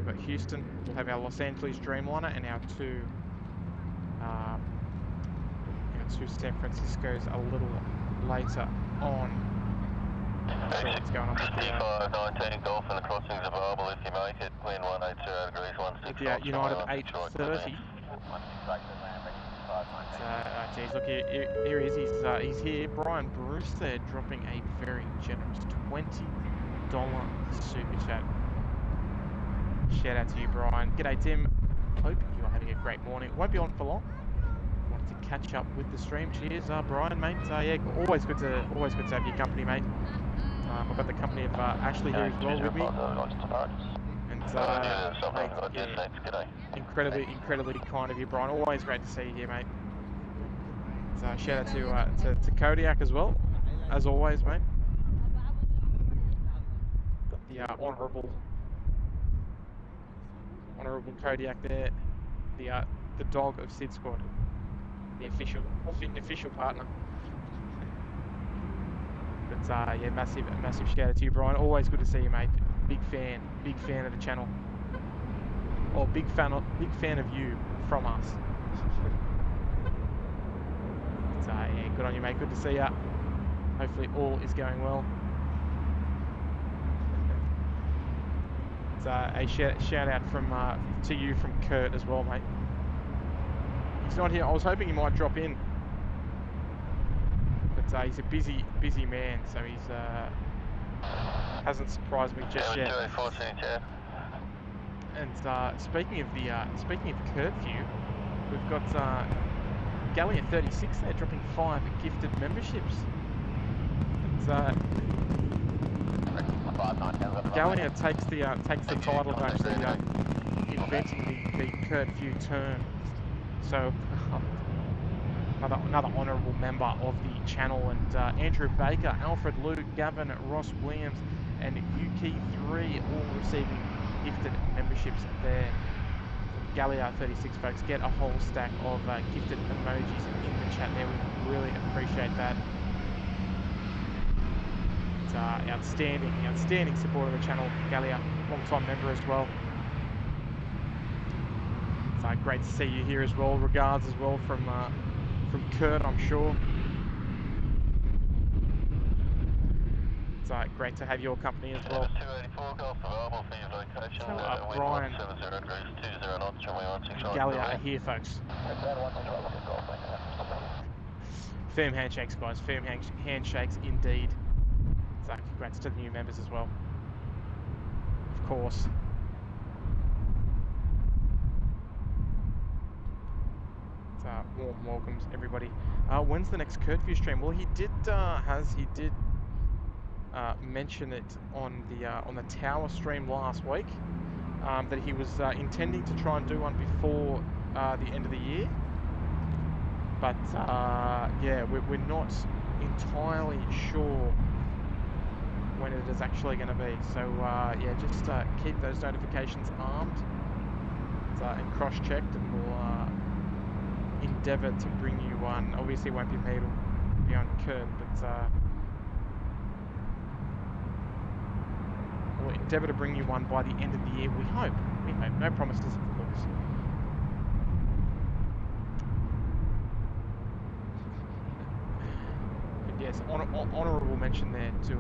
got Houston. We'll have our Los Angeles Dreamliner and our 2 San Francisco's a little later on. Not sure what's going on with the 19 Golf and the crossings available if you make it. Wind 180 degrees, 16 with the United A380. Geez, look, here he is. He's here. Brian Bruce there, dropping a very generous $20 super chat. Shout out to you, Brian. G'day, Tim. Hope you're having a great morning. Won't be on for long. Wanted to catch up with the stream. Cheers, Brian, mate. Yeah, always good to have your company, mate. I've got the company of Ashley here as well with me. And mate, yeah, incredibly kind of you, Brian. Always great to see you here, mate. So shout out to Kodiak as well, as always, mate. The honourable Kodiak there, the dog of SydSquad, the official partner. But yeah, massive shout out to you, Brian. Always good to see you, mate. Big fan of the channel. Or big fan of you from us. So yeah, good on you, mate. Good to see ya. Hopefully all is going well. It's a shout out from to you from Kurt as well, mate. He's not here. I was hoping he might drop in, but he's a busy man, so he's hasn't surprised me just yet. And speaking of curfew, we've got Gallia 36 there dropping 5 gifted memberships. And Gallia takes the title of actually inventing the curfew term. So another honourable member of the channel, and Andrew Baker, Alfred Luke, Gavin, Ross Williams, and UK3 all receiving gifted memberships there. Gallia 36 folks, get a whole stack of gifted emojis in the chat there. We really appreciate that. It's outstanding support of the channel. Gallia, long-time member as well. It's great to see you here as well. Regards as well from Kurt, I'm sure. It's great to have your company as well. 284 Golf available for your location. So, Brian and Gallia are here, folks. Firm handshakes, guys. Firm handshakes indeed. So congrats to the new members as well. Of course. Warm welcomes, everybody. When's the next curfew stream? Well, he did mention it on the tower stream last week, that he was intending to try and do one before the end of the year. But yeah, we're not entirely sure when it is actually going to be. So yeah, just keep those notifications armed and cross-checked, and we'll endeavour to bring you one. Obviously it won't be me, it'll be on Kurt, but we'll endeavour to bring you one by the end of the year, we hope. No promises, of course. But yeah, yes, honourable mention there to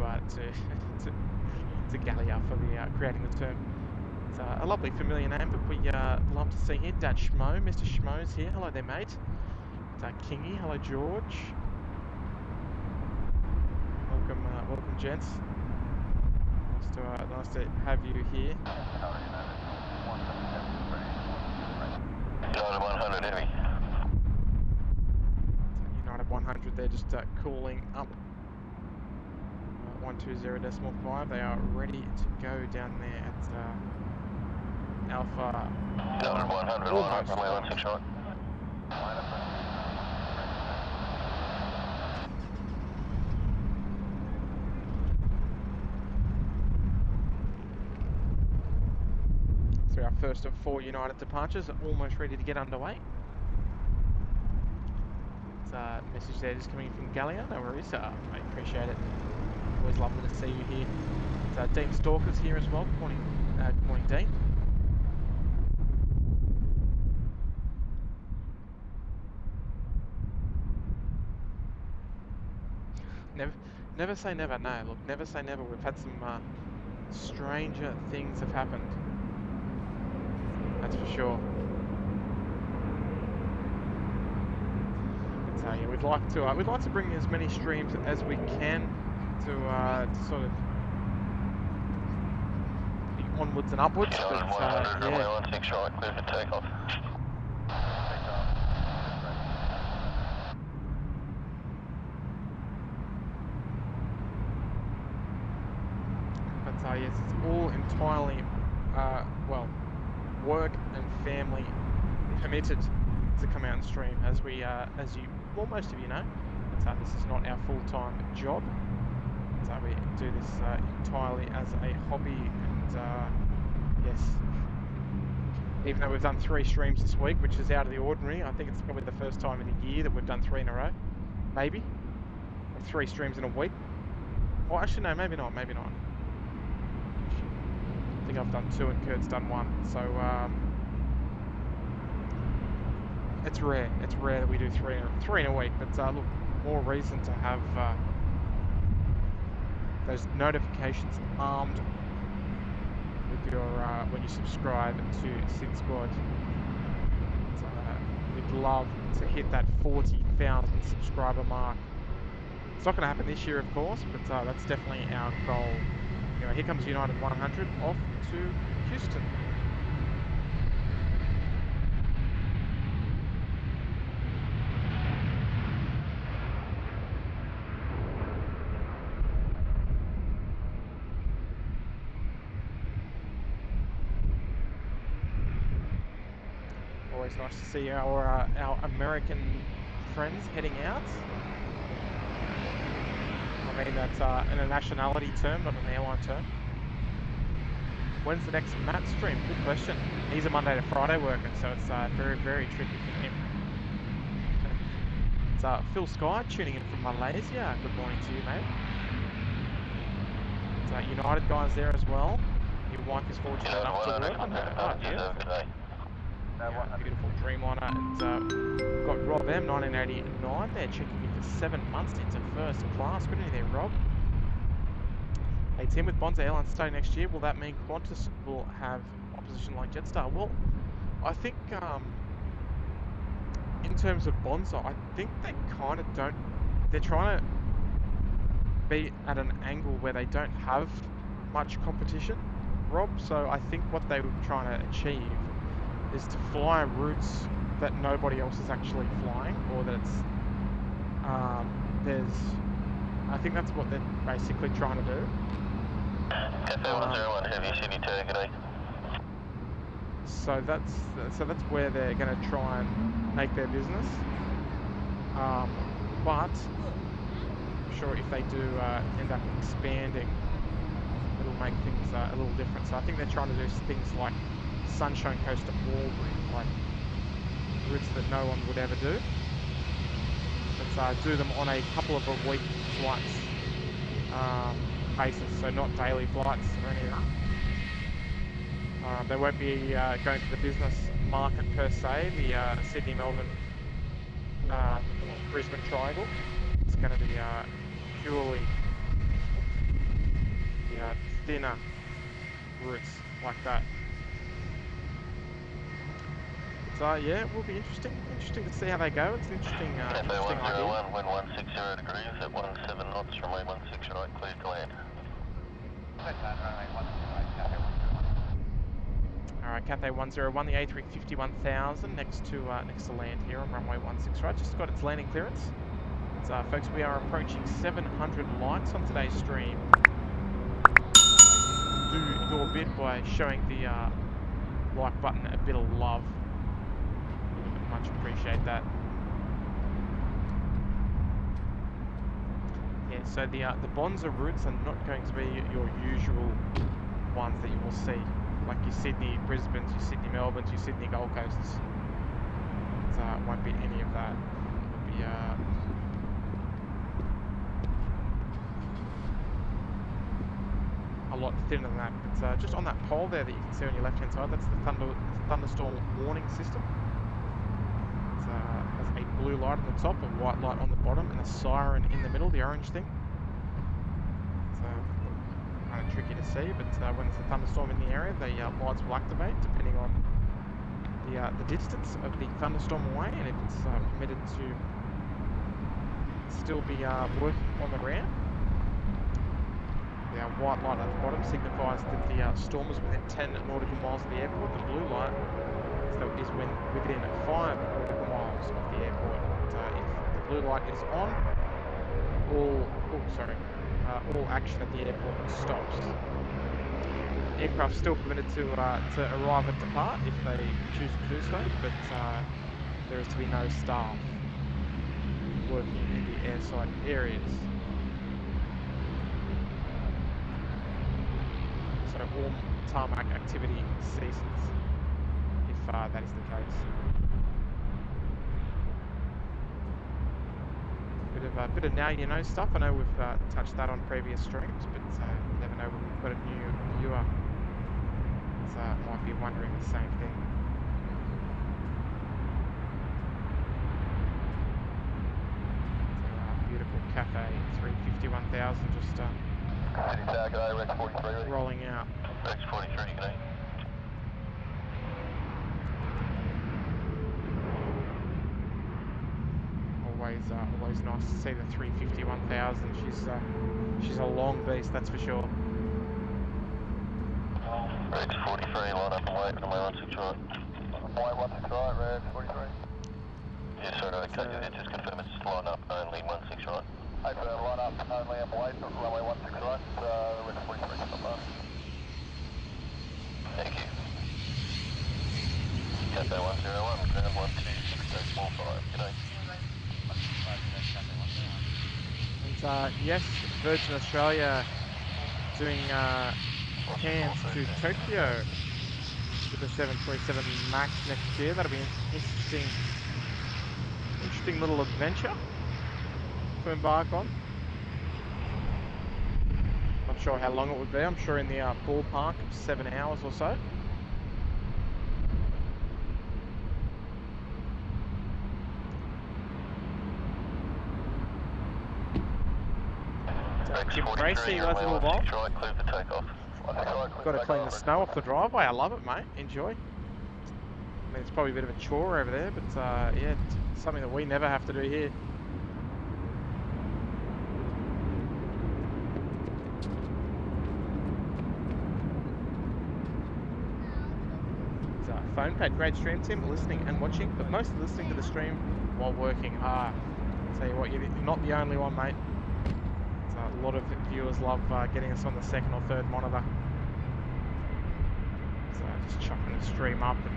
Gallia for the creating the term. It's a lovely familiar name, but we love to see here. Dad Schmo, Mr. Schmo's here. Hello there, mate. It's Kingy. Hello, George. Welcome, welcome, gents. Nice to have you here. United 100 heavy. United 100, they're just cooling up. 120.5. They are ready to go down there at Alpha. United 100, almost. Runway 16 right. So our first of 4 United departures are almost ready to get underway. It's a message there just coming in from Gallia. No worries, I appreciate it. Always lovely to see you here. It's Dean Stalker's here as well. Good morning, Dean. Never say never. No, look, never say never. We've had some stranger things have happened. That's for sure. So yeah, we'd like to bring as many streams as we can to sort of be onwards and upwards. But yeah. Runway 16 right, clear for takeoff. But yes, it's all entirely well, work and family permitted to come out and stream, as we as you, well, most of you know. But this is not our full-time job. So we do this entirely as a hobby, and yes, even though we've done 3 streams this week, which is out of the ordinary, I think it's probably the first time in a year that we've done 3 in a row, maybe, or 3 streams in a week. Well, actually no, maybe not. I think I've done 2 and Kurt's done 1. So it's rare that we do 3 in a week. But look, more reason to have those notifications armed with your when you subscribe to SydSquad. We'd love to hit that 40,000 subscriber mark. It's not going to happen this year, of course, but that's definitely our goal. Anyway, here comes United 100 off to Houston. Always nice to see our American friends heading out. I mean, that's in a nationality term, not an airline term. When's the next Matt stream? Good question. He's a Monday to Friday worker, so it's very, very tricky for him. It's Phil Sky tuning in from Malaysia. Good morning to you, mate. It's United guys there as well. Your wife is fortunate enough to work on her. Oh, yeah. Beautiful Dreamliner. And got Rob M, 1989 there, checking in for 7 months into first class. Good evening there, Rob. Hey Tim, with Bonza Airlines starting next year, will that mean Qantas will have opposition like Jetstar? Well, I think in terms of Bonza, I think they kind of don't. They're trying to be at an angle where they don't have much competition, Rob. So I think what they were trying to achieve is to fly routes that nobody else is actually flying, or that it's I think that's what they're basically trying to do. FA101 heavy, Sydney to today. So that's where they're going to try and make their business. But I'm sure if they do end up expanding, it'll make things a little different. So I think they're trying to do things like Sunshine Coast to Albury, like routes that no one would ever do. But do them on a couple of a week flights basis, so not daily flights or anything. They won't be going to the business market per se, the Sydney, Melbourne, Brisbane triangle. It's going to be purely thinner routes like that. So yeah, it will be interesting. Interesting to see how they go. It's an interesting, interesting idea. 101, wind 160 degrees at 17 knots, runway 16 right, clear to land. Alright, Cathay 101, the A350 1000 next to land here on runway 16 right. Just got its landing clearance. So, folks, we are approaching 700 likes on today's stream. Do your bit by showing the like button a bit of love. Much appreciate that. Yeah, so the Bonza routes are not going to be your usual ones that you will see, like your Sydney Brisbane's, your Sydney Melbourne's, your Sydney Gold Coast's. So it won't be any of that. It'll be a lot thinner than that. But just on that pole there that you can see on your left hand side, that's the thunderstorm warning system. It has a blue light on the top, a white light on the bottom, and a siren in the middle, the orange thing. So kind of tricky to see, but when there's a thunderstorm in the area, the lights will activate depending on the distance of the thunderstorm away, and if it's permitted to still be working on the ground. The white light at the bottom signifies that the storm is within 10 nautical miles of the airport. The blue light is when within 5 nautical miles of the airport. And, if the blue light is on, all action at the airport stops. Aircraft still permitted to arrive and depart if they choose to do so, but there is to be no staff working in the airside areas. So all tarmac activity ceases if that is the case. Bit of now you know stuff. I know we've touched that on previous streams, but you never know when we've got a new viewer that might be wondering the same thing. Beautiful Cathay 350 1000 just City Tower, g'day, Rex 43 ready. Rolling out. Rex 43, g'day. Always nice to see the 350 1000. She's a long beast, that's for sure. Rex 43, line up and wait, runway 16 right. Runway 16 right, Rex 43. Yeah, sorry, okay, just confirm it's line up only 16 right. Hey, line up only and wait, runway 16 right, Rex 43, stop on. Thank you. Cathay 101, ground 126.45, g'day. And yes, Virgin Australia doing plans to Tokyo with the 737 MAX next year. That'll be an interesting little adventure to embark on. Not sure how long it would be. I'm sure in the ballpark of 7 hours or so. Jim Tracy, that's a little while. Got to clean the snow off the driveway. I love it, mate. Enjoy. I mean, it's probably a bit of a chore over there, but yeah, it's something that we never have to do here. So, phone pad, great stream, Tim. Listening and watching, but mostly listening to the stream while working. Tell you what, you're not the only one, mate. A lot of viewers love getting us on the second or third monitor. So just chucking the stream up and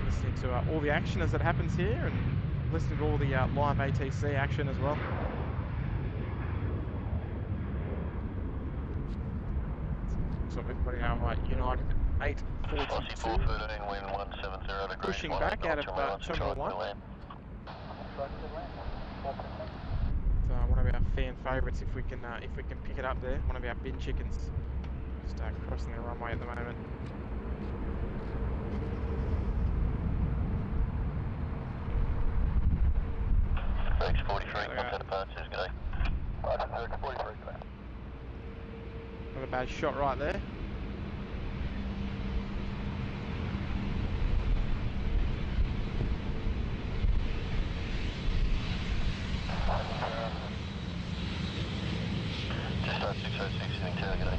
listening to all the action as it happens here, and listening to all the live ATC action as well. So we've got our United 842 pushing back out of Terminal 1. One of our fan favourites, if we can pick it up there. One of our bin chickens, just crossing the runway at the moment. X43, contact departures, g'day. X43, g'day. Not a bad shot right there. Just 606 in tower, g'day.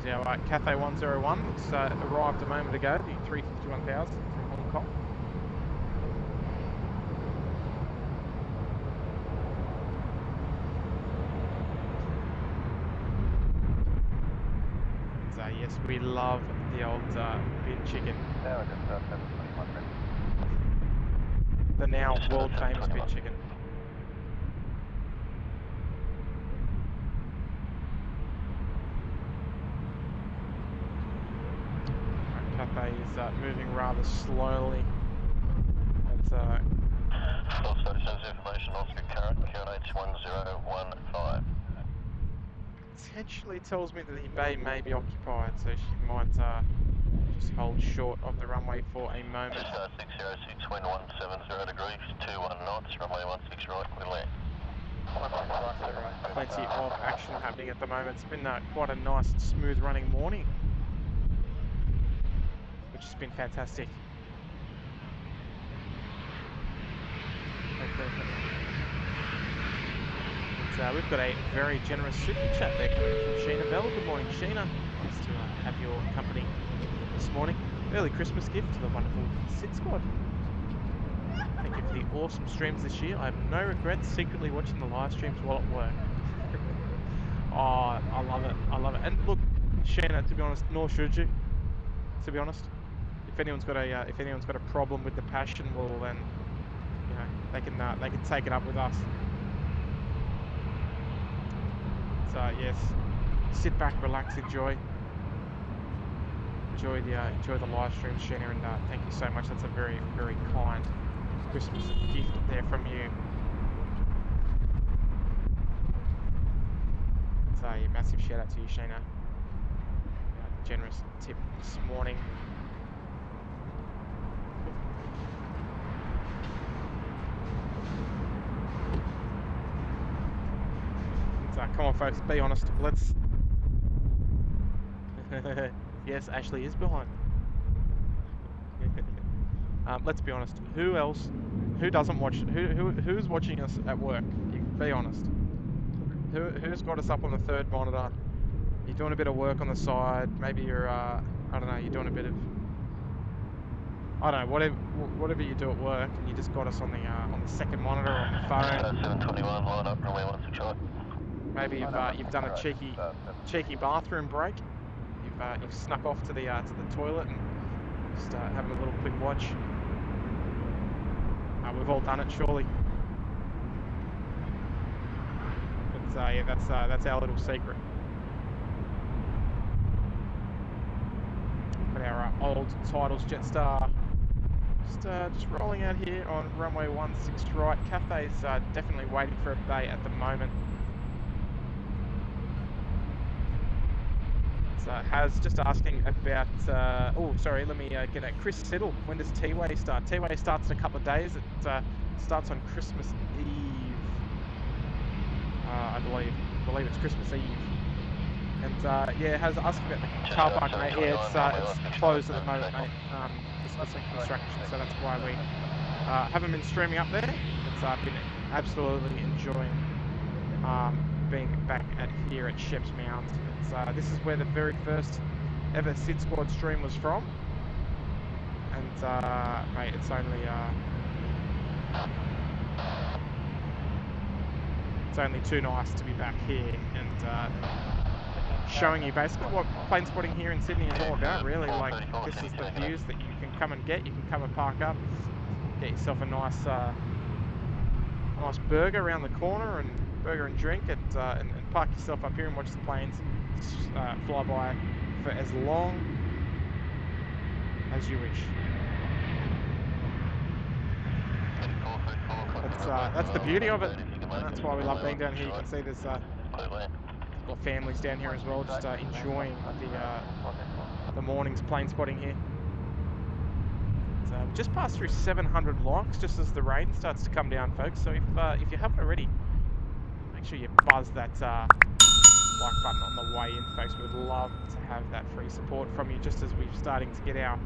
There's our Cafe 101. It's arrived a moment ago, the 351,000 from Hong Kong. So yes, we love the old bin chicken. The now world famous bin chicken. Cafe is moving rather slowly. It's Full status information, Oscar current, QNH 1015. potentially tells me that the bay may be occupied, so she might just hold short of the runway for a moment. Just 606, wind 170 degrees, 21 knots, runway 16 right, clear land. Plenty of action happening at the moment. It's been quite a nice, smooth running morning, which has been fantastic. We've got a very generous super chat there coming from Sheena Bell. Good morning, Sheena. Nice to have your company this morning. Early Christmas gift to the wonderful SydSquad. Thank you for the awesome streams this year. I have no regrets secretly watching the live streams while at work. Oh, I love it. I love it. And look, Sheena, to be honest, nor should you. To be honest, if anyone's got a problem with the passion, well then, you know, they can take it up with us. So yes, sit back, relax, enjoy the live stream, Sheena, and thank you so much. That's a very, very kind Christmas gift there from you. So yeah, massive shout out to you, Sheena. Generous tip this morning. So come on, folks, be honest. Let's. Yes, Ashley is behind. Let's be honest. Who else? Who doesn't watch? Who's watching us at work? Be honest. Who's got us up on the third monitor? You're doing a bit of work on the side. Maybe you're, I don't know. You're doing a bit of, I don't know, whatever you do at work, and you just got us on the second monitor on the phone. 721, line up, runway 16. Maybe you've done a cheeky bathroom break. You've snuck off to the toilet and just having a little quick watch. We've all done it, surely. But yeah, that's our little secret. But our old titles, Jetstar, just rolling out here on runway 16 right. Cafe's definitely waiting for a bay at the moment. Has just asking about, oh sorry, let me get at Chris Siddle. When does T-Way start? T-Way starts in a couple of days. It starts on Christmas Eve, I believe it's Christmas Eve. And yeah, has asking about the car park, mate. Yeah, it's closed at the moment, mate. It's in construction, so that's why we haven't been streaming up there. It's been absolutely enjoying being back here at Sheps Mound. This is where the very first ever SydSquad stream was from, and mate, it's only too nice to be back here and showing you basically what plane spotting here in Sydney is all about. Really, like, this is the views that you can come and get. You can come and park up, get yourself a nice burger around the corner and burger and drink, and park yourself up here and watch the planes fly by for as long as you wish. That's the beauty of it, and that's why we love being down here. You can see there's a couple of families down here as well, just enjoying the morning's plane spotting here. So just passed through 700 likes just as the rain starts to come down, folks. So if you haven't already, make sure you buzz that like button on the way in, folks. We'd love to have that free support from you, just as we're starting to get our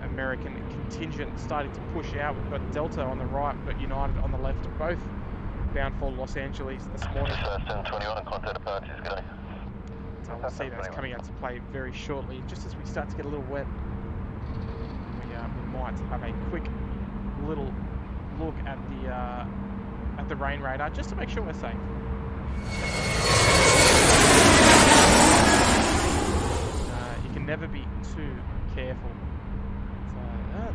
American contingent starting to push out. We've got Delta on the right, we've got United on the left, both bound for Los Angeles this morning. So we'll see those coming out to play very shortly. Just as we start to get a little wet, we might have a quick little look at the rain radar, just to make sure we're safe. You can never be too careful. So,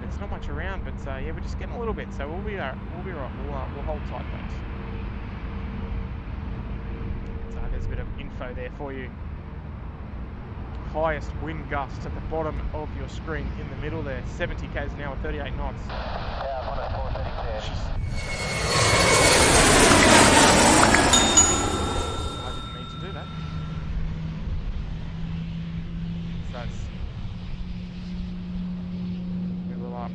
there's not much around, but yeah, we're just getting a little bit, so we'll be right. We'll hold tight, folks. So there's a bit of info there for you. Highest wind gusts at the bottom of your screen in the middle there, 70 k's an hour, 38 knots. Yeah, I'm on a 430 I didn't mean to do that. So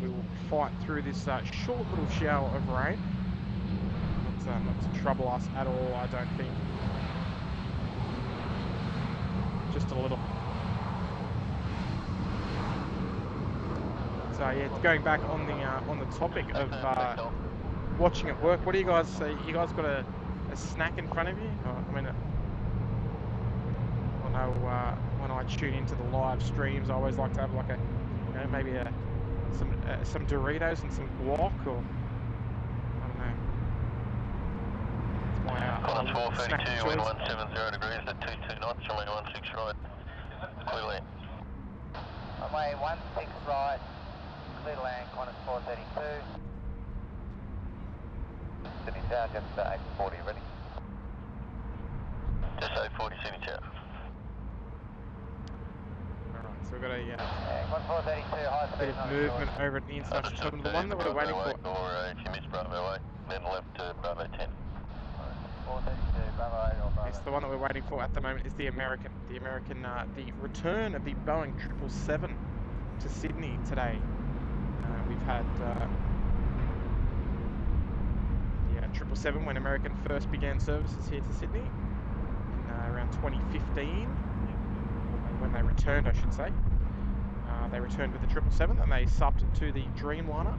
we will fight through this short little shower of rain. Not to trouble us at all, I don't think. Just a little. So yeah, going back on the topic of watching at work, what do you guys say? You guys got a snack in front of you? I mean, I know when I tune into the live streams, I always like to have like maybe some Doritos and some guac, or I don't know. It's my snack of choice. 1170 degrees at 22 knots, runway 16 right. Clearly. Runway 16 right. Clear to land, Qantas 432. Sydney Tower, just A340, ready? Just A40 Sydney Tower. Alright, so we've got a 432, high speed. bit of movement over at the international terminal. The one that we're waiting for. Or if you miss Bravo 8, then left to Bravo 10. 432, Bravo 8 or Bravo. Yes, the one that we're waiting for at the moment is the American. The return of the Boeing 777 to Sydney today. We've had the 777 when American first began services here to Sydney in around 2015, when they returned, I should say. They returned with the 777 and they subbed to the Dreamliner.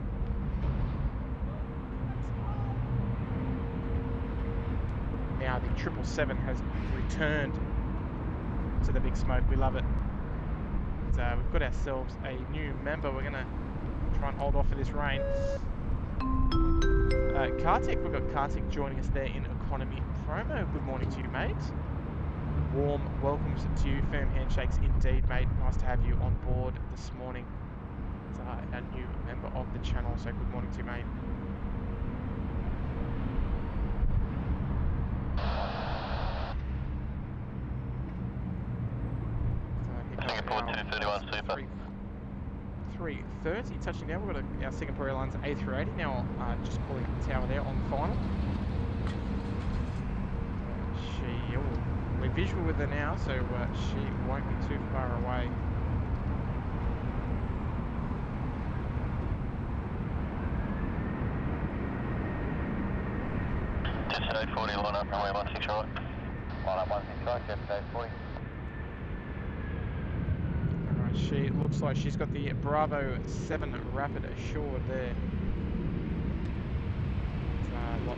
Now the 777 has returned to the big smoke. We love it. So we've got ourselves a new member. We're going to try and hold off for this rain. Kartik, we've got Kartik joining us there in Economy Promo. Good morning to you, mate. Warm welcomes to you. Firm handshakes indeed, mate. Nice to have you on board this morning. It's a new member of the channel, so good morning to you, mate. Singapore 231 Super. 3:30 touching down. We've got our Singapore Airlines A380 now, just pulling up the tower there on final. We're visual with her now, so she won't be too far away. Just A40, line up, runway 16 right. Line up 16 right, just A40. She looks like she's got the Bravo 7 Rapid assured there.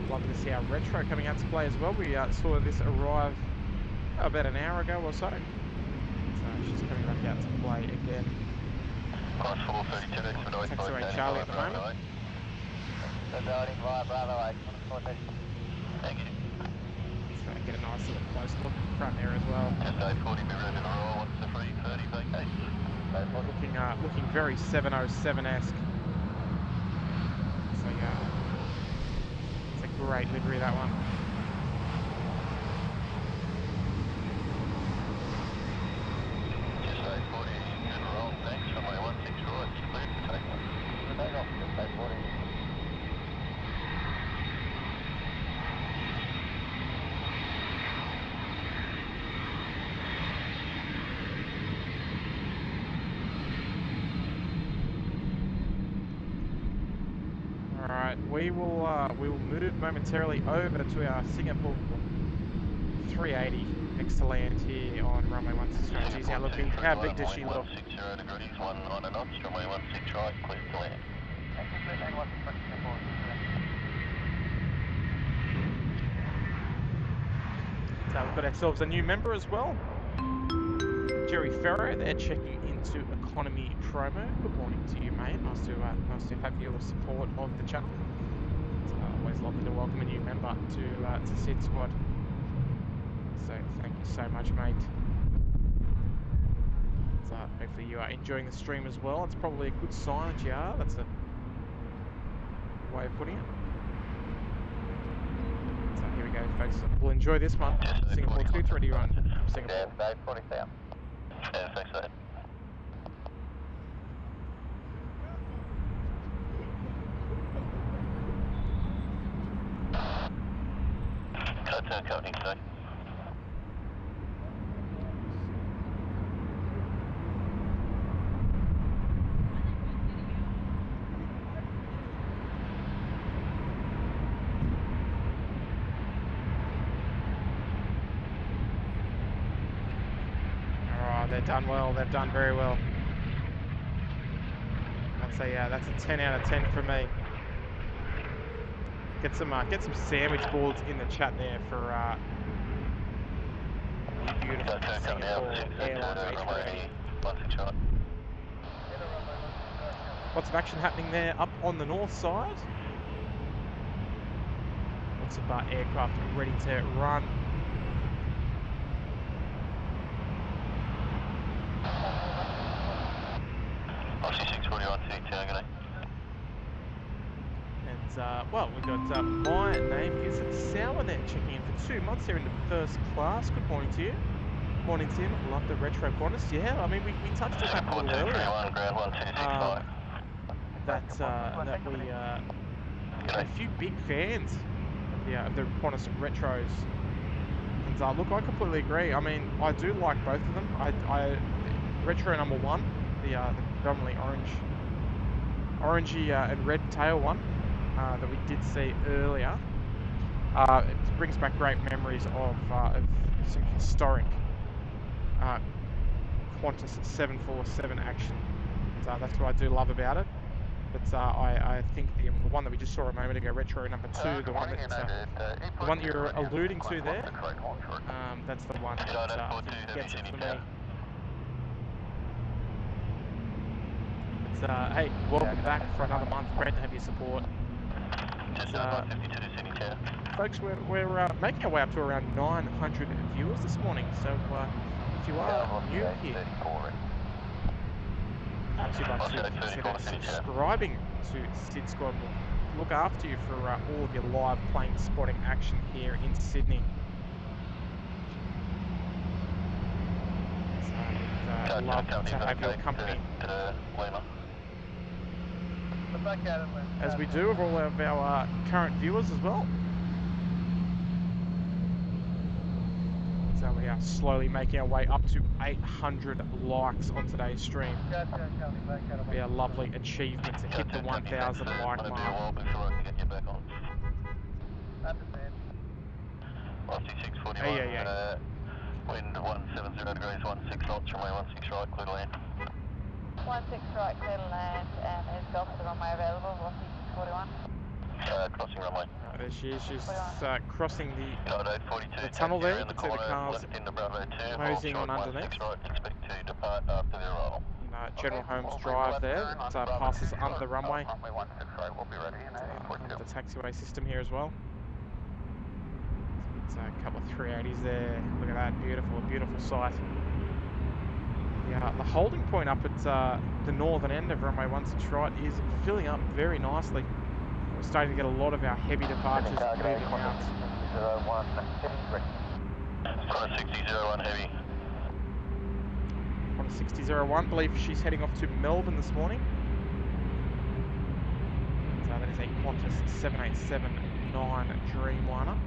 Love to see our retro coming out to play as well. We saw this arrive about an hour ago or so. So she's coming back out to play again. Qantas 432, expedite. Taxiway Charlie at the moment. Departing via Bravo 8, 430. Thank you. So get a nice little close look front there as well. Just A40, be ready to roll. What's the 330 vacate? Looking very 707-esque. So yeah, it's a great livery, that one. Just A40, good roll. Thanks. Runway 16 right. Clear for takeoff. Takeoff, just A40. Alright, we will move momentarily over to our Singapore 380 next to land here on runway 16. Geez, now looking, how big does she look? 160 degrees, 19 knots, runway 16 right, clear to land. So we've got ourselves a new member as well. Jerry Ferro, they're checking into economy promo. Good morning to you, mate. Nice to have your support of the channel. It's always lovely to welcome a new member to SydSquad. So thank you so much, mate. So hopefully you are enjoying the stream as well. It's probably a good sign that you are. That's a way of putting it. So here we go, folks. We'll enjoy this one. Singapore 231. Singapore. Yeah, 40,000. Yeah, thanks mate. Cartoon company today. They've done well. They've done very well. That's a 10 out of 10 for me. Get some sandwich boards in the chat there for the beautiful Singapore Airline A380. Lots of action happening there up on the north side. Lots of aircraft ready to run. Well, we've got my name is Sour there, checking in for 2 months here in the first class. Good morning to you. Morning, Tim. Love the retro Qantas. Yeah, I mean, we touched on that a little earlier. That we a few big fans of the Qantas retros. And look, I completely agree. I mean, I do like both of them. I retro number 1, the predominantly orangey and red tail one. That we did see earlier. It brings back great memories of some historic Qantas 747 action. So that's what I do love about it. But I think the one that we just saw a moment ago, retro number 2, the one that you're alluding to there, that's the one that gets it for me. But, hey, welcome back for another month. Great to have your support. Folks, we're making our way up to around 900 viewers this morning, so if you are new here, perhaps you'd like to consider subscribing to SydSquad. We'll look after you for all of your live plane spotting action here in Sydney. So we'd love to have your company. As we do with all of our current viewers as well. So we are slowly making our way up to 800 likes on today's stream. It'll be a lovely achievement to hit the 1,000 like mark. Yeah. Wind 170 degrees, 16 knots, runway 16 right, clear to land. 16 right, clear to land, and is Golf to the runway available, velocity 641. Crossing runway. There she is, she's crossing the tunnel there. You can see the cars moseying on underneath. General Holmes Drive there, it passes under the runway. Under the taxiway system here as well. It's a couple of 380s there. Look at that, beautiful sight. The holding point up at the northern end of runway 16 right is filling up very nicely. We're starting to get a lot of our heavy departures moving out. 6001 heavy. On 6001, believe she's heading off to Melbourne this morning. So that is a Qantas 787-9 Dreamliner.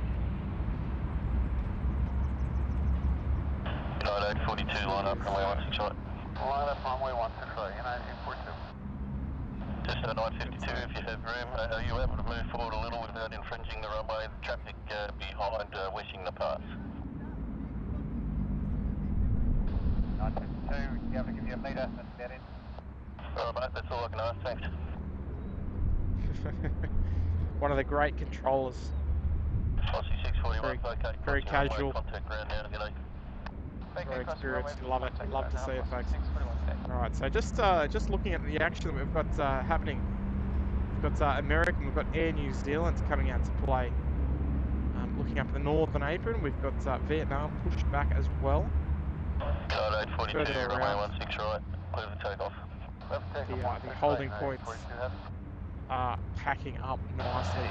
9842, line up runway 16 right. Line up runway 16 right, 9842. Just 952 if you have room. Are you able to move forward a little without infringing the runway? The traffic behind wishing the pass. 952, you have to give you a metre, that's about it. Alright mate, that's all I can ask, thanks. One of the great controllers. Aussie 641, okay. Very Crossing casual. runway, contact ground now, g'day. Very experienced. Love it. Love to see it, folks. Alright, so just looking at the action that we've got happening. We've got American, we've got Air New Zealand coming out to play. Looking up the northern apron, we've got Vietnam pushed back as well. Code 842, Further runway around. 16 right, clear for takeoff. The holding points are packing up nicely.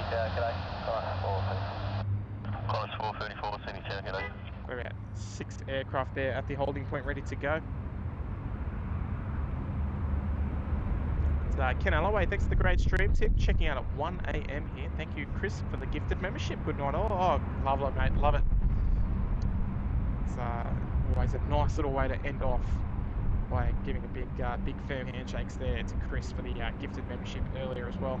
Qantas 434, Sydney Town, g'day. We're about 6 aircraft there at the holding point ready to go. Ken Alloway, thanks for the great stream tip. Checking out at 1 AM here. Thank you, Chris, for the gifted membership. Good night. Oh, love it, mate. Love it. It's always a nice little way to end off by giving a big firm handshakes there to Chris for the gifted membership earlier as well.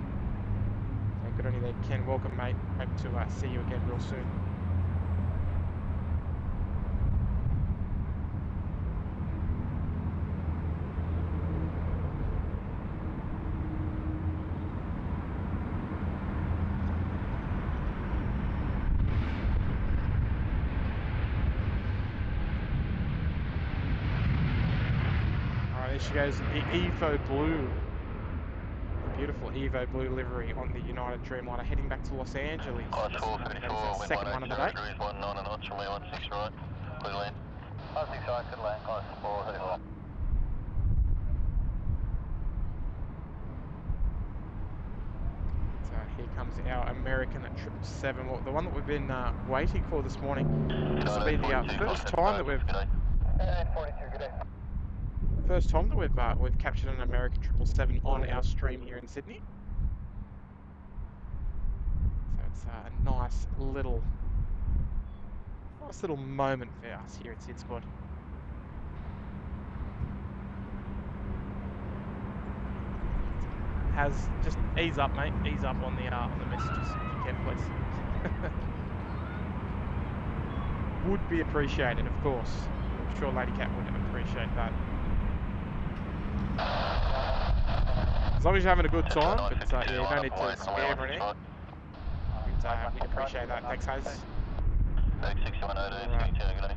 So good on you there, Ken. Welcome, mate. Hope to see you again real soon. There she goes, the Evo Blue. The beautiful Evo Blue livery on the United Dreamliner heading back to Los Angeles. Qantas 434, That is the second one of the day. degrees 19 knots, runway 16 right, clear land. 16 right, good land, Qantas 434. So here comes our American 777, well, the one that we've been waiting for this morning. This will be the first time that we've captured an American 777 on our stream here in Sydney. So it's a nice little moment for us here at SydSquad. Has just ease up, mate. Ease up on the messages if you can, please. Would be appreciated, of course. I'm sure Lady Cat would appreciate that. As long as you're having a good time, but yeah, you don't need to scare everything. We'd appreciate that. Thanks, guys.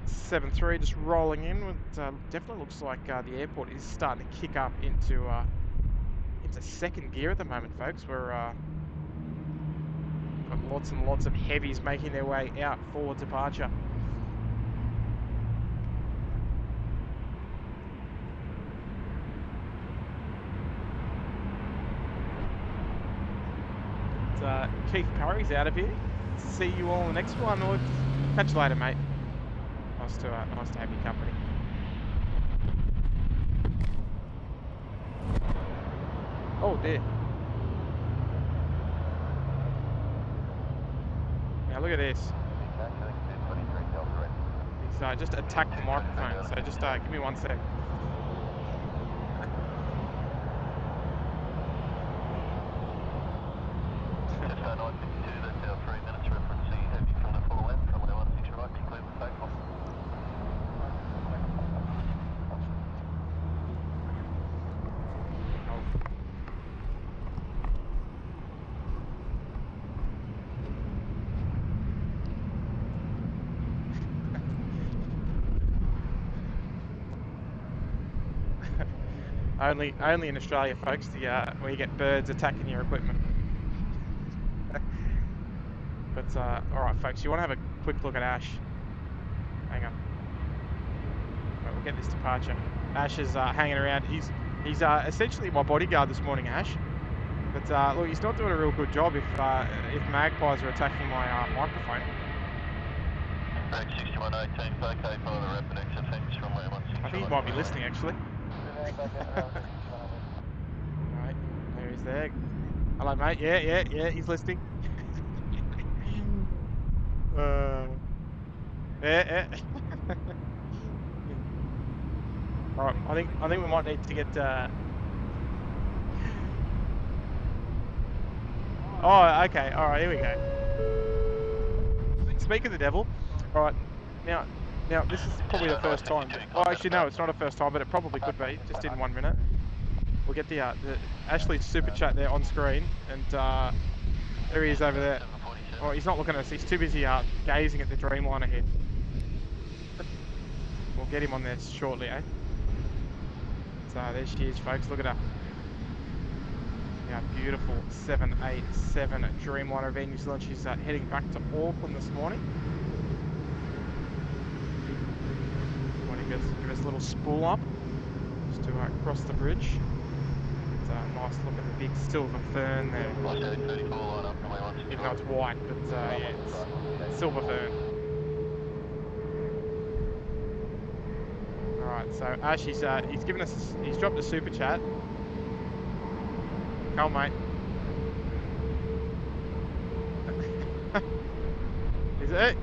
7-3 just rolling in. It definitely looks like the airport is starting to kick up into second gear at the moment, folks. We're got lots and lots of heavies making their way out for departure. Keith Curry's out of here. See you all in the next one. Or catch you later, mate. Nice to have your company. Oh dear. Now look at this. He's just attacked the microphone. So just give me 1 sec. Only in Australia, folks, where you get birds attacking your equipment. But all right, folks, you want to have a quick look at Ash? Hang on. Right, we'll get this departure. Ash is hanging around. He's essentially my bodyguard this morning, Ash. But look, he's not doing a real good job if magpies are attacking my microphone. Break 6118, okay, follow the rapid exit, thanks, runway 16. I think he might be listening, actually. Right, there he's there. Hello, mate. Yeah, he's listening. Yeah. Alright, I think we might need to get Oh, okay. All right, here we go. Speak of the devil. All right, now this is probably the first time. Oh, actually, no, it's not a first time, but it probably could be. Just in 1 minute. We'll get the Ashley's super chat there on screen, and there he is over there. Oh, he's not looking at us. He's too busy gazing at the Dreamliner ahead. We'll get him on there shortly, eh? So there she is, folks. Look at her. Yeah, beautiful 787 Dreamliner of Air New Zealand. She's heading back to Auckland this morning. Want to give us a little spool up just to cross the bridge. It's a nice look at the big silver fern there. Even though it's white, but yeah, it's silver fern. Alright, so he's given us, he's dropped a super chat. Come on, mate. Is it?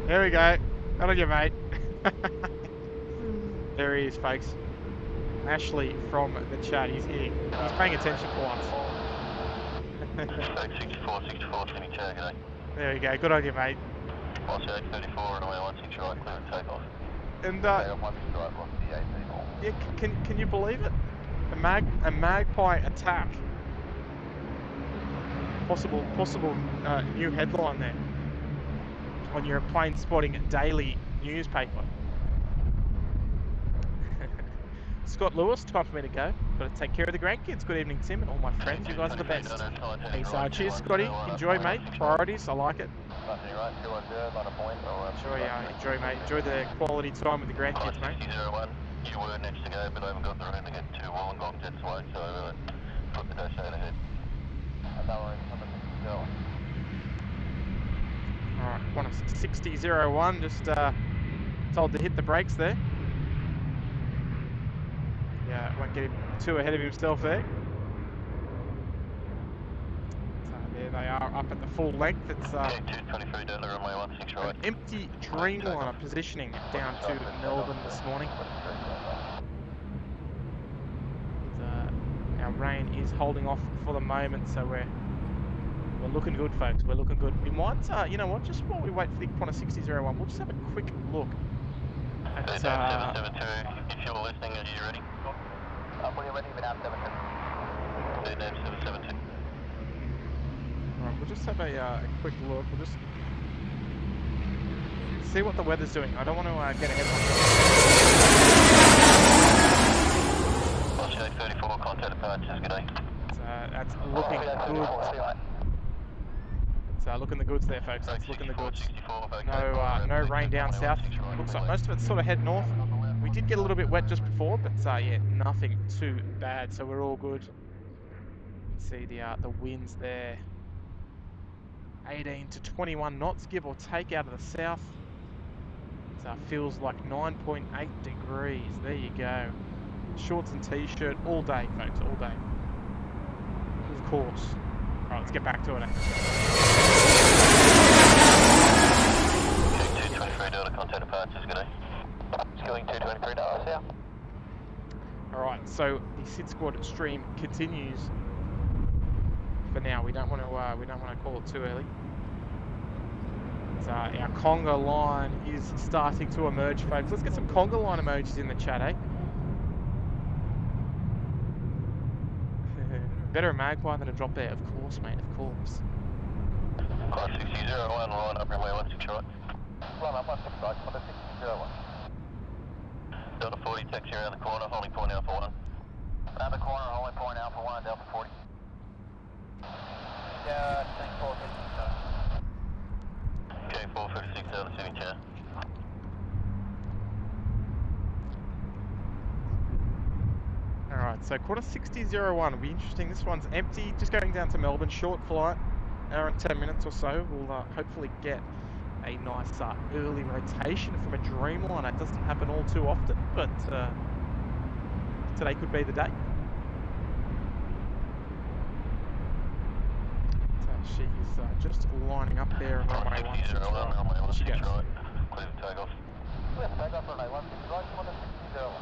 There we go. That'll you, mate. There he is, folks. Ashley from the chat. He's here. He's paying attention for once. 64, 20 chat, g'day. There we go. Good on you, mate. Oscar A34, runway 16 right, clear and takeoff. And yeah, can you believe it? A magpie attack. Possible new headline there on your plane spotting daily newspaper. Scott Lewis, time for me to go. Got to take care of the grandkids. Good evening, Tim, and all my friends. You guys are the best. Thanks, cheers, Scotty. Enjoy, mate. Priorities, I like it. Enjoy, mate. Enjoy the quality time with the grandkids, mate. You were next to go, but I haven't got the room to get to Wollongong jets away, so put the dash 8 ahead. Alright, 160.01, just told to hit the brakes there. Yeah, won't get him too ahead of himself there. So there they are, up at the full length. It's an empty Dreamliner positioning down to Melbourne this morning. Our rain is holding off for the moment, so we're looking good, folks. We're looking good. We might, you know what? Just while we wait for the Qantas 6001, we'll just have a quick look at. 772. If you're listening, are you ready? We're ready without 772. Alright, we'll just have a quick look. We'll just see what the weather's doing. I don't want to get ahead of myself. 34, contact departures, g'day. That's looking good. It's looking the goods there, folks. That's looking the goods. No rain down south. Looks like most of it's sort of head north. We did get a little bit wet just before, but yeah, nothing too bad. So we're all good. See the winds there. 18 to 21 knots, give or take, out of the south. It feels like 9.8 degrees. There you go. Shorts and t-shirt all day, folks, all day. Of course. Alright, let's get back to it. Okay, 223 Delta, contact departures, g'day. Skilling 223 Delta, south. Alright, so the SydSquad stream continues for now. We don't want to call it too early. Our conga line is starting to emerge, folks. Let's get some conga line emojis in the chat, eh? Better a magpie than a drop there, of course, mate, of course. 6001, line up, runway 16 right. Line up, 16 right, 6001. Delta 40, taxi around the corner, holding point Alpha 1. Around the corner, holding point Alpha 1, Delta 40. Yeah, tank 456. Okay, 456, Delta City, chair. Alright, so Qantas 6001 will be interesting. This one's empty, just going down to Melbourne, short flight, hour and 10 minutes or so. We'll hopefully get a nice early rotation from a Dreamliner. It doesn't happen all too often, but today could be the day. So she is just lining up there on runway 16 right. She goes. Clear takeoff. Clear takeoff, runway 16 right, Qantas 6001.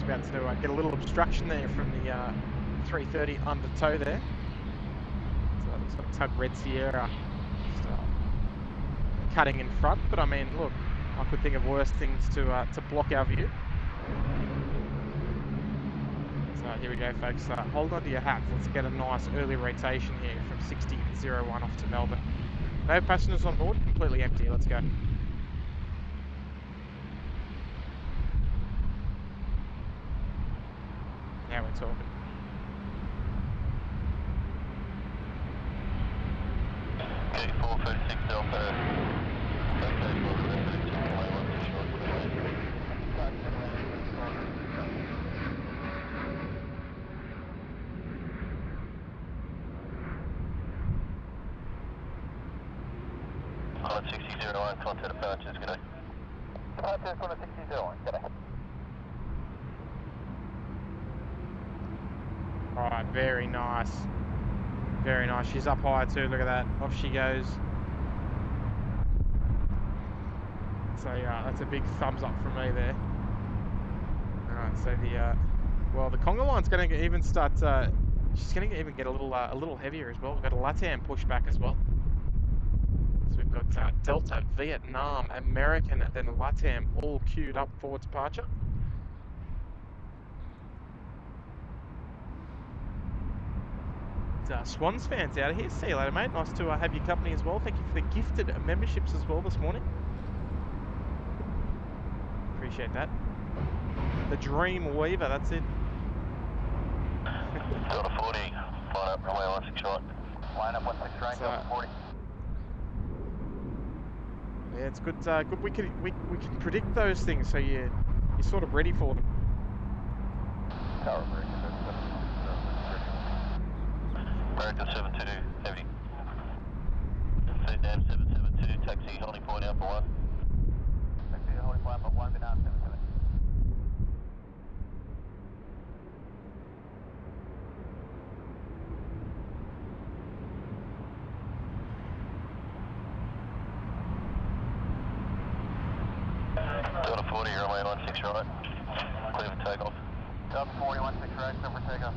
about to get a little obstruction there from the 330 under tow there. So it looks like Tug Red Sierra just, cutting in front, but I mean, look, I could think of worse things to block our view. So here we go, folks. Hold on to your hats. Let's get a nice early rotation here from 60.01 off to Melbourne. No passengers on board, completely empty. Let's go. Now we're talking. Okay, 436 Delta. Okay, 436 Pilot 6001, contact departures, good day. Departures, Pilot 6001, good day. Alright, very nice. Very nice. She's up high too, look at that. Off she goes. So yeah, that's a big thumbs up from me there. Alright, so the conga line's going to even start, she's going to even get a little heavier as well. We've got a LATAM pushback as well. So we've got Delta, Vietnam, American, and then LATAM all queued up for departure. Swans fans out of here. See you later, mate. Nice to have your company as well. Thank you for the gifted memberships as well this morning. Appreciate that. The Dream Weaver, that's it. Delta 40, line up, runway 16 right. Line up 16 right, Delta 40. Yeah, it's good. Good. We can predict those things, so you're sort of ready for them. Tower break. American 722, heavy. Vietnam 772, taxi holding point Alpha 1. Taxi holding point Alpha 1, Vietnam 772. Delta 40, runway 16 right. Clear for takeoff. Delta 40, 16 right, clear for takeoff.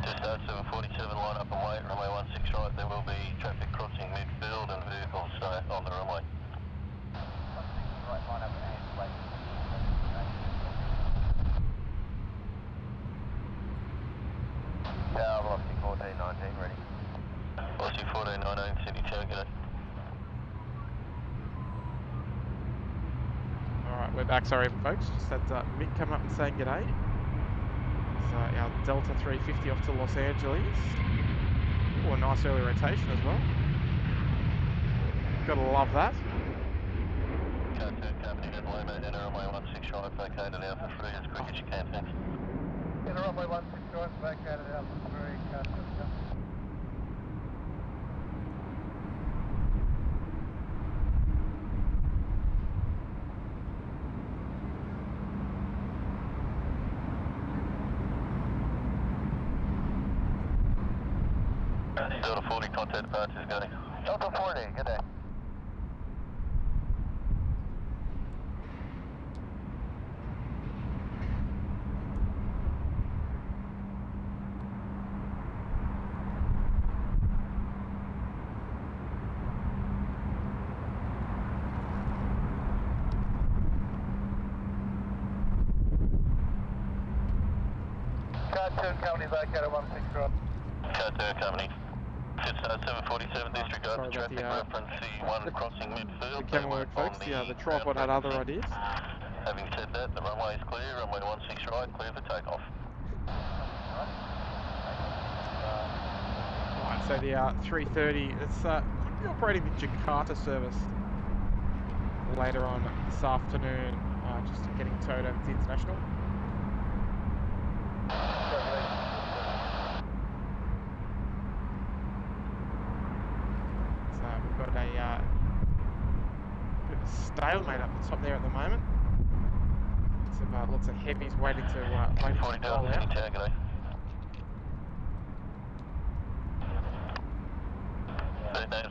Just 747, line up and wait, runway 16 right. There will be traffic crossing midfield and vehicles on the runway. Right, line up and wait. Yeah, velocity 1419, ready. Velocity 1419, City Tower, g'day. Alright, we're back. Sorry, folks. Just had Mick come up and saying g'day. So our Delta 350 off to Los Angeles. Oh, a nice early rotation as well. Gotta love that. Car 2 company at Loma, enter runway 16 right, vacated Alpha 3 as quick as you can, thanks. Enter runway 16 right, vacated Alpha 3, car 2. Delta 40, contact departures, go. Delta 40, good day. Cartoon Company vacated 16 right. Car 2 company. Jetstar 747 district Sorry over about traffic reference C1 crossing midfield. The camera work, folks. The tripod had other ideas. Having said that, the runway is clear, runway 16 right, clear for takeoff. Right, so the 330, it's could be operating the Jakarta service later on this afternoon, just getting towed over to international. bit of a stalemate up the top there at the moment. Lots of heavies waiting to roll out.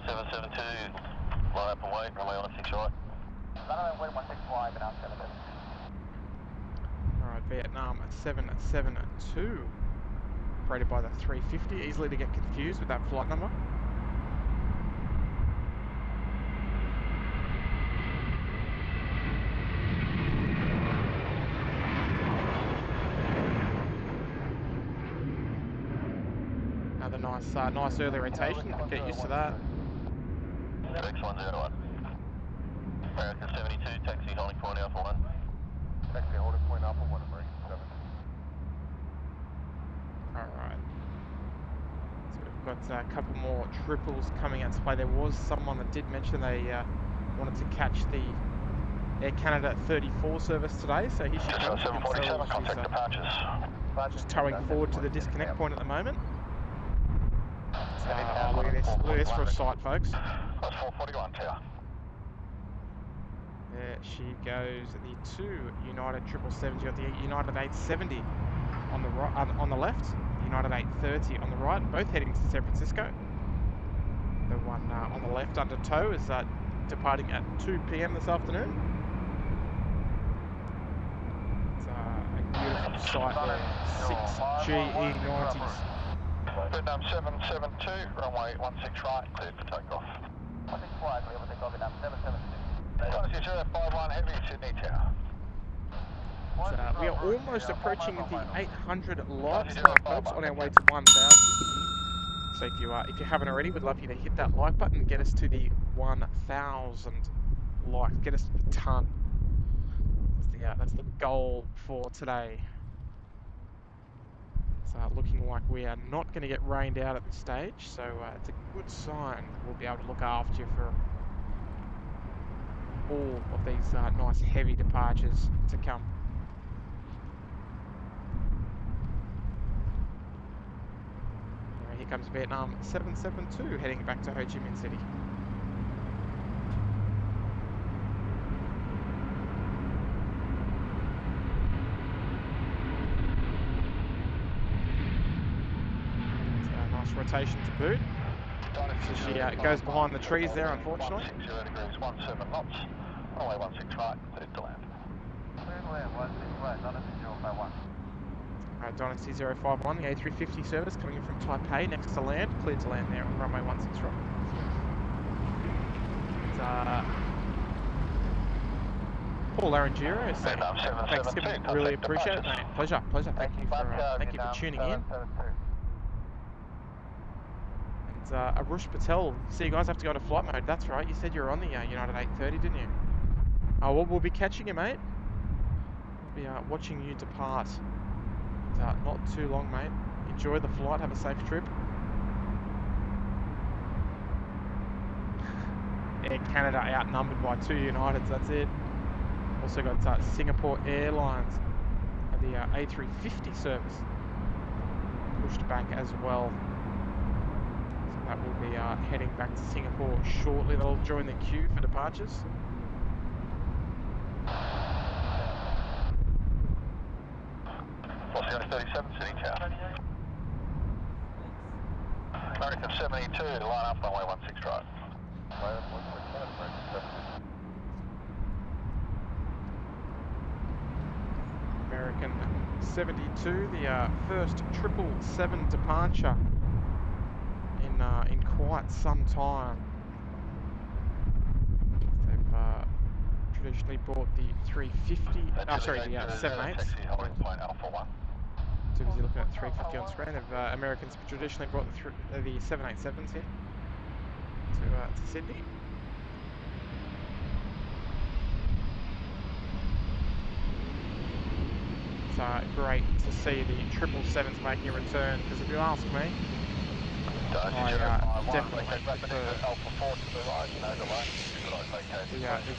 772, line up and wait, runway 16 right. Runway 16 right, and I'm 7. Alright, Vietnam 772, operated by the 350, easily to get confused with that flight number. Another nice early rotation, get used to that. X101. American 72, taxi holding point Alpha 1. Taxi holding point Alpha 1, American 7. Alright. So we've got a couple more triples coming out to play. There was someone that did mention they wanted to catch the Air Canada 34 service today, so here she comes. 747, contact departures. Just towing forward to the disconnect point at the moment. Look at this for a sight, folks. That's 441 tower. There she goes. The two United 777s. You got the United 870 on the right, on the left. The United 830 on the right. Both heading to San Francisco. The one on the left under tow is departing at 2 p.m. this afternoon. It's a beautiful sight there. 6 GE90s. Vietnam 772, runway 16 right, cleared for takeoff. 16 right, clear for takeoff, Vietnam 772. Taxi 051 heavy, Sydney tower. We are almost approaching the 800 likes mark, folks, on our way to 1,000. So if you haven't already, we'd love you to hit that like button and get us to the 1,000 likes. Get us to the ton. That's the goal for today. It's looking like we are not going to get rained out at this stage, so it's a good sign. We'll be able to look after you for all of these nice heavy departures to come. Here comes Vietnam 772 heading back to Ho Chi Minh City. Rotation to boot. So she goes behind the trees there, unfortunately. 60 degrees, 17 knots. Runway 16 right, cleared to land. Cleared to land, 16 right, Dynasty 051. Alright, Dynasty 051, the A350 service coming in from Taipei, next to land, cleared to land there on runway 16 right. Paul Larangiro saying, thanks Tim, really appreciate it, mate. Pleasure. Thank you for tuning in. Arush Patel, so you guys have to go to flight mode. That's right, you said you were on the United 830, didn't you? Oh, well, we'll be catching you, mate. We'll be watching you depart. Not too long, mate. Enjoy the flight, have a safe trip. Air Canada outnumbered by 2 Uniteds, that's it. Also got Singapore Airlines, the A350 service, pushed back as well. That will be heading back to Singapore shortly. They'll join the queue for departures. Oscar 37, City Tower. American 72, line up runway 16 right. American 72, the first 777 departure in quite some time. They've traditionally brought the 350, the 78s. Too busy looking at 350 on screen. Americans have traditionally brought the 787s here to Sydney. It's great to see the 777s making a return, because if you ask me, I definitely prefer the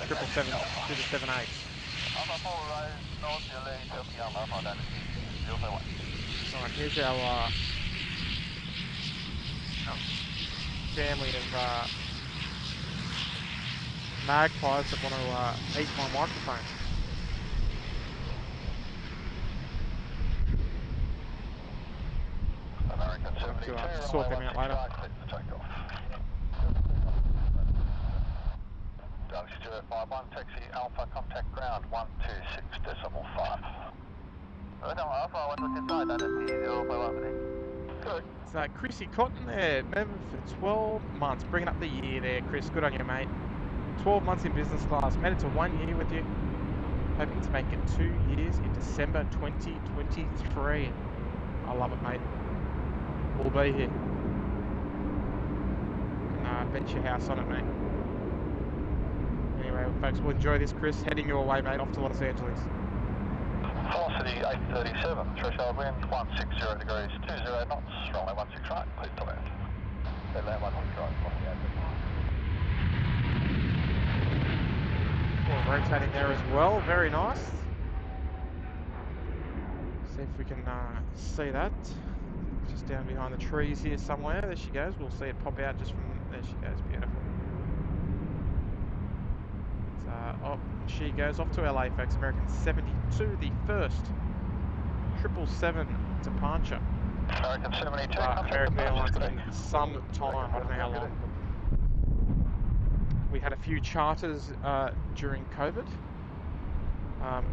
777s to the 78s. Alright, here's our family of magpies that want to eat my microphone. American 72, To sort them out later. Stuart 51, taxi Alpha, contact ground 126.5. Alpha, 126 that is the 051. Good. So Chrissy Cotton there, member for 12 months, bringing up the year there, Chris. Good on you, mate. 12 months in business class, made it to 1 year with you. Hoping to make it 2 years in December 2023. I love it, mate. We'll be here. Bet your house on it, mate. Anyway, folks, we'll enjoy this, Chris. Heading your way, mate, off to Los Angeles. Velocity 837, threshold wind 160 degrees, 20 knots, runway 16 right, clear to land. Clear land 16 right, Well, rotating there as well, very nice. See if we can see that. Just down behind the trees here somewhere. There she goes. We'll see it pop out just from there. She goes, beautiful. Oh, she goes off to LA, folks. American 72, the first 777 departure. American 72. American Airlines in some time. I don't know how long. We had a few charters during COVID,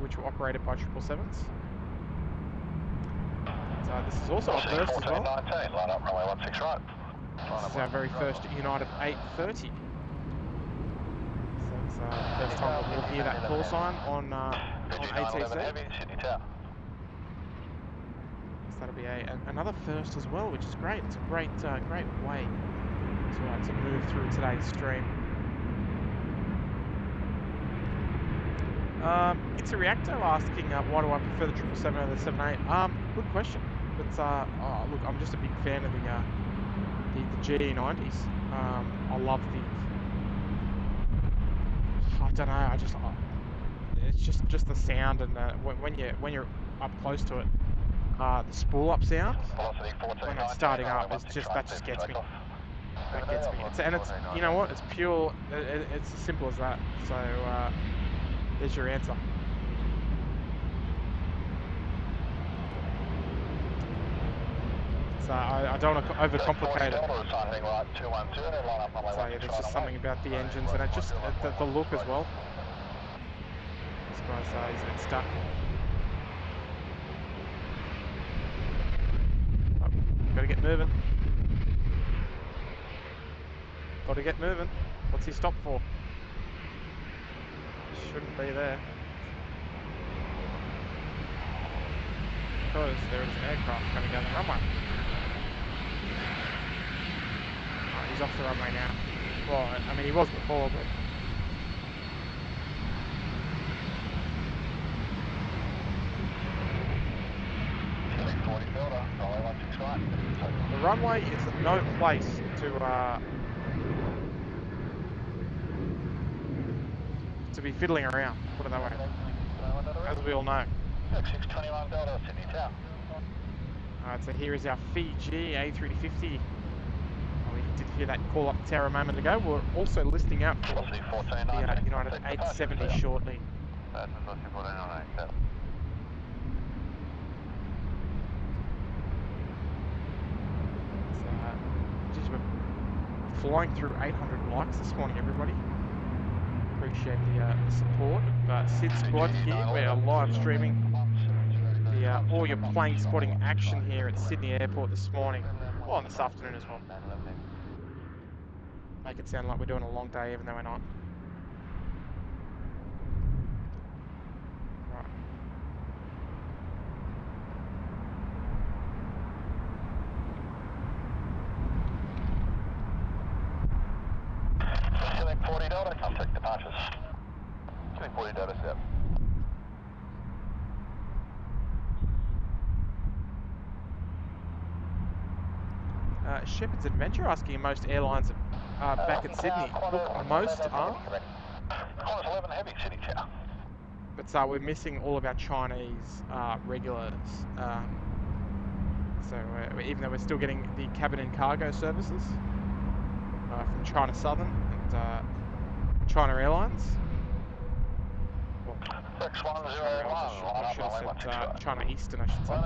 which were operated by 777s. This is also our first as well. 19, line up runway 16 right. This is our very first United 830. So it's the first time that we'll hear that call sign on ATC. So that'll be another first as well, which is great. It's a great way to move through today's stream. It's a reactor asking why do I prefer the 777 over the 78? Good question. But look, I'm just a big fan of the GE90s. I love I don't know. It's just the sound and when you're up close to it, the spool up sound when it's starting up, that just gets me. That gets me. It's you know what? It's pure. It's as simple as that. So there's your answer. So I don't want to overcomplicate it. So yeah, there's just something about the engines and it just the look as well. This guy's he's a bit stuck. Oh, gotta get moving. Gotta get moving. What's he stopped for? Shouldn't be there. Because there is an aircraft coming down the runway. He's off the runway now. Well, I mean, he was before, but... The runway is no place to be fiddling around, put it that way, as we all know. 621 Delta, Sydney Tower. Alright, so here is our Fiji A350. We did hear that call up tower a moment ago. We're also listing out for the United 870 shortly. Geez, we're flying through 800 likes this morning, everybody. Appreciate the support. SydSquad here, we're live streaming all your plane spotting action here at Sydney Airport this morning, or this afternoon as well. Make it sound like we're doing a long day, even though we're not. Right. Select $40, contact departures. Select $40, set. Shepherd's Adventure asking most airlines back at Sydney. Look, most are. Qantas 11 heavy, City Tower. But we're missing all of our Chinese regulars. So even though we're still getting the cabin and cargo services from China Southern, and China Airlines. China Eastern, I should say.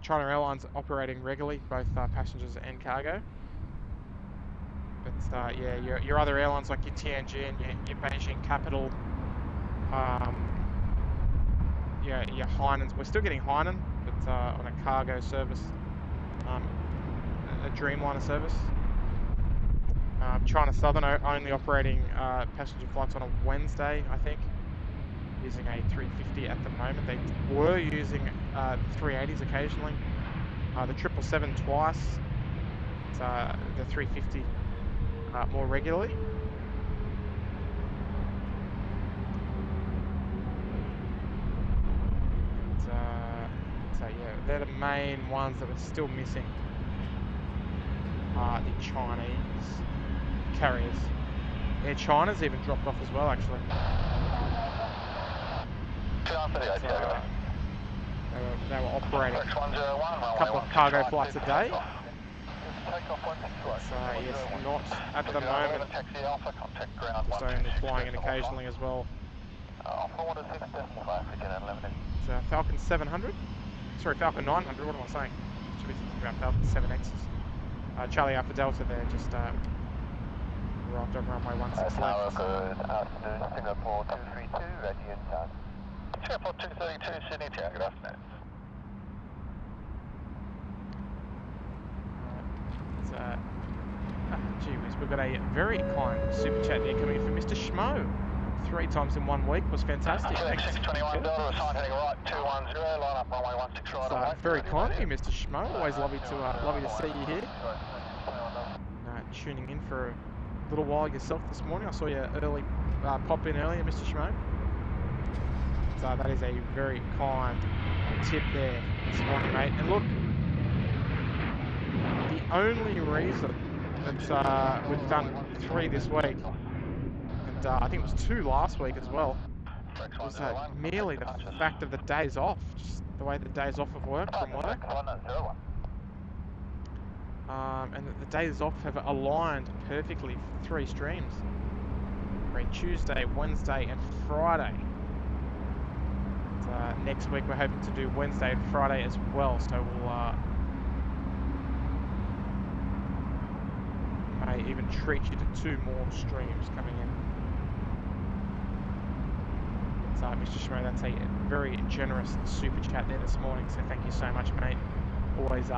China Airlines operating regularly, both passengers and cargo. But yeah, your other airlines like your Tianjin, your Beijing Capital, yeah, your Hainan's. We're still getting Hainan, but on a cargo service, a Dreamliner service. China Southern only operating passenger flights on a Wednesday, I think, using A350 at the moment. They were using 380s occasionally, the 777 twice, the 350 more regularly. So yeah, they're the main ones that are still missing. The Chinese carriers. Air China's even dropped off as well, actually. They were operating a couple of cargo flights a day. So yes, not at the moment. Just only flying in occasionally as well. It's Falcon 700. Sorry, Falcon 900. What am I saying? Should be thinking about Falcon 7Xs. Charlie Alpha Delta there, just arrived on runway 16 left. Good afternoon, Singapore 232, ready in time. Singapore 232, Sydney Tower, good afternoon. Gee whiz, we've got a very kind super chat there coming in from Mr. Schmo. 3 times in 1 week was fantastic. Thanks. $621, sign heading right, 210, line up runway 16 right away. Very kind of you, Mr. Schmo. Always lovely to see you here. Tuning in for a little while yourself this morning. I saw you early pop in earlier, Mr. Schmo. So that is a very kind tip there this morning, mate. And look, the only reason that we've done 3 this week, and I think it was 2 last week as well, was merely the fact of the days off, just the way the days off of work from work. And the days off have aligned perfectly for 3 streams. Tuesday, Wednesday and Friday. Next week we're hoping to do Wednesday and Friday as well, so we'll may even treat you to 2 more streams coming in. So Mr. Schmo, that's a very generous super chat there this morning, so thank you so much, mate. Always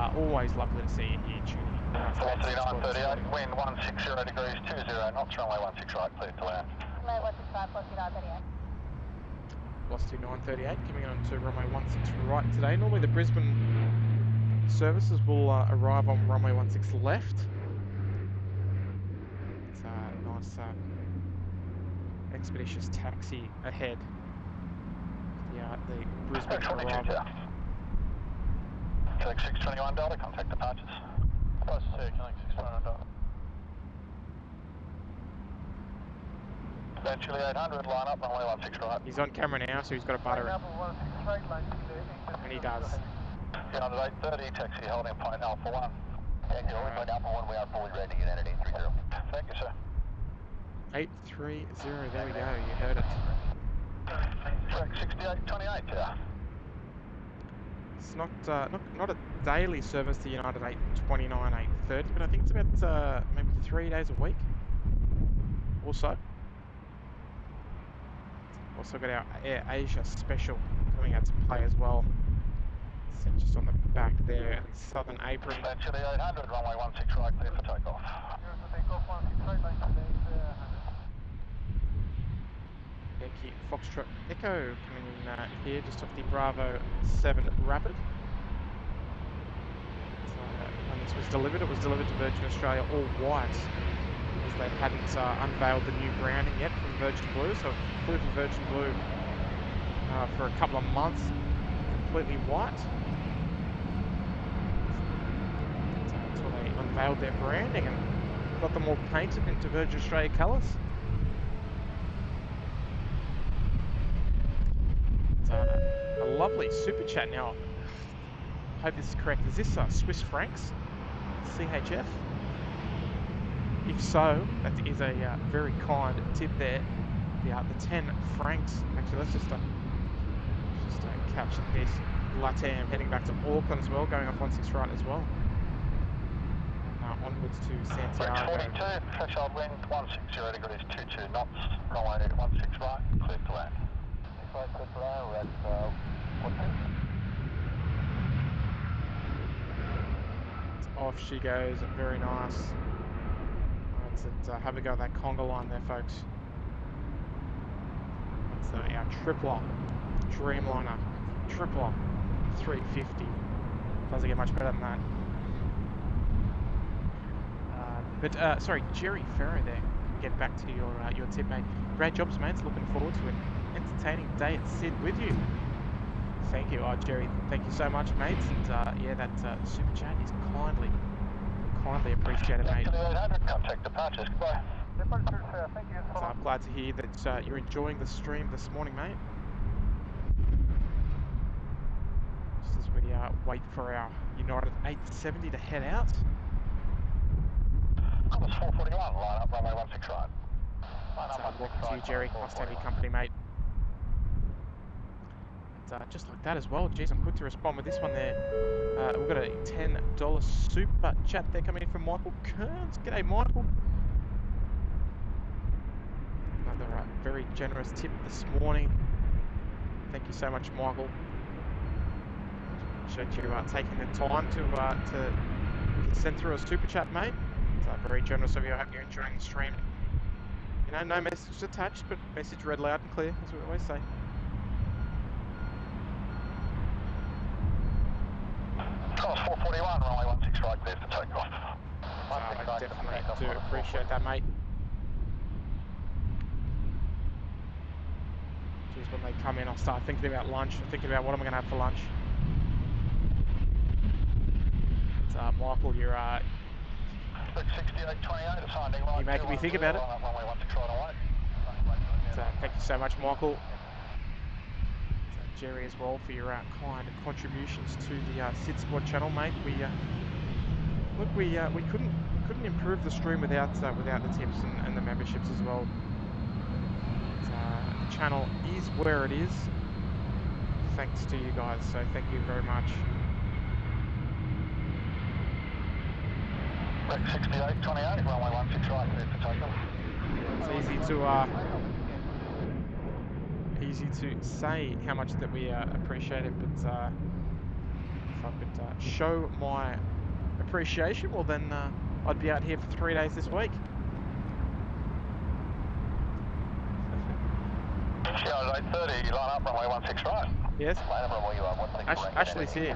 lovely to see you here tuning in. Velocity 938, wind 160 degrees, 20 knots, runway 16 right, clear to land. Runway 165, velocity 938. Velocity 938, coming on to runway 16 right today. Normally the Brisbane services will arrive on runway 16 left. It's a nice expeditious taxi ahead. The Brisbane arrival. Connect 621 Delta, contact departures. Close to connect 621 Delta. Eventually 800, line up, runway 16 right. He's on camera now, so he's got to butter it. And he does. United 830, taxi holding point Alpha 1. Thank you, point Alpha 1, we are fully ready to get at 830. Thank you, sir. 830, there we go, you heard it. Track 6828, yeah. It's not a daily service to United 829, 830, but I think it's about maybe 3 days a week or so. Also got our Air Asia special coming out to play as well. So just on the back there, southern apron. Eventually 800, runway 16 right, clear for takeoff. Yankee Foxtrot Echo coming in here just off the Bravo 7 Rapid. So, when this was delivered, it was delivered to Virgin Australia all white, as they hadn't unveiled the new branding yet from Virgin Blue, so it flew from Virgin Blue for a couple of months completely white. So until they unveiled their branding and got them all painted into Virgin Australia colours. A lovely super chat now. I hope this is correct. Is this Swiss francs? CHF? If so, that is a very kind tip there. The 10 francs. Actually, let's just capture this. Latam heading back to Auckland as well, going off 16 right as well. Onwards to Santiago. 42, threshold wind 160 degrees, 22 knots, runway 16 right, clear to land. 6 right, clear to land, we're at Off she goes, very nice. Let's have a go at that conga line there, folks. That's our tripler, Dreamliner, tripler, 350. Doesn't get much better than that. But sorry, Jerry Ferro there. Get back to your tip, mate. Great jobs, mates. Looking forward to an entertaining day at Sid with you. Thank you, Jerry. Thank you so much, mates. And yeah, that super chat is kindly appreciated, mate. Contact departures. Goodbye. So I'm glad to hear that you're enjoying the stream this morning, mate. Just as we wait for our United 870 to head out. Compass 441, line up, runway 16 right. Welcome to you, Jerry. Nice to have your company, mate. And, just like that as well. Jeez, I'm quick to respond with this one there. We've got a $10 super chat there coming in from Michael Kearns. G'day, Michael. Another very generous tip this morning. Thank you so much, Michael. Appreciate you taking the time to send through a super chat, mate. It's very generous of you. I hope you're enjoying the stream. You know, no message attached, but message read loud and clear, as we always say. Course 441, runway 16 right, clear for takeoff. I definitely do appreciate that, mate. Jeez, when they come in, I'll start thinking about lunch, thinking about what am I going to have for lunch. It's, Michael, you're 6828, assigning line. You're making me think about it. Runway 16 right away. So, thank you so much, Michael. So, Jerry as well for your kind contributions to the SydSquad channel, mate. Look, we couldn't improve the stream without the tips and the memberships as well. The channel is where it is, thanks to you guys. So thank you very much. 6828, runway 16 right, clear for takeoff. It's easy to say how much that we appreciate it, but if I could show my appreciation, well then I'd be out here for 3 days this week. Sierra 830, line up, runway 16 right. Yes. Ashley's here.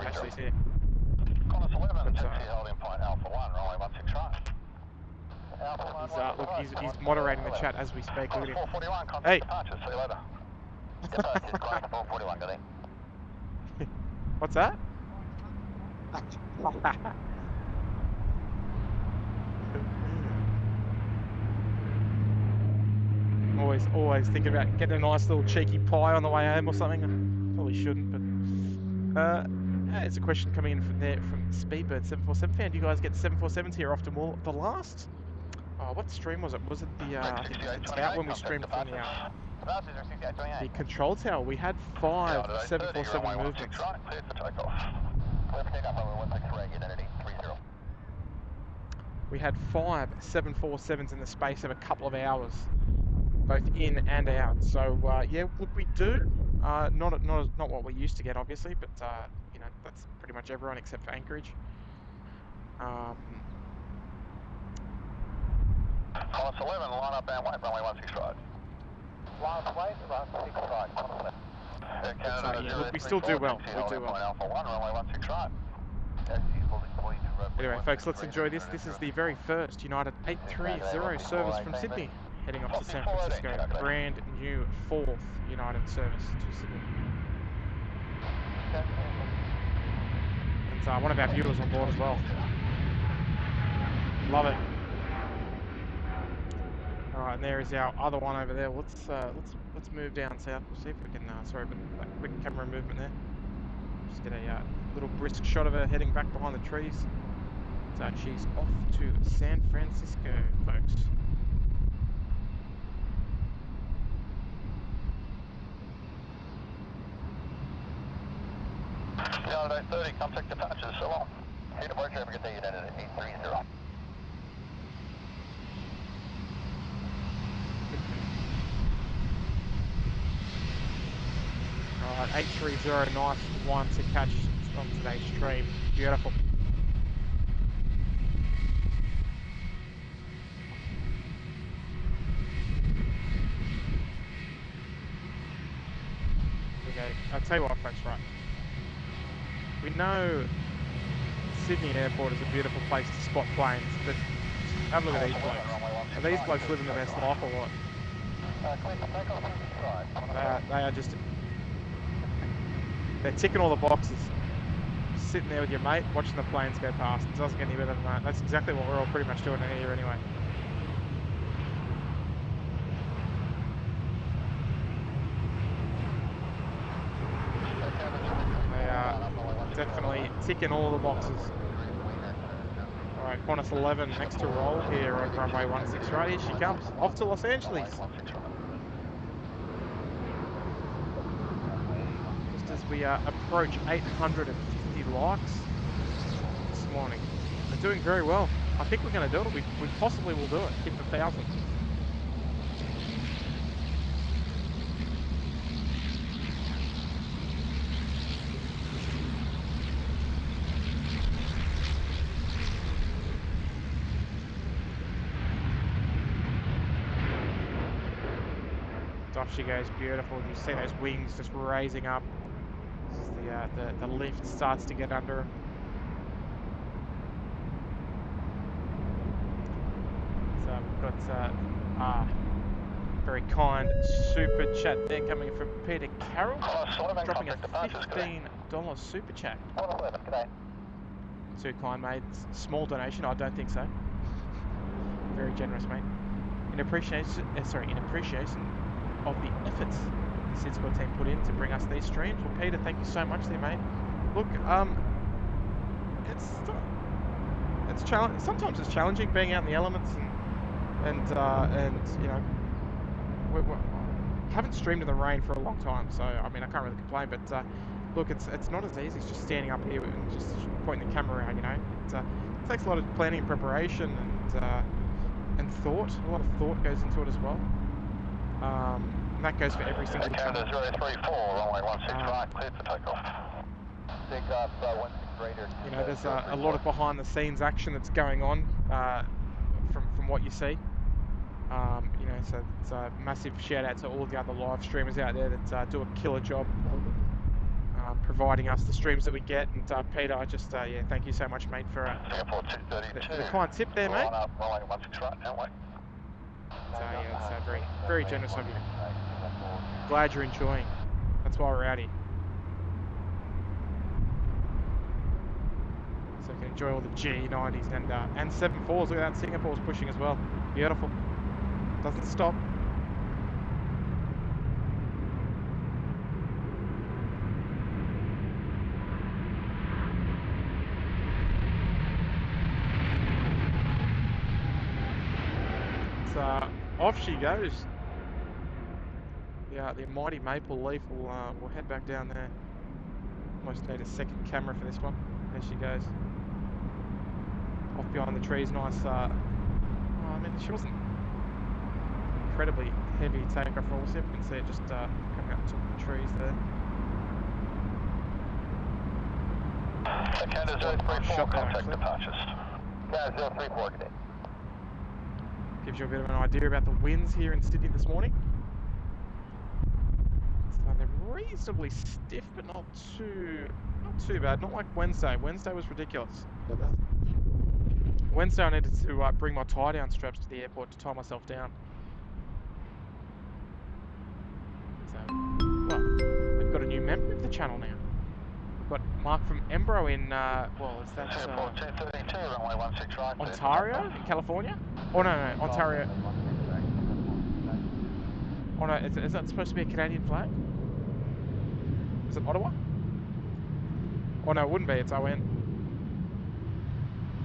Qantas 11, taxi holding point Alpha 1, runway 16 right. Look, he's moderating the chat as we speak. Look at him. 441, contact Hey. departure, see you later. Going to 441, good day. What's that? Always thinking about getting a nice little cheeky pie on the way home or something. Probably shouldn't, but it's a question coming in from Speedbird 747 fan. Do you guys get 747s here often? Well, the last, what stream was it? Was it the I think it was the tower when we streamed from the control tower? We had 5 747 movements. We had 5 747s in the space of a couple of hours, both in and out. So yeah, look, we do not what we used to get, obviously, but you know, that's pretty much everyone except for Anchorage. Qantas 11, line up and wait, runway 16 right. Line up, wait, run 6 right, Qantas 11. Yeah, look, we still do well. We do well. Alpha 1, runway 16 right. Anyway, folks, let's enjoy this. This is the very first United 830 service from Sydney, heading off to San Francisco. Brand new 4th United service to Sydney. And one of our viewers on board as well. Love it. All right, and there is our other one over there. Let's move down south. We'll see if we can. Sorry, but that quick camera movement there. Just get a little brisk shot of her heading back behind the trees. But she's off to San Francisco, folks. Yeah, 30, contact departures, so long. Hey, departure, have a good day, United 830. Alright, 830, nice one to catch on today's stream. Beautiful. Okay, I'll tell you what, folks, right? We know Sydney Airport is a beautiful place to spot planes, but have a look at these blokes. Are these blokes living the best life or what? They are just... They're ticking all the boxes. Sitting there with your mate, watching the planes go past. It doesn't get any better than that. That's exactly what we're all pretty much doing here anyway. They are definitely ticking all the boxes. Alright, Qantas 11 next to roll here on runway 16 right. Here she comes, off to Los Angeles. Just as we approach 850 likes this morning. We're doing very well. I think we're going to do it. We possibly will do it. Hit the 1,000. Off she goes, beautiful. You see those wings just raising up as the lift starts to get under them. So we've got very kind super chat there coming from Peter Carroll, dropping a $15 super chat. Too kind, mate. Small donation, I don't think so. Very generous, mate. In appreciation of the efforts the SydSquad team put in to bring us these streams. Well, Peter, thank you so much there, mate. Look, sometimes it's challenging being out in the elements and you know, we haven't streamed in the rain for a long time, so I mean I can't really complain. But look, it's not as easy as just standing up here and just pointing the camera around. You know, it takes a lot of planning and preparation and thought. A lot of thought goes into it as well. And that goes for every single channel. Canada 034, runway 16 right, cleared for takeoff. Takeoff 16 radar. You know, there's a lot of behind the scenes action that's going on from what you see. You know, so it's a massive shout out to all the other live streamers out there that do a killer job providing us the streams that we get. And Peter, I just yeah, thank you so much, mate, for the kind tip there, mate. So yeah, it's very, very generous of you. Glad you're enjoying. That's why we're out here. So we can enjoy all the G90s and 74s. Look at that, Singapore's pushing as well. Beautiful. Doesn't stop. Off she goes. Yeah, the mighty Maple Leaf will head back down there. Almost need a second camera for this one. There she goes. Off behind the trees, nice. I mean, she wasn't incredibly heavy takeoff roll. See if we can see it just coming up top of the trees there. Canada 034, contact departures. Canada 034, good day. Gives you a bit of an idea about the winds here in Sydney this morning. So they're reasonably stiff, but not too bad. Not like Wednesday. Wednesday was ridiculous. Wednesday I needed to bring my tie-down straps to the airport to tie myself down. So, well, we've got a new member of the channel now. We've got Mark from Embro in, well, is that Ontario in California? Oh no, Ontario. Oh no, is that supposed to be a Canadian flag? Is it Ottawa? Oh no, it wouldn't be, it's ON.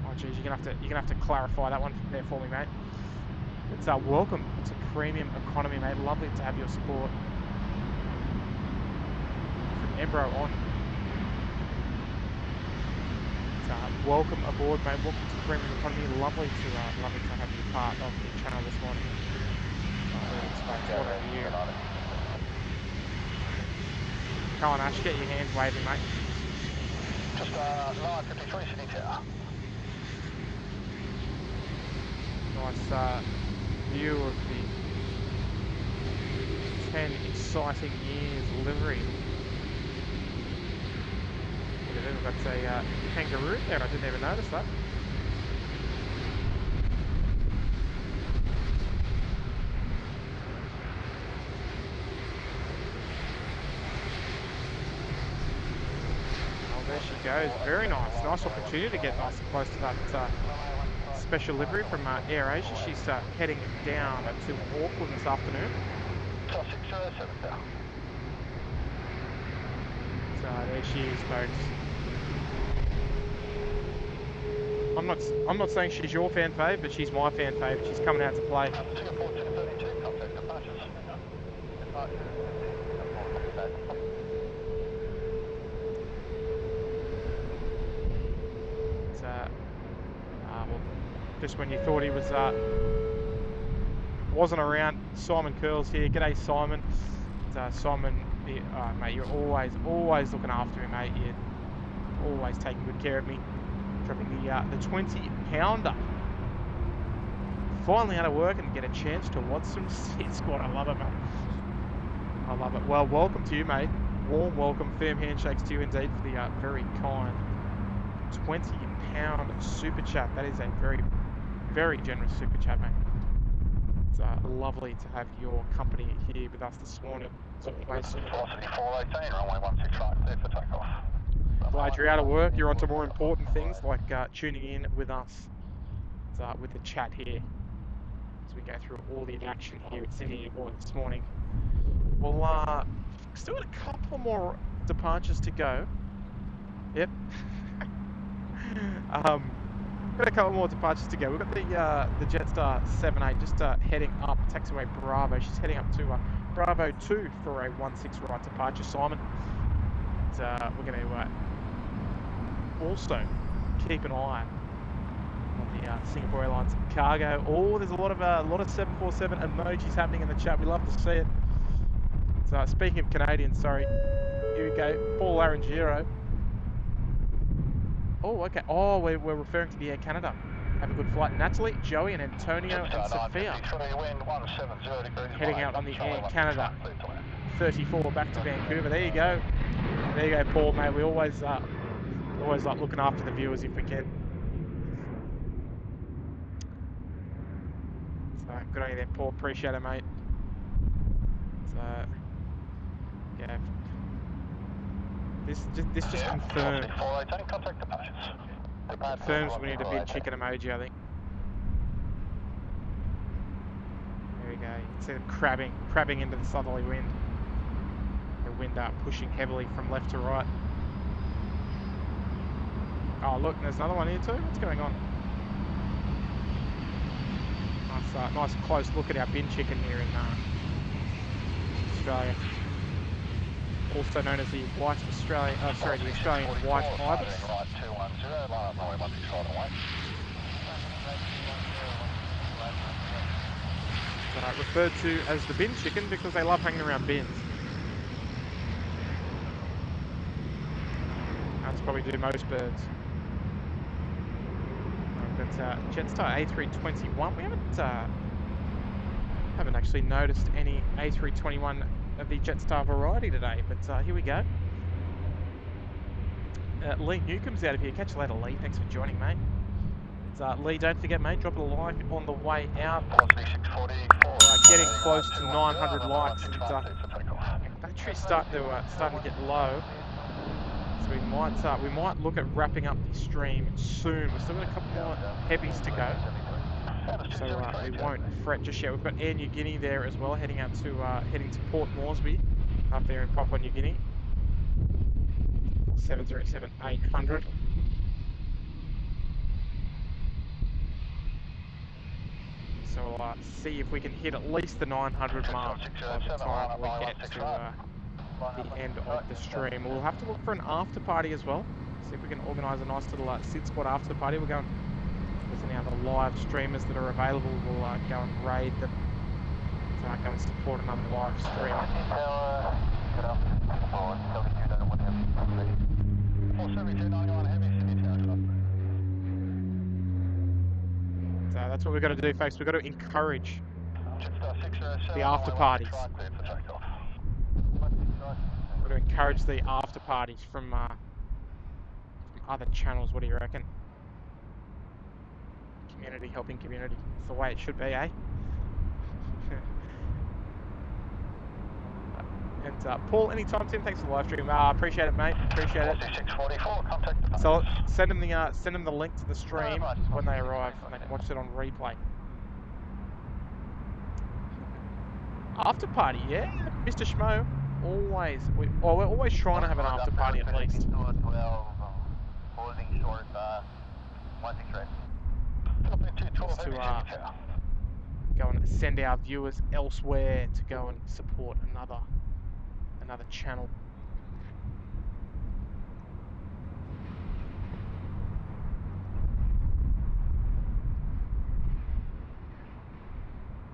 Oh geez, you're gonna have to clarify that one there for me, mate. It's welcome to Premium Economy, mate. Lovely to have your support. From Embro on. It's, welcome aboard, mate. Welcome to Premium Economy. Lovely to have you part of the channel this morning. What are you? Come on, Ash, get your hands waving, mate. Just 953 Sydney Tower. Nice view of the 10 exciting years livery. Look at this, that's a kangaroo there, I didn't even notice that. Oh, there she goes, very nice. Nice opportunity to get nice and close to that special livery from AirAsia. She's heading down to Auckland this afternoon. So there she is, folks. I'm not saying she's your fan fave, but she's my fan fave. She's coming out to play. Just when you thought he wasn't around, Simon Curls here. G'day, Simon. Simon, mate, you're always looking after me, mate. You're always taking good care of me. Dropping the 20-pounder. Finally out of work and get a chance to watch some SydSquad. I love it, mate. I love it. Well, welcome to you, mate. Warm welcome, firm handshakes to you indeed for the very kind 20-pound super chat. That is a very generous super chat, mate. It's lovely to have your company here with us this morning. Velocity 418, runway 16 right, clear for takeoff. Glad you're out of work. You're on to more important things like tuning in with us with the chat here as we go through all the action here at Sydney Airport this morning. Well, still got a couple more departures to go. Yep. Got a couple more departures to go. We've got the Jetstar 78 just heading up, taxiway Bravo. She's heading up to Bravo 2 for a 16 right departure, Simon. We're going to also keep an eye on the Singapore Airlines cargo. Oh, there's a lot of 747 emojis happening in the chat. We love to see it. So speaking of Canadians, sorry. Here we go. Paul Larangiro. Oh, okay. Oh, we're referring to the Air Canada. Have a good flight. Natalie, Joey, and Antonio, and Sophia. Heading out on the Air Canada 34 back to Vancouver. There you go. There you go, Paul, mate. We always like looking after the viewers if we can. So good on you there, Paul. Appreciate it, mate. So yeah. This just confirms we need a big chicken emoji, I think. There we go. You can see them crabbing into the southerly wind. The wind pushing heavily from left to right. Oh look, there's another one here too. What's going on? Nice close look at our bin chicken here in Australia. Also known as the white Australian, the Australian white ibis. Referred to as the bin chicken because they love hanging around bins. That's probably do most birds. But Jetstar A321, we haven't actually noticed any A321 of the Jetstar variety today, but here we go. Lee Newcomb's out of here. Catch you later, Lee. Thanks for joining, mate. Lee, don't forget, mate, drop it a like on the way out. Getting close to 900 likes, and battery's starting to get low. So we might look at wrapping up the stream soon. We've still got a couple more heavies to go, so we won't fret just yet. We've got Air New Guinea there as well, heading to Port Moresby up there in Papua New Guinea. 737-800. So we'll see if we can hit at least the 900 mark by the time we get to the end of the stream. We'll have to look for an after party as well. See if we can organise a nice little SydSquad after party. We're going, if there's any other live streamers that are available, we'll go and raid them. So go and support another live stream. So that's what we've got to do, folks. We've got to encourage the after parties. We've got to encourage the after parties from other channels. What do you reckon? Community helping community. It's the way it should be, eh? And Paul, anytime, Tim. Thanks for the live stream. Appreciate it, mate. Appreciate it. So send them the link to the stream when they arrive, and they can watch it on replay. After party, yeah, Mr. Schmo. Always, we're always trying to have an after party at least. Just to go and send our viewers elsewhere to go and support another channel.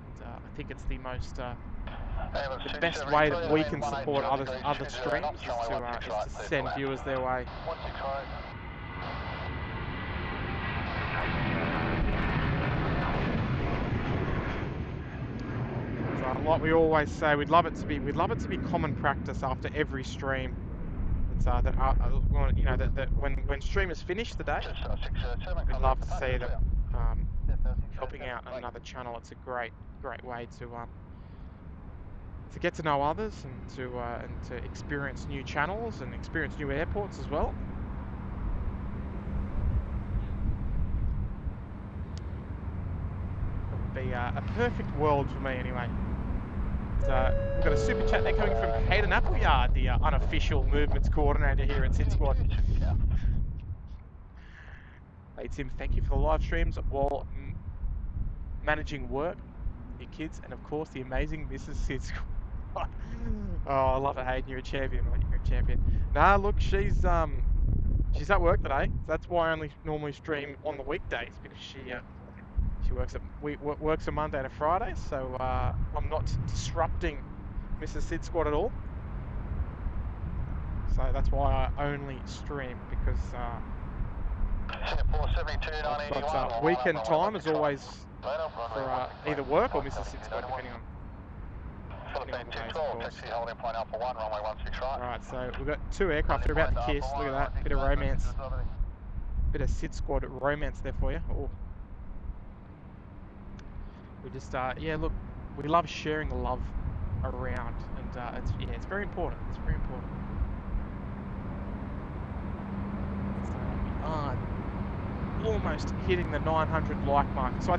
And, I think it's the most the best way that we can support other streams is to send viewers their way. Like we always say, we'd love it to be common practice after every stream. It's that you know that when streamers finish the day, we'd love to see them helping out another channel. It's a great way to get to know others and to experience new channels and experience new airports as well. It would be a perfect world for me anyway. We've got a super chat there coming from Hayden Appleyard, the unofficial movements coordinator here at SydSquad. Hey Tim, thank you for the live streams while managing work, your kids, and of course the amazing Mrs. SydSquad. Oh, I love it, Hayden. You're a champion, mate. You're a champion. Nah, look, she's at work today. So that's why I only normally stream on the weekdays, because she works a Monday to Friday, so I'm not disrupting Mrs. SydSquad at all. So that's why I only stream, because I've got weekend time as always for either work or Mrs. SydSquad, depending on the days, of course. Alright, so we've got two aircraft. They're about to kiss. Look at that. Bit of romance. Bit of SydSquad romance there for you. Oh. We just, yeah, look, we love sharing the love around, and it's very important. It's very important. So we are almost hitting the 900 like mark. So I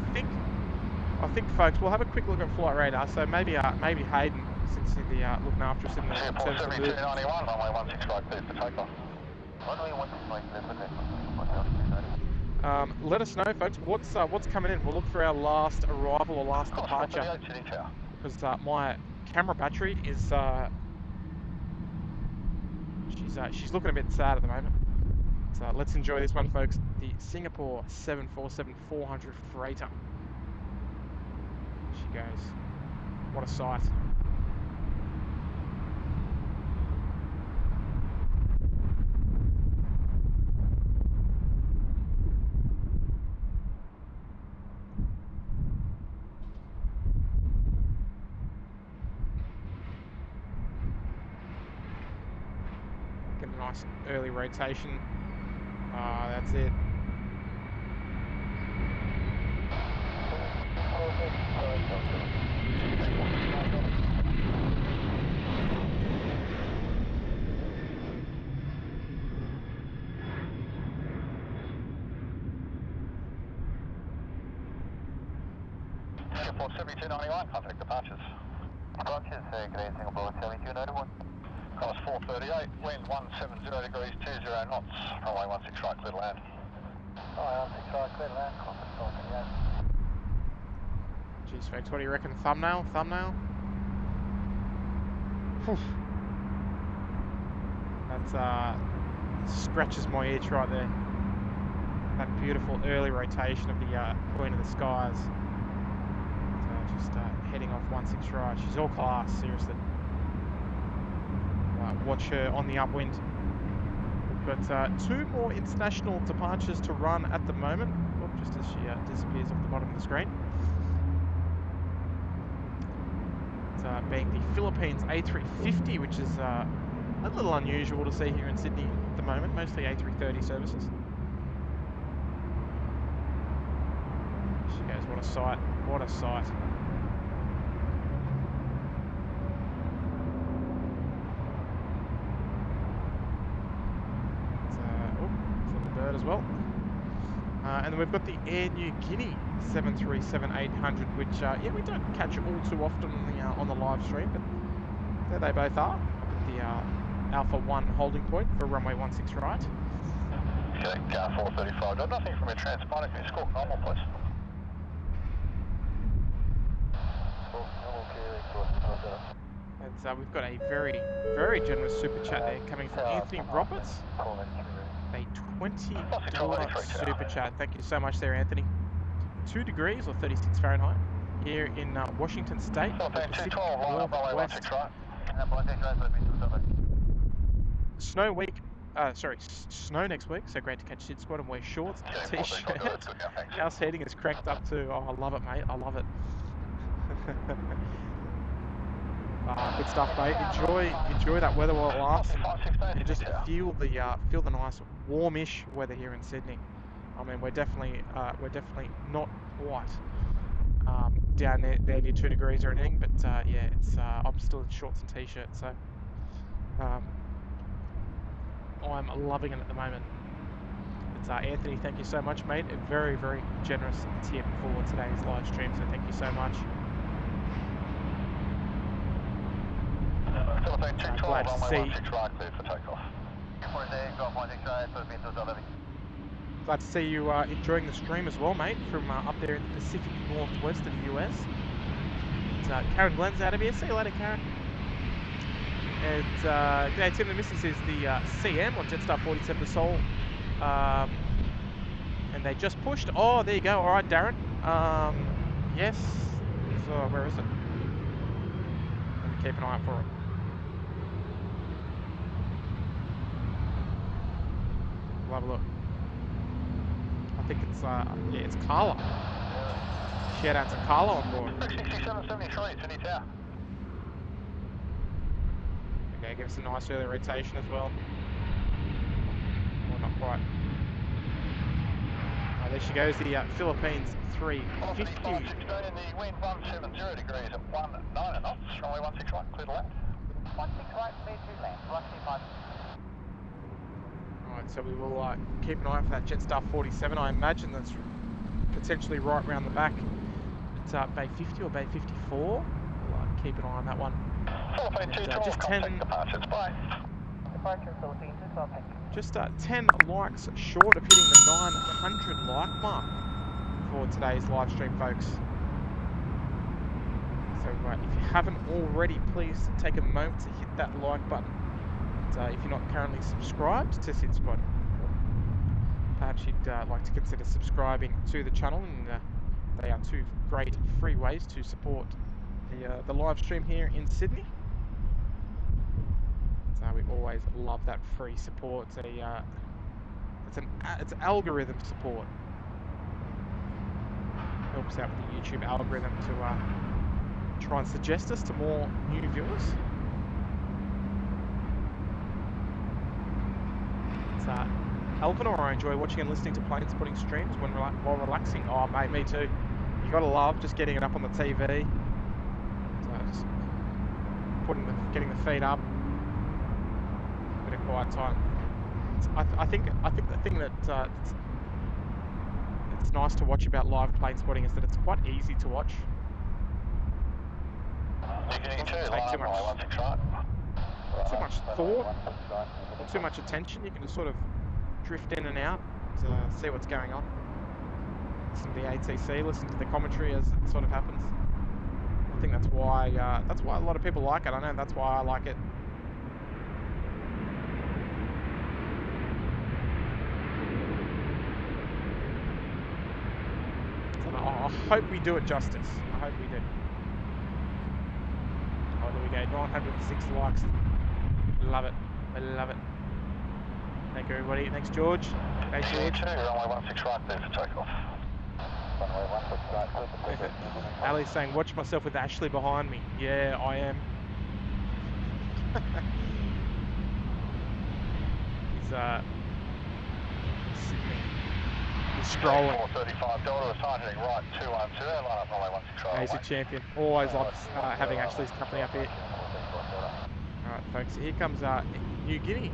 think, folks, we'll have a quick look at flight radar. So maybe Hayden, since he's looking after us in terms of movement. Let us know, folks, what's coming in. We'll look for our last arrival or last departure, because my camera battery is she's looking a bit sad at the moment. So let's enjoy this one, folks. The Singapore 747-400 freighter. She goes. What a sight. Nice early rotation. That's it. Singapore 7291, contact departures. Departures, Grey Singapore 7291. Course 438, wind 170 degrees, 20 knots, runway 16 right, clear to land. Runway 16 right, clear to land, contact 438. Geez, folks, what do you reckon? Thumbnail? Thumbnail? Whew. That's scratches my itch right there. That beautiful early rotation of the Queen of the Skies. So just heading off 16 right. She's all class, seriously. Watch her on the upwind. We've got 2 more international departures to run at the moment. Oh, just as she disappears off the bottom of the screen. Being the Philippines A350, which is a little unusual to see here in Sydney at the moment, mostly A330 services. She goes, what a sight, what a sight. It's a little bird as well. And then we've got the Air New Guinea 737-800, which yeah, we don't catch all too often on the live stream, but there they both are. Up at the Alpha 1 holding point for runway 16 right. Okay, car 435. Got nothing from your transponder. Can you score normal, please? And we've got a very, very generous super chat there coming from Anthony Roberts. A $20 super chat. Thank you so much there, Anthony. 2 degrees or 36 Fahrenheit here in Washington State, Pacific Northwest. Snow week, snow next week, so great to catch SydSquad and wear shorts and t-shirt. House heating is cranked up too. Oh, I love it, mate. I love it. Good stuff, mate. Enjoy that weather while it lasts, and just feel the nice warmish weather here in Sydney. I mean, we're definitely not quite down there near 2 degrees or anything, but yeah, it's I'm still in shorts and t-shirts, so I'm loving it at the moment. It's Anthony, thank you so much, mate. A very, very generous tip for today's live stream, so thank you so much. Glad to see. Glad to see you enjoying the stream as well, mate, from up there in the Pacific Northwest of the US. It's, Karen Glenn's out of here. See you later, Karen. And g'day, Tim. The missus is the CM on Jetstar 47 to Seoul. And they just pushed. Oh, there you go. All right, Darren. Yes. So where is it? Let me keep an eye out for it. We'll have a look. I think it's yeah, it's Carla. Shout out to Carla on board. 6773, it's in your tower. Okay, give us a nice early rotation as well. Well, not quite. Oh, there she goes, the Philippines 350. The wind 170 degrees at 19 knots. Runway 16 right, clear to land. 16 right, clear to land. Right, 5. Alright, so we will keep an eye for that Jetstar 47. I imagine that's potentially right round the back. It's Bay 50 or Bay 54. We'll keep an eye on that one. And, just 10. Just 10 likes short of hitting the 900 like mark for today's live stream, folks. So if you haven't already, please take a moment to hit that like button. And, if you're not currently subscribed to SydSquad, perhaps you'd like to consider subscribing to the channel, and they are 2 great free ways to support the live stream here in Sydney. So we always love that free support. It's algorithm support. Helps out with the YouTube algorithm to try and suggest us to more new viewers. It's Elvinor, I enjoy watching and listening to plane spotting streams while relaxing. Oh mate, me too. You gotta love just getting it up on the TV. So just getting the feet up. Bit of quiet time. I think the thing that it's nice to watch about live plane spotting is that it's quite easy to watch. It doesn't take too much thought, too much attention. You can just sort of drift in and out to see what's going on. listen to the ATC, listen to the commentary as it sort of happens. I think that's why a lot of people like it. I know that's why I like it. So I hope we do it justice. I hope we do. Oh, there we go. 906 likes. Love it. I love it. Thank you, everybody. Thanks, George. Thanks, George. Runway 16 right there for takeoff. Runway 16 right there for takeoff. Ali's saying, watch myself with Ashley behind me. Yeah, I am. He's scrolling. $435, targeting right 212, line up runway 16 right. He's a champion. Always loves having Ashley's company up here. Alright, folks, here comes New Guinea.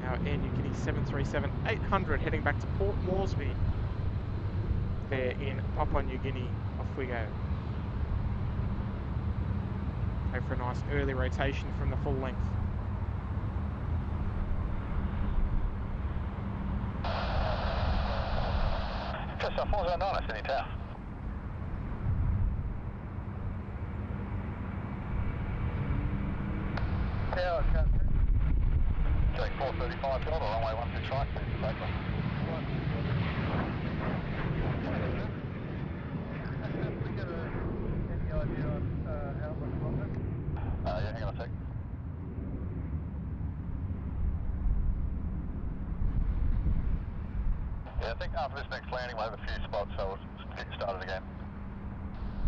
Our Air New Guinea 737-800 heading back to Port Moresby. There in Papua New Guinea. Off we go. Go for a nice early rotation from the full length. Just 409, Sydney Tower. Tower, take 435 Delta, runway 16 right, please, takeoff. Yeah, hang on a sec. Yeah, I think after this next landing we'll have a few spots, so we'll get started again.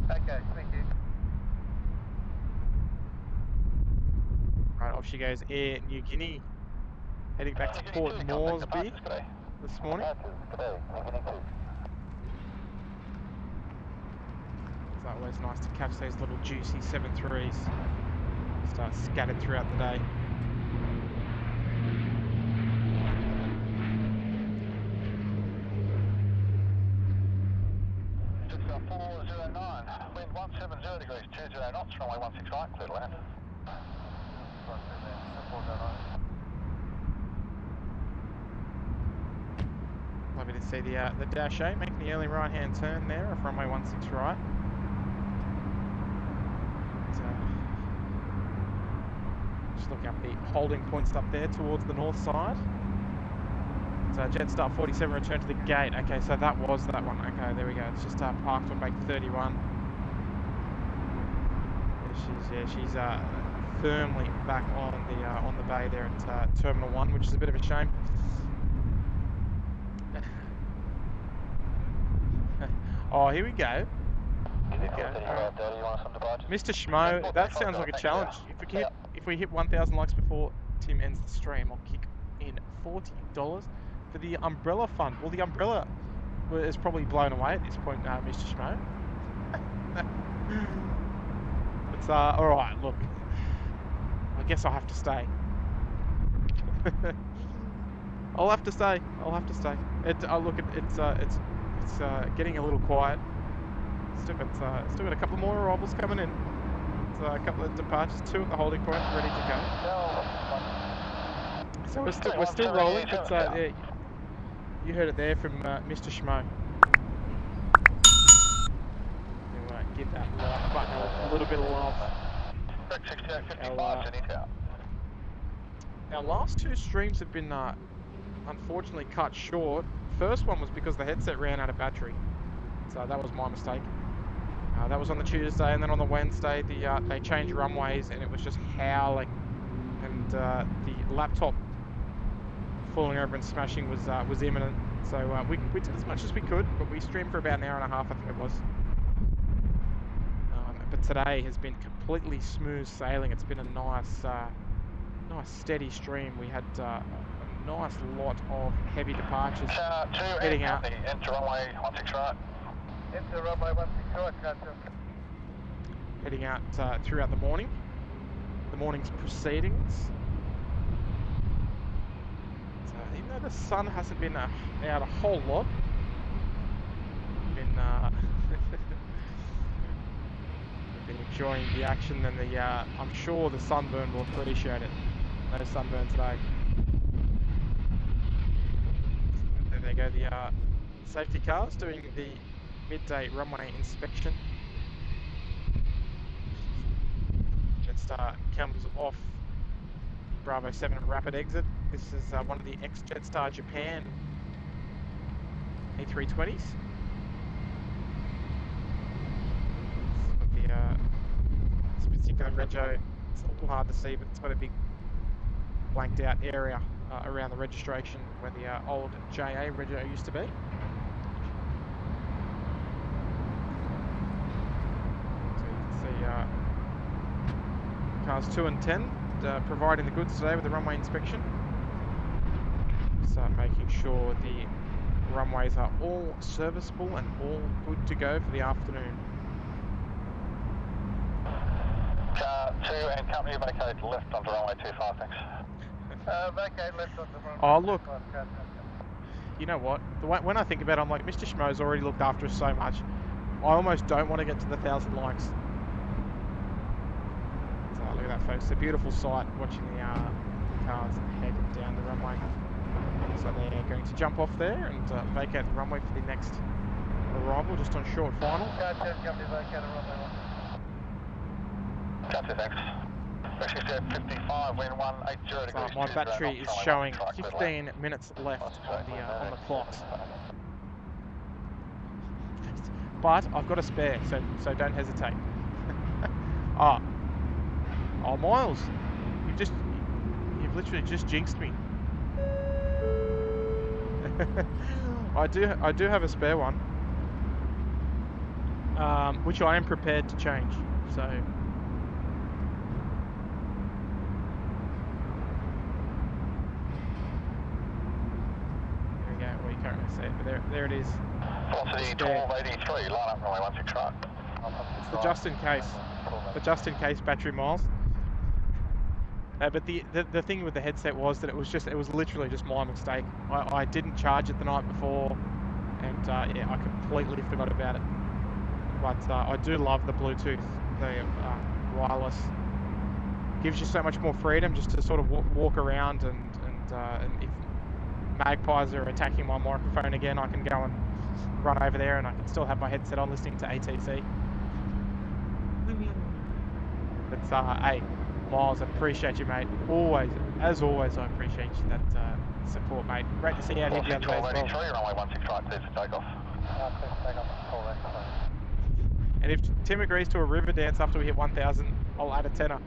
Okay, thank you. Right, off she goes, Air New Guinea. Heading back to Port Moresby this morning. It's always nice to catch those little juicy 7.3s. Start scattered throughout the day. Just 409, wind 170 degrees, 20 knots, runway 16 right, clear to land. Lovely to see the Dash 8 making the early right hand turn there off runway 16 right. Just looking up the holding points up there towards the north side. So Jetstar 47 returned to the gate. Okay, so that was that one. Okay, there we go. It's just parked on bank 31. She's firmly back on the bay there at Terminal 1, which is a bit of a shame. Oh, here we go. Mr. Schmo, that sounds like a challenge. If we hit 1,000 likes before Tim ends the stream, I'll kick in $40 for the umbrella fund. Well, the umbrella is probably blown away at this point, Mr. Schmo. It's all right. Look, I guess I'll have to stay. I'll have to stay. Look, it's getting a little quiet. Still got a couple more arrivals coming in. It's a couple of departures, 2 at the holding point, ready to go. So we're still rolling, but yeah, you heard it there from Mr. Schmo. We'll give that like button a little bit of love. Our last 2 streams have been unfortunately cut short. First one was because the headset ran out of battery, so that was my mistake. That was on the Tuesday, and then on the Wednesday they changed runways and it was just howling, and the laptop falling over and smashing was imminent. So we did as much as we could, but we streamed for about an hour and a half, I think it was. But today has been completely smooth sailing. It's been a nice steady stream. We had a nice lot of heavy departures heading out. Enter runway 16 right. Enter runway 16 right, gotcha. Heading out throughout the morning. The morning's proceedings. So even though the sun hasn't been out a whole lot, we've been enjoying the action, and I'm sure the sunburn will appreciate it. No sunburn today. There they go, the safety cars doing the midday runway inspection. Jetstar comes off Bravo 7 rapid exit. This is one of the ex-Jetstar Japan A320s. This particular rego, it's a little hard to see, but it's got a big blanked out area around the registration where the old JA rego used to be. So you can see cars 2 and 10 providing the goods today with the runway inspection. Start making sure the runways are all serviceable and all good to go for the afternoon. Car 2 and company vacate left onto runway 25, thanks. Vacate left onto runway. Oh look, you know what? When I think about it, I'm like, Mr. Schmo's already looked after us so much. I almost don't want to get to the 1,000 likes. So look at that, folks. It's a beautiful sight watching the cars head down the runway. So they're going to jump off there and vacate the runway for the next arrival, just on short final. Car 10 company vacate runway 1. Car 2, thanks. 55, wind 180 degrees. My battery is showing 15 minutes left on the clocks. But I've got a spare, so don't hesitate. Oh, Miles, you've literally just jinxed me. I do have a spare one, which I am prepared to change. So. Currently see it, but there it is. Velocity 1283, line up runway 16 right. It's the just in case battery, Miles. But the thing with the headset was that it was literally just my mistake. I didn't charge it the night before, and yeah, I completely forgot about it. But I do love the Bluetooth, the wireless. Gives you so much more freedom just to sort of walk around, and if magpies are attacking my microphone again, I can go and run over there and I can still have my headset on listening to ATC. But hey, Miles, I appreciate you, mate. Always, as always, I appreciate that support, mate. Great to see you out here the other day as well. Runway 16 right, clear for takeoff. And if Tim agrees to a river dance after we hit 1,000, I'll add a tenner.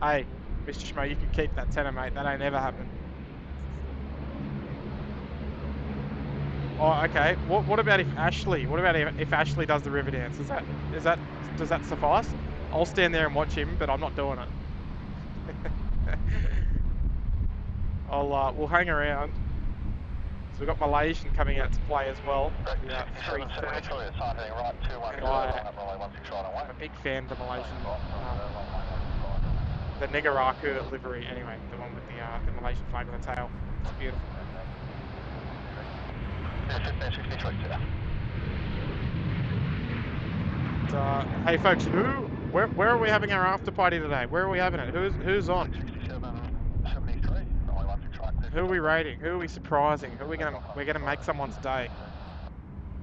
Hey, Mr. Schmo, you can keep that tenner, mate. That ain't ever happened. Oh, okay. What about if Ashley? What about if Ashley does the river dance? Does that suffice? I'll stand there and watch him, but I'm not doing it. We'll hang around. So we've got Malaysian coming out to play as well. Yeah, 330. I'm a big fan of the Malaysian. The Negaraku livery, anyway, the one with the Malaysian flag on the tail. It's beautiful. Hey folks, where are we having our after party today? Where are we having it? Who's on? 73. Who are we raiding? Who are we surprising? Who are we're gonna make someone's day?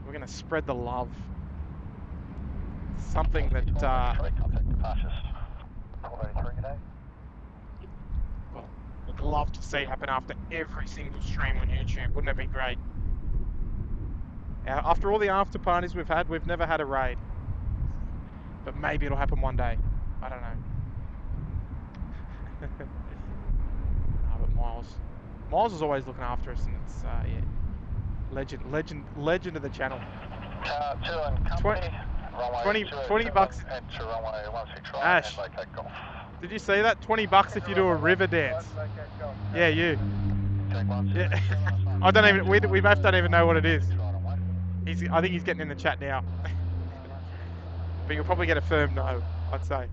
We're gonna spread the love. Something that well, I'd love to see happen after every single stream on YouTube. Wouldn't it be great? After all the after parties we've had, we've never had a raid. But maybe it'll happen one day. I don't know. No, but Miles is always looking after us, and it's yeah, legend of the channel. 2 and company. 20 bucks. Ash, did you see that? 20 bucks if you do a river dance. Yeah, you. Yeah. I don't even. We both don't even know what it is. I think he's getting in the chat now. But you'll probably get a firm no, I'd say.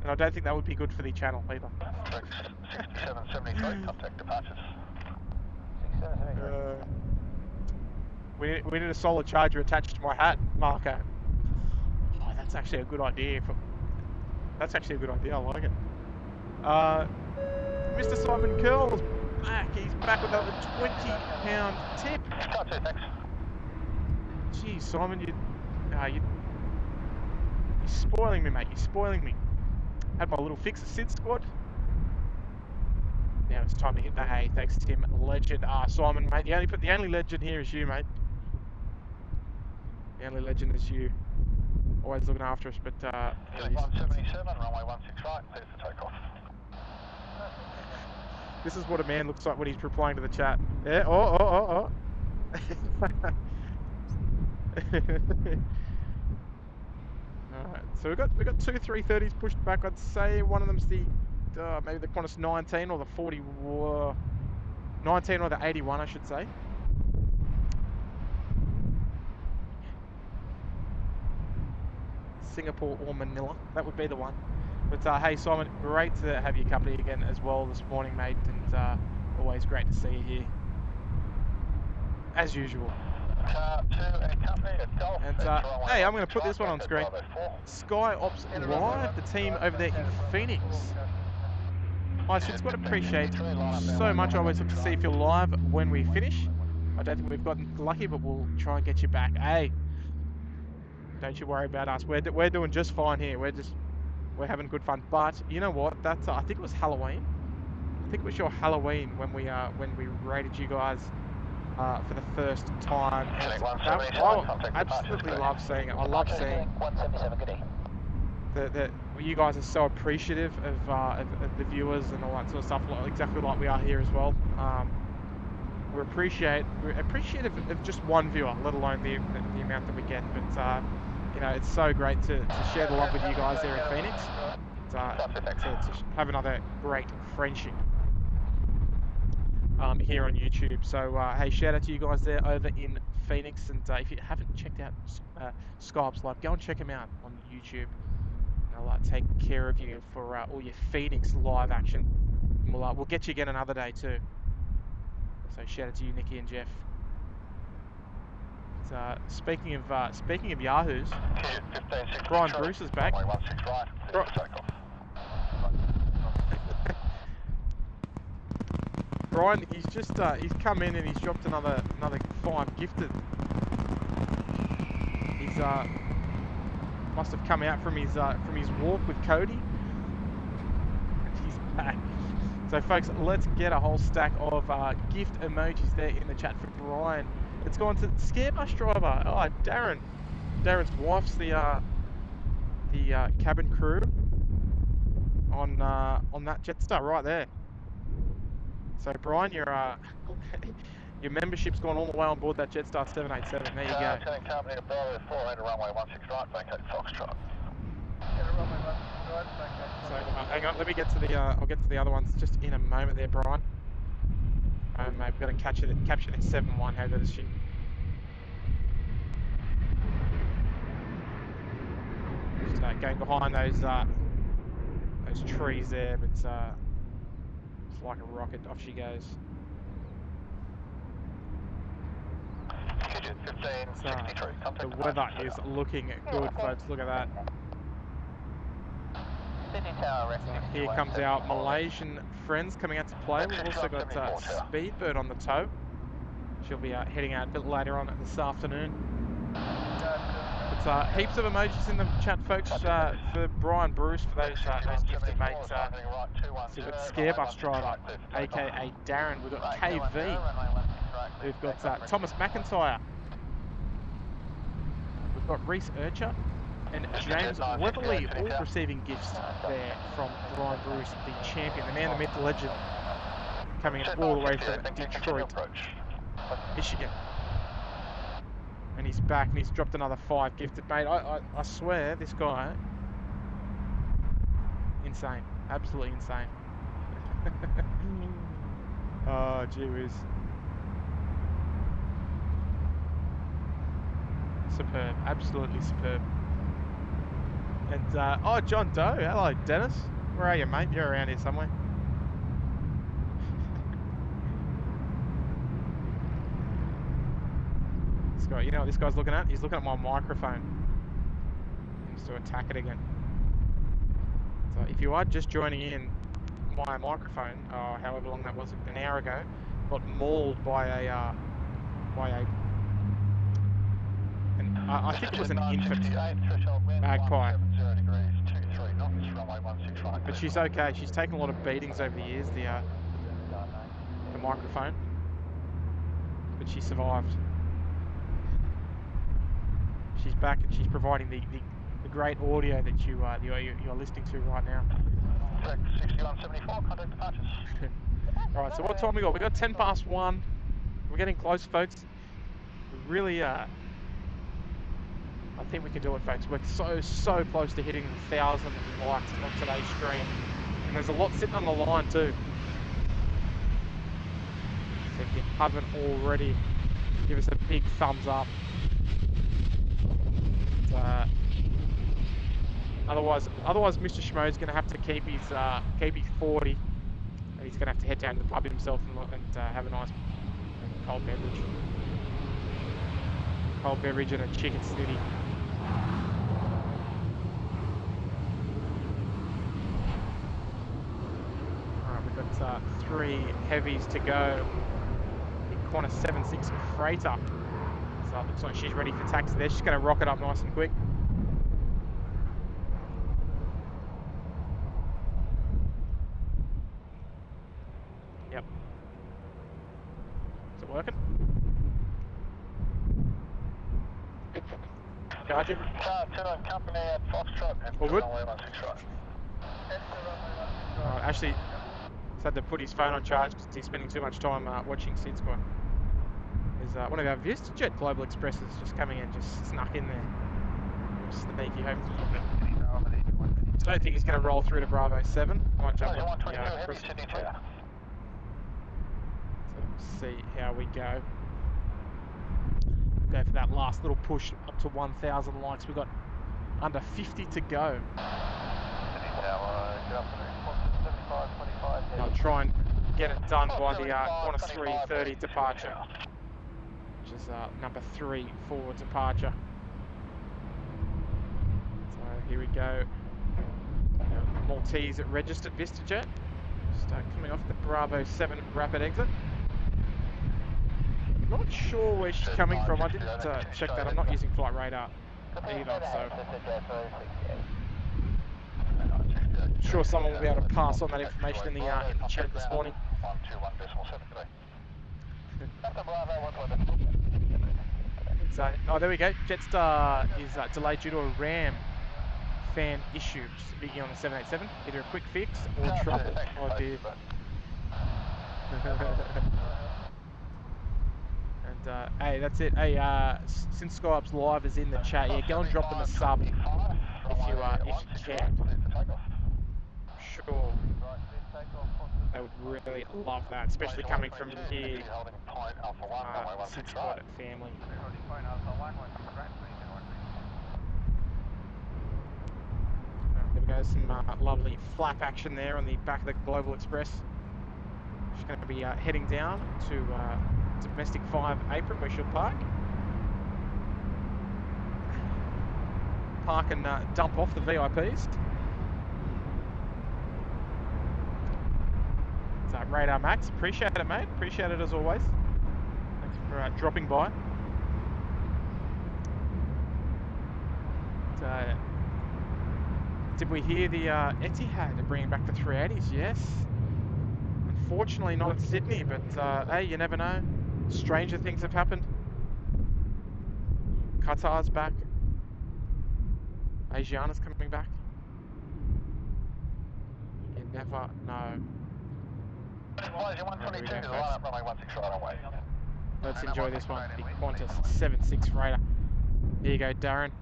And I don't think that would be good for the channel either. 6773, contact departures. We need a solar charger attached to my hat, Marco. Oh, that's actually a good idea. That's actually a good idea, I like it. Mr. Simon Curl's back. He's back with another £20 tip. Car 2, thanks. Gee, Simon, you're spoiling me, mate. You're spoiling me. Had my little fix at SydSquad. Now it's time to hit the hay. Thanks, Tim. Legend. Simon, mate. The only legend here is you, mate. The only legend is you. Always looking after us, but 177, runway 16 right, clear for takeoff. This is what a man looks like when he's replying to the chat. Yeah. Oh. Alright, so we've got two 330s pushed back. I'd say one of them's the maybe the Qantas 19 or the 40, 19 or the 81, I should say. Singapore or Manila, that would be the one. But hey Simon, great to have your company again as well this morning, mate, and always great to see you here, as usual. And hey, I'm going to put this one on screen. Sky Ops Live, the team over there in Phoenix. I SydSquad appreciate so much. I always look to see if you're live when we finish. I don't think we've gotten lucky, but we'll try and get you back. Hey, don't you worry about us. We're doing just fine here. We're having good fun. But you know what? That's I think it was Halloween. I think it was your Halloween when we rated you guys for the first time. And I absolutely love seeing it. I love seeing that you guys are so appreciative of the viewers and all that sort of stuff, exactly like we are here as well. We're appreciative of just one viewer, let alone the amount that we get. But you know, it's so great to share the love with you guys there in Phoenix. To have another great friendship here on YouTube. So hey, shout out to you guys there over in Phoenix. And if you haven't checked out Sky Ops Live, go and check them out on YouTube. I'll take care of you for all your Phoenix live action. And we'll get you again another day too. So shout out to you, Nikki and Jeff. Speaking of Yahoos, Brian Bruce is back. Brian, he's come in and he's dropped another 5 gifted. He's must have come out from his walk with Cody, and he's back. So folks, let's get a whole stack of gift emojis there in the chat for Brian. It's gone to Scare Bus Driver. Oh, Darren. Darren's wife's the cabin crew on that Jetstar right there. So Brian, your membership's gone all the way on board that Jetstar 787. There you go. Company to Bravo 48, runway 16 right, vacate Foxtrot. So hang on, let me get to the I'll get to the other ones just in a moment there, Brian. Mate, we've got to capture that 7-1. How good is she? Just going behind those trees there, but it's like a rocket. Off she goes. The weather is looking good, folks. Look at that. Here comes our Malaysian friends coming out to play. We've also got Speedbird on the tow. She'll be heading out a bit later on this afternoon. It's heaps of emojis in the chat, folks, for Brian Bruce, for those gifted mates. So we've got Scare Bus Driver, aka Darren. We've got KV. We've got Thomas McIntyre. We've got Reese Urcher and James Weatherly, all receiving gifts there from Brian Bruce, the champion, the man, the myth, the legend, coming in all the way from Detroit, Michigan. And he's back and he's dropped another 5 gifted, mate. I swear, this guy, insane, absolutely insane. Oh, gee whiz. Superb, absolutely superb. And, oh, John Doe, hello, Dennis. Where are you, mate? You're around here somewhere. This guy, you know what this guy's looking at? He's looking at my microphone. He needs to attack it again. So if you are just joining in, my microphone, however long that was, an hour ago, got mauled by a I think it was an infant magpie. But she's okay. She's taken a lot of beatings over the years, the microphone. But she survived. She's back and she's providing the great audio that you're listening to right now. 6174, contact departures. Alright, so what time we got? We got 10 past 1. We're getting close, folks. We really, I think we can do it, folks. We're so close to hitting 1,000 likes on today's stream. And there's a lot sitting on the line too. So if you haven't already, give us a big thumbs up. Otherwise, Mr. Schmo's going to have to keep his 40. And he's going to have to head down to the pub himself and have a nice cold beverage and a chicken snitty. Alright, we've got 3 heavies to go. The Qantas 76 freighter. So it looks like she's ready for taxi there. She's going to rock it up nice and quick. Yep. Is it working? Charge it. Company at Foxtrot. All good? Runway 16 Actually, he's had to put his phone on charge because he's spending too much time watching SydSquad. There's one of our VistaJet Global Expresses just coming in, just snuck in there. Sneaky hope. I don't think he's going to roll through to Bravo 7. Might jump on the so see how we go. Go for that last little push up to 1,000 likes. We've got under 50 to go. I'll try and get it done by the Qantas 330 departure, which is number 3 for departure. So here we go. Maltese registered VistaJet. Just coming off the Bravo 7 rapid exit. Not sure where she's coming from. I didn't check that. I'm not using flight radar either, so I'm sure someone will be able to pass on that information in the chat this morning. So, oh, there we go. Jetstar is delayed due to a RAM fan issue, speaking on the 787. Either a quick fix or trouble. Oh dear. And hey, that's it. Hey, since Skype's live is in the chat, yeah, go and drop them a sub if you can. Sure. I would really love that, especially coming from here, SydSquad family. There we go, some lovely flap action there on the back of the Global Express. She's going to be heading down to domestic 5 apron where she'll park. Park and dump off the VIPs. So, Radar Max, appreciate it, mate. Appreciate it as always. Thanks for dropping by. So, did we hear the Etihad are bringing back the 380s? Yes. Unfortunately, not in Sydney, but hey, you never know. Stranger things have happened. Qatar's back. Asiana's coming back. You never know. Let's enjoy this one. The Qantas 76 freighter. Here you go, Darren.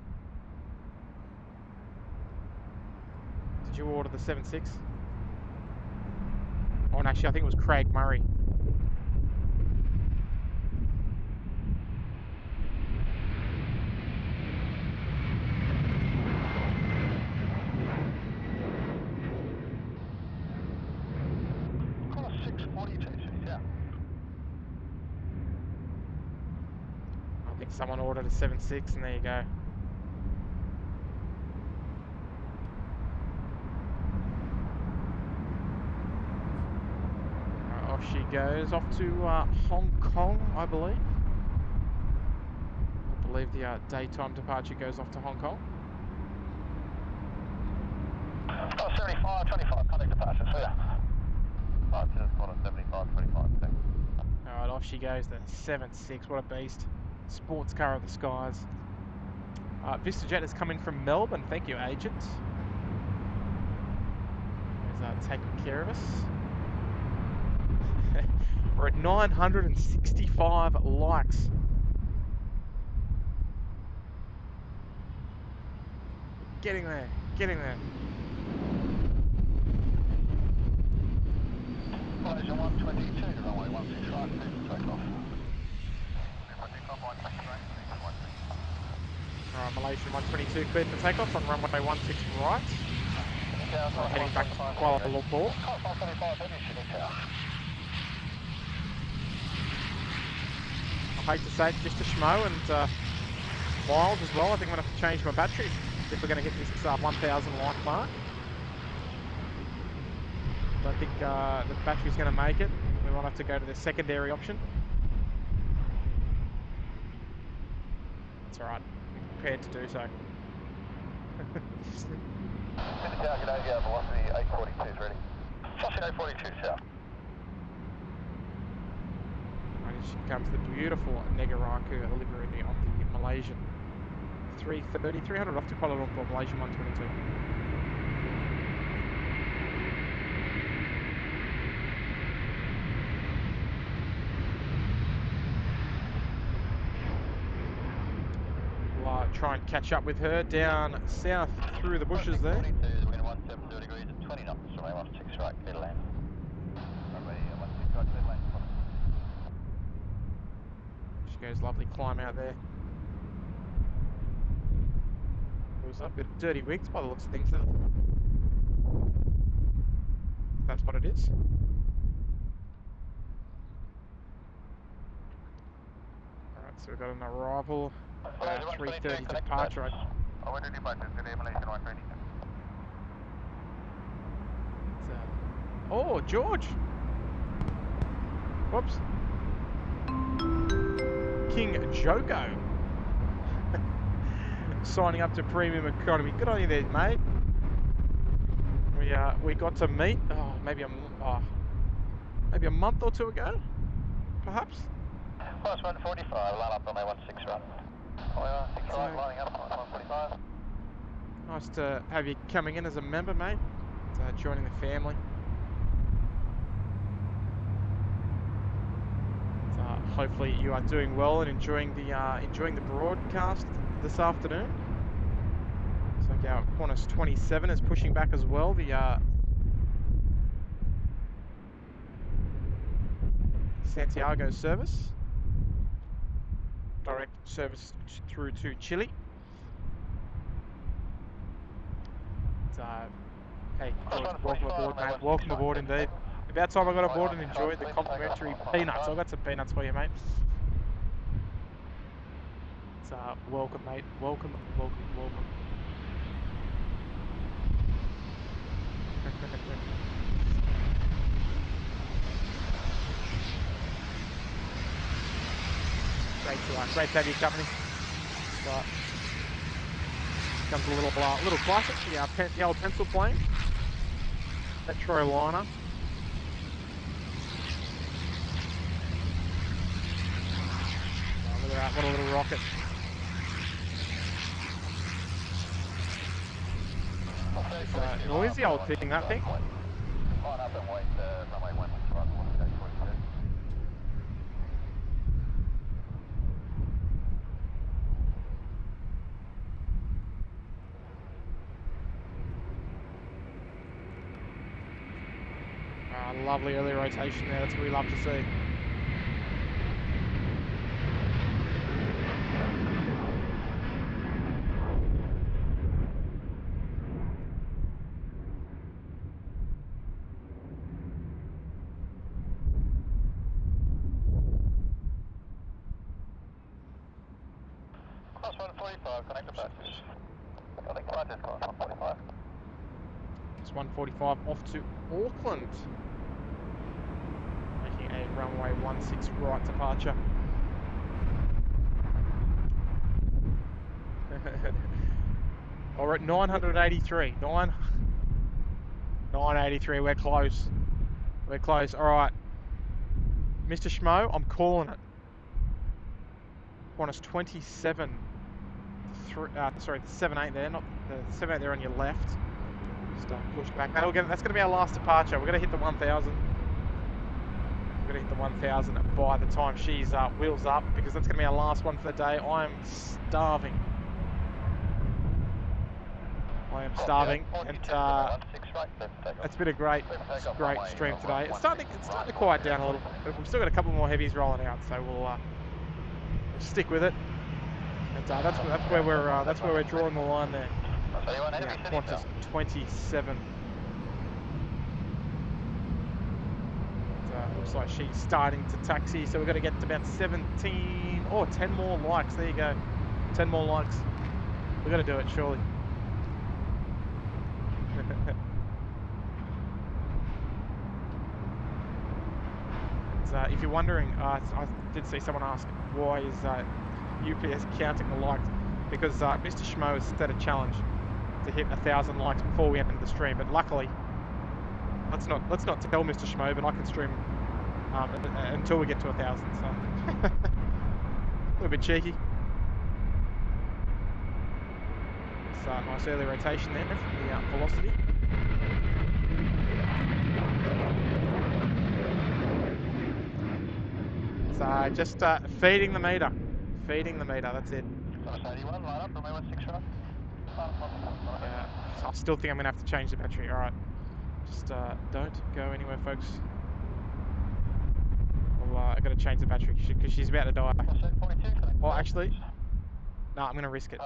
Did you order the 76? Oh, and actually, I think it was Craig Murray. I think someone ordered a 76, and there you go. Off she goes, off to Hong Kong, I believe. believe the daytime departure goes off to Hong Kong. Oh, 75, 25, contact departure, so yeah. SydSquad on 75, 25. Alright, off she goes, the 7.6, what a beast. Sports car of the skies. VistaJet has come in from Melbourne, thank you, agent. He's taking care of us. We're at 965 likes. Getting there, getting there. Malaysian 122, runway 16 right, clear for takeoff. Alright, Malaysian 122 cleared for takeoff on runway 16 right. We're heading back to Kuala Lumpur. I hate to say it, just a schmo and miles as well. I think I'm going to have to change my battery if we're going to get this 1,000 like mark. I think the battery's going to make it. We might have to go to the secondary option. It's alright. I'm prepared to do so. Velocity 842 is ready. Velocity 842 south. And here comes the beautiful Negaraku livery on the Malaysian 330, 300 off to Kuala Lumpur, Malaysian 122. We'll try and catch up with her down south through the bushes there. 42, wind 170 degrees at 20 knots, runway 16 right, clear to land. Runway 16 right, clear to land. She goes, lovely climb out there. It was a bit of dirty wigs by the looks of things. That's what it is. Alright, so we've got an arrival. 3:30 departure. Oh, George! Whoops. King Joko. Signing up to premium economy. Good on you there, mate. We got to meet maybe a month or two ago, perhaps. Plus 145, line up on my 16 run. 6 right, lining up on 145. Nice to have you coming in as a member, mate. Joining the family. Hopefully you are doing well and enjoying the broadcast this afternoon. So our Qantas 27 is pushing back as well. The Santiago service, direct service through to Chile. Hey, George, welcome aboard, mate. Welcome aboard indeed. About time I got aboard and enjoyed the complimentary peanuts. I've got some peanuts for you, mate. Welcome, mate. Welcome, welcome, welcome. Great to have your company. Comes a little classic, the old pencil plane, Metro liner. Look at that, what a little rocket. It's noisy old thing, that thing. Line up and wait, runway 16 right, 842. Lovely early rotation there, that's what we love to see. Plus 145, connect the batches. I think Qantas class 145. It's 145 off to Auckland. Making a runway 16 right departure. We're at 983. 983. We're close. We're close. All right. Mr. Schmo, I'm calling it. Qantas 27. Sorry, the 78 there, not the 78 there on your left. Just push back. That's going to be our last departure. We're going to hit the 1,000. We're going to hit the 1,000 by the time she's wheels up, because that's going to be our last one for the day. I am starving. I am starving, and it's been a great stream today. It's starting to quiet down a little, but we've still got a couple more heavies rolling out, so we'll stick with it. And that's where we're drawing the line there. Yeah, Qantas 27. Looks like she's starting to taxi, so we're going to get to about 17 or 10 more likes. There you go, 10 more likes. We're going to do it, surely. If you're wondering, I did see someone ask why is UPS counting the likes, because Mr. Schmo has set a challenge to hit 1,000 likes before we end the stream. But luckily, let's not tell Mr. Schmo, but I can stream until we get to 1,000. So a little bit cheeky. It's a nice early rotation there from the velocity. So just feeding the meter. Feeding the meter, that's it. Yeah, I still think I'm going to have to change the battery. Alright. Just don't go anywhere, folks. Well, I've got to change the battery because she's about to die. Well, actually, no, I'm going to risk it.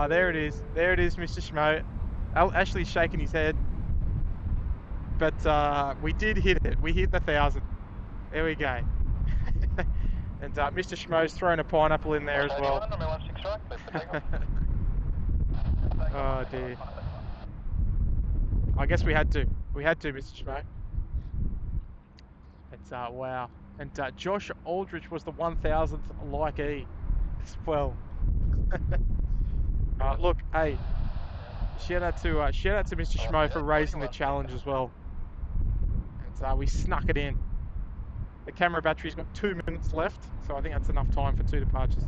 There it is. There it is, Mr. Schmo. Ashley's shaking his head. But we did hit it. We hit the 1,000. There we go. And Mr. Schmo's thrown a pineapple in there as well. Oh dear. I guess we had to. We had to, Mr. Schmo. It's wow. And Josh Aldrich was the 1,000th likee as well. Look, hey, shout out to Mr. Schmo for raising the challenge as well. And we snuck it in. The camera battery's got 2 minutes left, so I think that's enough time for 2 departures.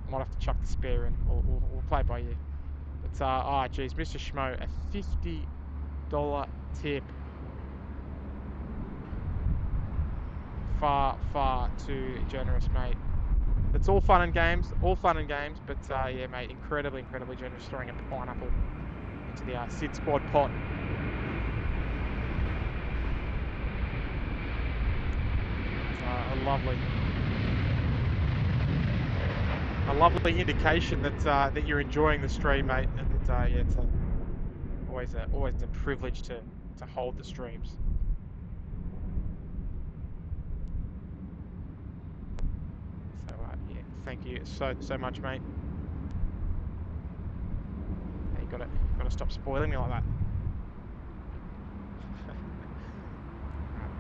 I might have to chuck the spare in, or we'll play by ear. But geez, Mr. Schmo, a $50 tip. Far too generous, mate. It's all fun and games, but yeah, mate, incredibly generous, throwing a pineapple into the SydSquad pot. It's a lovely indication that you're enjoying the stream, mate. And yeah, it's always a privilege to hold the streams. Thank you so much, mate. You gotta stop spoiling me like that.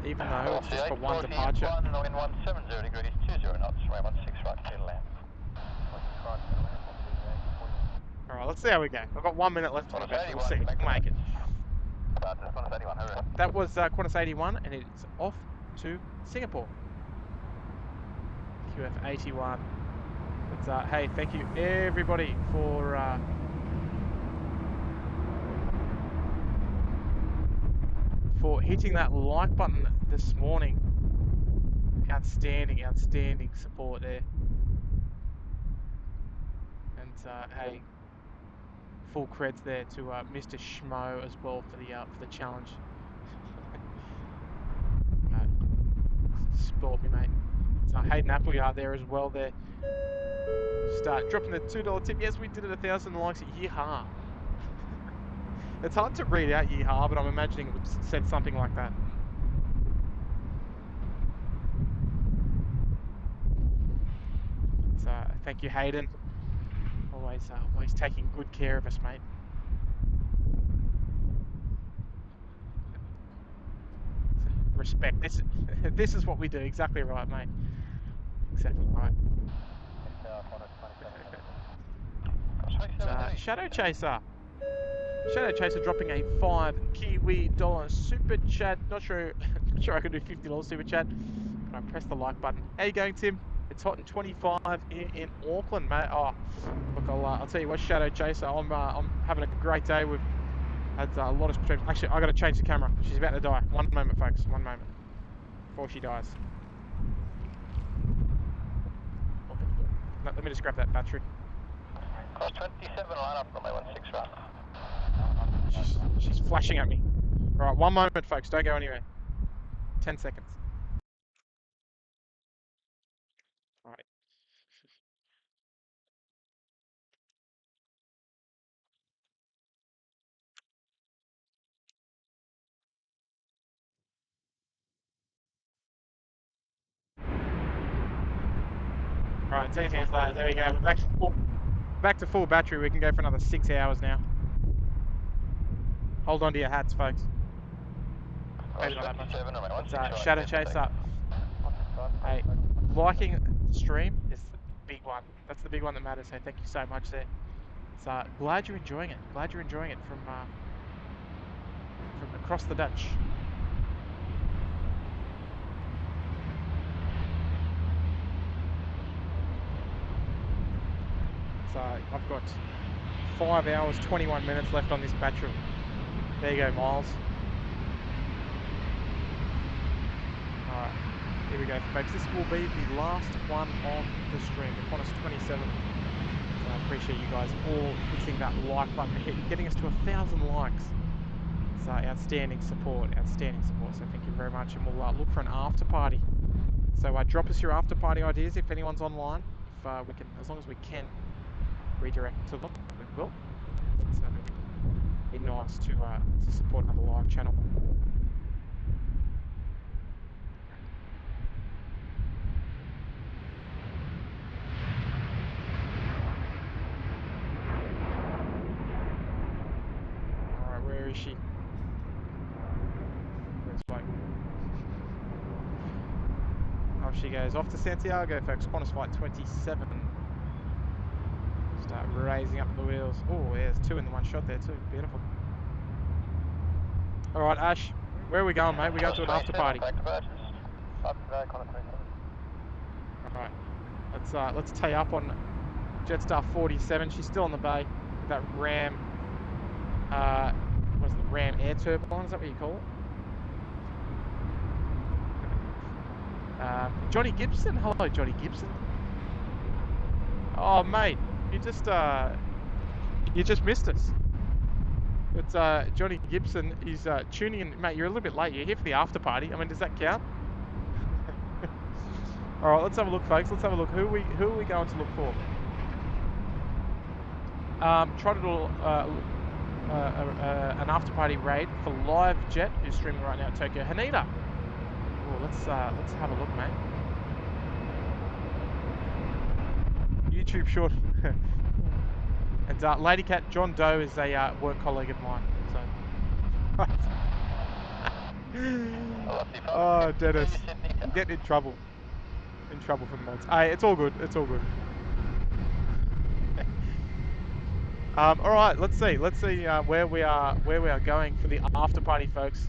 Even though it's just for one departure. Wind 170 degrees, 20 knots, runway 16 right, clear to land. Alright, let's see how we go. I've got 1 minute left on the battery. We'll see. We'll make it. That was Qantas 81, and it's off to Singapore. QF 81. But hey, thank you everybody for hitting that like button this morning. Outstanding support there. And hey, full creds there to Mr. Schmo as well for the challenge. Sport me, mate. So Hayden Appleyard there as well there. Start dropping the $2 tip. Yes, we did it 1,000 likes. Yeehaw. It's hard to read out yeehaw, but I'm imagining it said something like that. So thank you, Hayden. Always taking good care of us, mate. respect. This is what we do. Exactly right, mate. Exactly right. Shadow Chaser. Shadow Chaser dropping a $5 Kiwi super chat. Not sure I can do $50 super chat. But I press the like button. How you going, Tim? It's hot and 25 here in Auckland, mate. Oh, look, I'll tell you what, Shadow Chaser. I'm having a great day. We've had a lot of streams. Actually, I got to change the camera. She's about to die. One moment, folks. One moment before she dies. Let me just grab that battery. Cross 27, line up, runway 16 right. She's flashing at me. All right, one moment, folks. Don't go anywhere. 10 seconds. All right. All right, 10 seconds later. There we go. Back to full battery. We can go for another 6 hours now. Hold on to your hats, folks. Maybe not that much. Shadow Chaser. Hey, liking the stream is the big one. That's the big one that matters. So thank you so much there. So glad you're enjoying it. Glad you're enjoying it from across the Dutch. So I've got 5 hours, 21 minutes left on this battery. There you go, Miles. Alright, here we go, folks. This will be the last one on the stream. The Qantas 27. So I appreciate you guys all hitting that like button, getting us to 1,000 likes. So outstanding support, So thank you very much, and we'll look for an after party. So drop us your after party ideas if anyone's online. If we can, as long as we can redirect to them, we will. It's be nice to support another live channel. Alright, where is she? Where's Blake? Off she goes. Off to Santiago, folks. Qantas flight 27. Start raising up the wheels. Oh, yeah, there's two in the one shot there too. Beautiful. Alright, Ash. Where are we going, mate? We go to an after party. Alright. Let's tee up on Jetstar 47. She's still on the bay. That Ram what is it, Ram air turbine, is that what you call it? Johnny Gibson. Hello, Johnny Gibson. Oh, mate, you just missed us. It's Johnny Gibson. He's tuning in. Mate, you're a little bit late. You're here for the after party. I mean, does that count? All right, let's have a look, folks. Let's have a look. Who are we going to look for? Try to do an after party raid for Live Jet, who's streaming right now at Tokyo. Haneda. Oh, let's have a look, mate. YouTube short. And Lady Cat, John Doe is a work colleague of mine. So. Oh, Dennis, I'm getting in trouble. In trouble for the mods. Hey, it's all good. It's all good. All right, let's see where we are going for the after party, folks.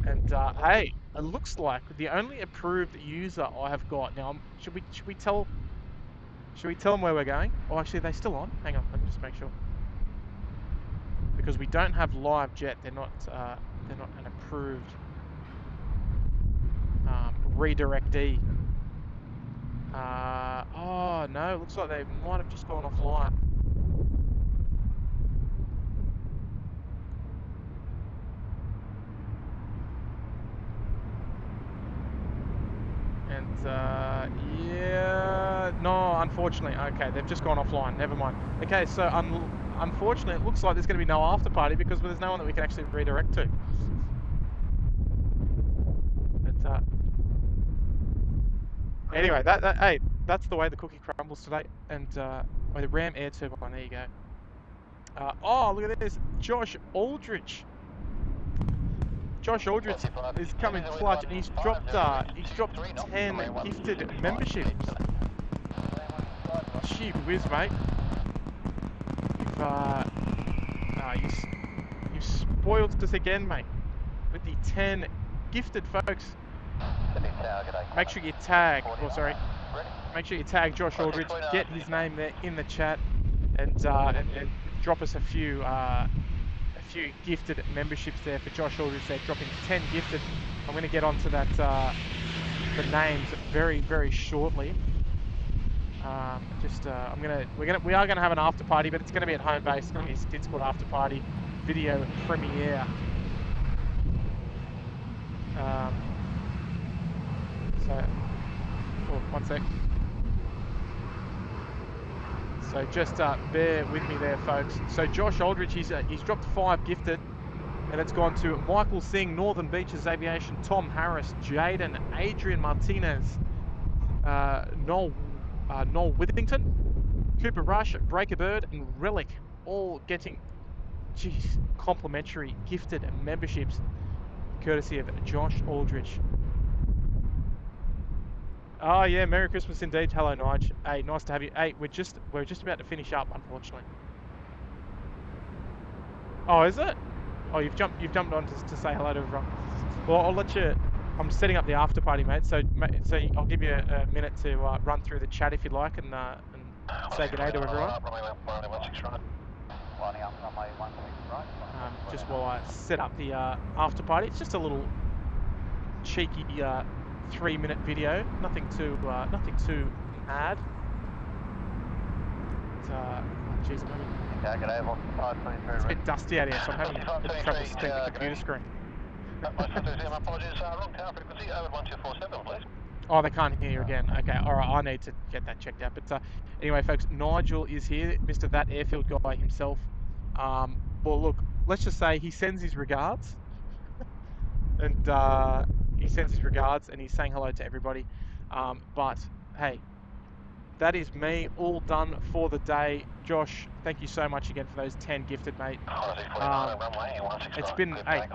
And hey, it looks like the only approved user I have got now. Should we tell them where we're going? Oh, actually, are they still on? Hang on, let me just make sure. Because we don't have Live Jet, they're not an approved redirectee. Oh no, it looks like they might have just gone offline. And yeah, no, unfortunately, okay, they've just gone offline. Never mind. Okay, so unfortunately, it looks like there's going to be no after party because there's no one that we can actually redirect to. But anyway, hey, that's the way the cookie crumbles today. And with the Ram air turbine, there you go. Oh, look at this, Josh Aldrich. Josh Aldridge is coming clutch, and he's dropped 10 gifted memberships. Gee whiz, mate. You've spoiled us again, mate, with the 10 gifted, folks. Make sure you tag, make sure you tag Josh Aldridge, get his name there in the chat, and drop us a few gifted memberships there for Josh Aldridge. They're dropping 10 gifted. I'm going to get onto that the names very, very shortly. We are gonna have an after party, but it's gonna be at home base. It's gonna be a SydSquad after party video premiere. One sec. So just bear with me there, folks. So Josh Aldridge, he's dropped 5 gifted, and it's gone to Michael Singh, Northern Beaches Aviation, Tom Harris, Jaden, Adrian Martinez, Noel Withington, Cooper Rush, Breaker Bird, and Relic, all getting, complimentary gifted memberships, courtesy of Josh Aldridge. Oh yeah, Merry Christmas indeed. Hello, Nige. Hey, nice to have you. Hey, we're just about to finish up, unfortunately. Oh, is it? Oh, you've jumped on to say hello to everyone. Well, I'll let you. I'm setting up the after party, mate. So I'll give you a minute to run through the chat if you'd like, and say good day to everyone. Just while I set up the after party, it's just a little cheeky 3-minute video. Nothing too mad. Jeez, it's a bit dusty out here, so I'm having trouble seeing the computer screen. Oh, they can't hear you again. Okay, alright, I need to get that checked out. But anyway, folks, Nigel is here, Mr. That Airfield guy himself. Well, look, let's just say he sends his regards. And he sends his regards, and he's saying hello to everybody. But, hey, that is me, all done for the day. Josh, thank you so much again for those 10 gifted, mate. It's been, hey,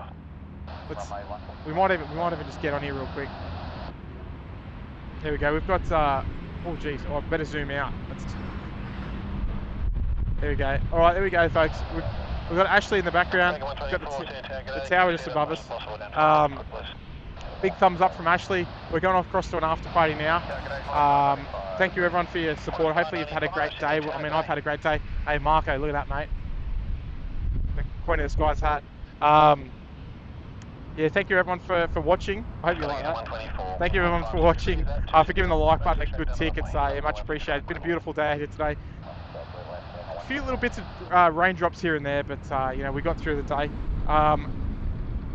we might even just get on here real quick. There we go. We've got oh geez, I better zoom out. There we go. All right, there we go, folks. We've got Ashley in the background. We've got the tower just above us. Big thumbs up from Ashley. We're going across to an after party now. Thank you everyone for your support. Hopefully you've had a great day. I mean, I've had a great day. Hey Marco, look at that, mate. The Queen of the Skies hat. Yeah, thank you everyone for watching. I hope you like that. Thank you everyone for watching. For giving the like button a good tick. It's much appreciated. It's been a beautiful day here today. A few little bits of raindrops here and there, but you know, we got through the day.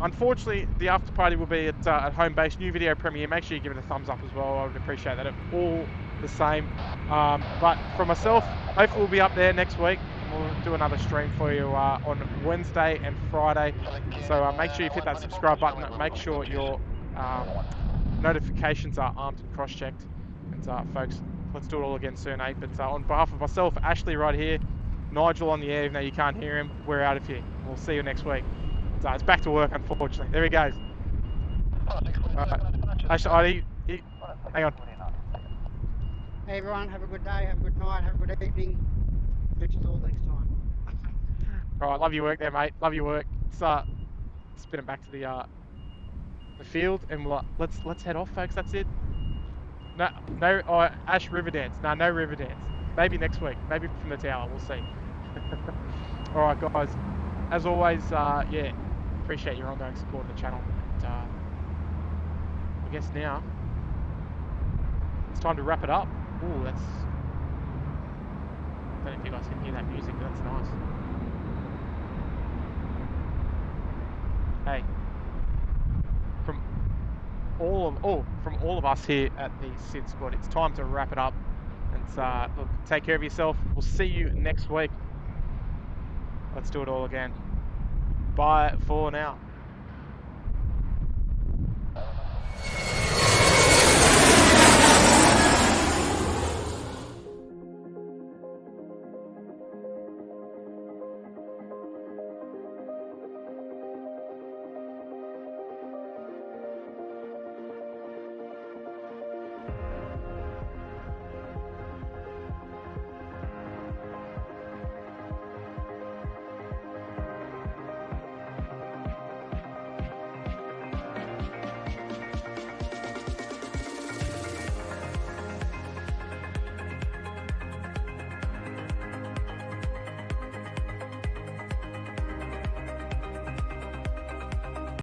Unfortunately, the after party will be at home base. New video premiere. Make sure you give it a thumbs up as well. I would appreciate that. All the same. But for myself, hopefully we'll be up there next week. We'll do another stream for you on Wednesday and Friday. So make sure you hit that subscribe button. Make sure your notifications are armed and cross-checked. And folks, let's do it all again soon, eh? But on behalf of myself, Ashley right here, Nigel on the air, even though you can't hear him, we're out of here. We'll see you next week. So it's back to work, unfortunately. There he goes. Ashley, hang on. Hey everyone, have a good day, have a good night, have a good evening. Catch us all next time. Alright, love your work there, mate. Love your work. Let's spin it back to the field, and let's head off, folks. That's it. No, Ash River Dance. No River Dance. Maybe next week. Maybe from the tower. We'll see. Alright, guys. As always, yeah, appreciate your ongoing support of the channel. And, I guess now it's time to wrap it up. Ooh, that's. I don't know if you guys can hear that music, but that's nice. Hey, from all of us here at the SydSquad, it's time to wrap it up. And look, take care of yourself. We'll see you next week. Let's do it all again. Bye for now.